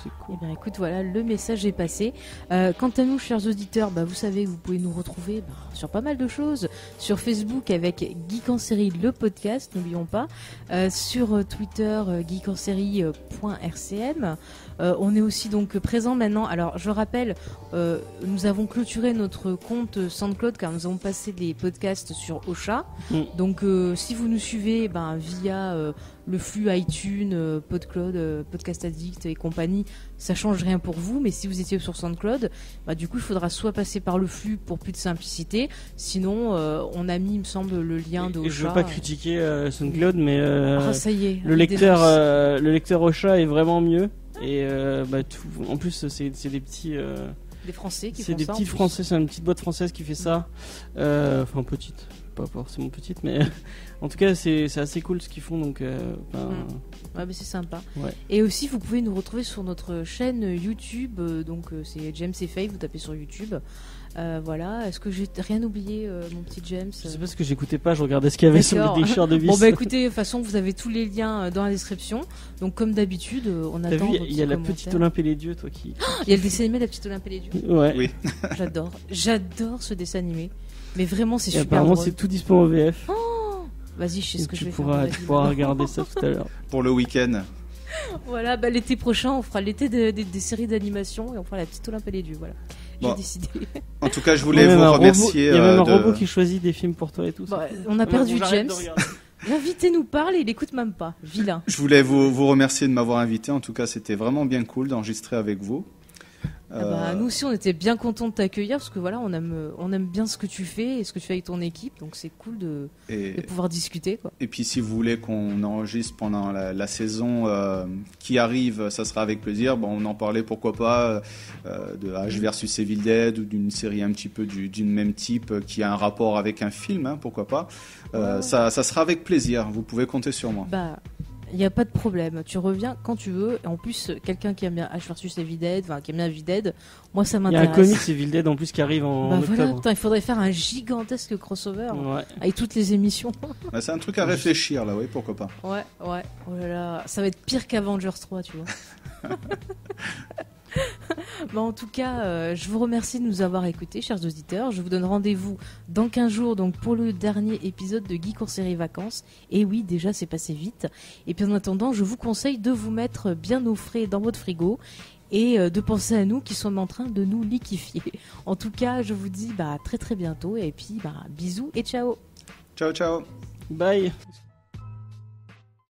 Speaker 2: C'est cool.
Speaker 1: Eh bien écoute, voilà, le message est passé. Quant à nous, chers auditeurs, vous savez que vous pouvez nous retrouver sur pas mal de choses. Sur Facebook avec Geek en série, le podcast, n'oublions pas. Sur Twitter, geekenserie.rcm. On est aussi donc présent maintenant. Alors je rappelle, nous avons clôturé notre compte SoundCloud car nous avons passé les podcasts sur Ocha. Donc si vous nous suivez via le flux iTunes, PodCloud, Podcast Addict et compagnie, ça change rien pour vous. Mais si vous étiez sur SoundCloud, du coup il faudra soit passer par le flux pour plus de simplicité, sinon on a mis, il me semble, le lien de Ocha.
Speaker 2: Et je veux pas critiquer SoundCloud, mais
Speaker 1: Ça y est,
Speaker 2: le lecteur Ocha est vraiment mieux. Et en plus c'est des petits
Speaker 1: des Français qui
Speaker 2: c'est
Speaker 1: font
Speaker 2: des
Speaker 1: ça.
Speaker 2: petits Français, c'est une petite boîte française qui fait ça. Enfin petite. pas forcément petite, mais en tout cas c'est assez cool ce qu'ils font, donc
Speaker 1: Ouais, mais c'est sympa.
Speaker 2: Ouais.
Speaker 1: Et aussi, vous pouvez nous retrouver sur notre chaîne YouTube. Donc, c'est James et Faye. Vous tapez sur YouTube. Voilà. Est-ce que j'ai rien oublié, mon petit James?
Speaker 2: Je sais pas ce que j'écoutais pas. Je regardais ce qu'il y avait sur le déchireur de vis.
Speaker 1: Bon, bah écoutez, de toute façon, vous avez tous les liens dans la description. Donc, comme d'habitude, on attend.
Speaker 2: T'as vu, il y a la petite Olympe et les dieux, toi qui.
Speaker 1: Il y a le dessin animé, la petite Olympe et les dieux.
Speaker 2: Ouais.
Speaker 3: Oui.
Speaker 1: J'adore ce dessin animé. Mais vraiment, c'est
Speaker 2: Et
Speaker 1: super
Speaker 2: apparemment,
Speaker 1: drôle.
Speaker 2: c'est tout dispo en VF.
Speaker 1: Vas-y, je sais ce que je vais faire.
Speaker 2: Tu pourras regarder ça tout à l'heure.
Speaker 3: Pour le week-end.
Speaker 1: Voilà, bah, l'été prochain, on fera l'été des séries d'animation et on fera la petite Olympe et les dieux. Voilà. J'ai
Speaker 3: Bon.
Speaker 1: décidé.
Speaker 3: En tout cas, je voulais vous remercier.
Speaker 2: Il y a même un robot qui choisit des films pour toi et tout.
Speaker 1: Bon, on a perdu
Speaker 2: j'arrête
Speaker 1: James.
Speaker 2: de regarder.
Speaker 1: L'invité nous parle et il écoute même pas. Vilain.
Speaker 3: Je voulais vous remercier de m'avoir invité. En tout cas, c'était vraiment bien cool d'enregistrer avec vous.
Speaker 1: Nous aussi, on était bien contents de t'accueillir parce que voilà, on aime bien ce que tu fais et ce que tu fais avec ton équipe. Donc c'est cool de pouvoir discuter, quoi.
Speaker 3: Et puis si vous voulez qu'on enregistre pendant la saison qui arrive, ça sera avec plaisir. Bon, on en parlait, pourquoi pas, de Ash versus Evil Dead ou d'une série un petit peu d'une même type qui a un rapport avec un film, hein, pourquoi pas. Ça sera avec plaisir, vous pouvez compter sur moi.
Speaker 1: Bah, il n'y a pas de problème, tu reviens quand tu veux. Et en plus, quelqu'un qui aime bien Ash versus Evil Dead, enfin qui aime bien Evil Dead, moi ça
Speaker 2: Il y a
Speaker 1: m'intéresse.
Speaker 2: un comics Evil Dead en plus qui arrive en
Speaker 1: voilà,
Speaker 2: octobre.
Speaker 1: putain, il faudrait faire un gigantesque crossover
Speaker 2: Ouais.
Speaker 1: avec toutes les émissions.
Speaker 3: Bah, c'est un truc à réfléchir là, oui, pourquoi pas.
Speaker 1: Ouais. Oh là là, ça va être pire qu'Avengers 3, tu vois. Bah, en tout cas, je vous remercie de nous avoir écoutés, chers auditeurs. Je vous donne rendez-vous dans 15 jours donc, pour le dernier épisode de Geek Court Série Vacances. Et oui, déjà, c'est passé vite. Et puis en attendant, je vous conseille de vous mettre bien au frais dans votre frigo et de penser à nous qui sommes en train de nous liquéfier. En tout cas, je vous dis très très bientôt. Et puis, bisous et ciao.
Speaker 3: Ciao, ciao.
Speaker 2: Bye.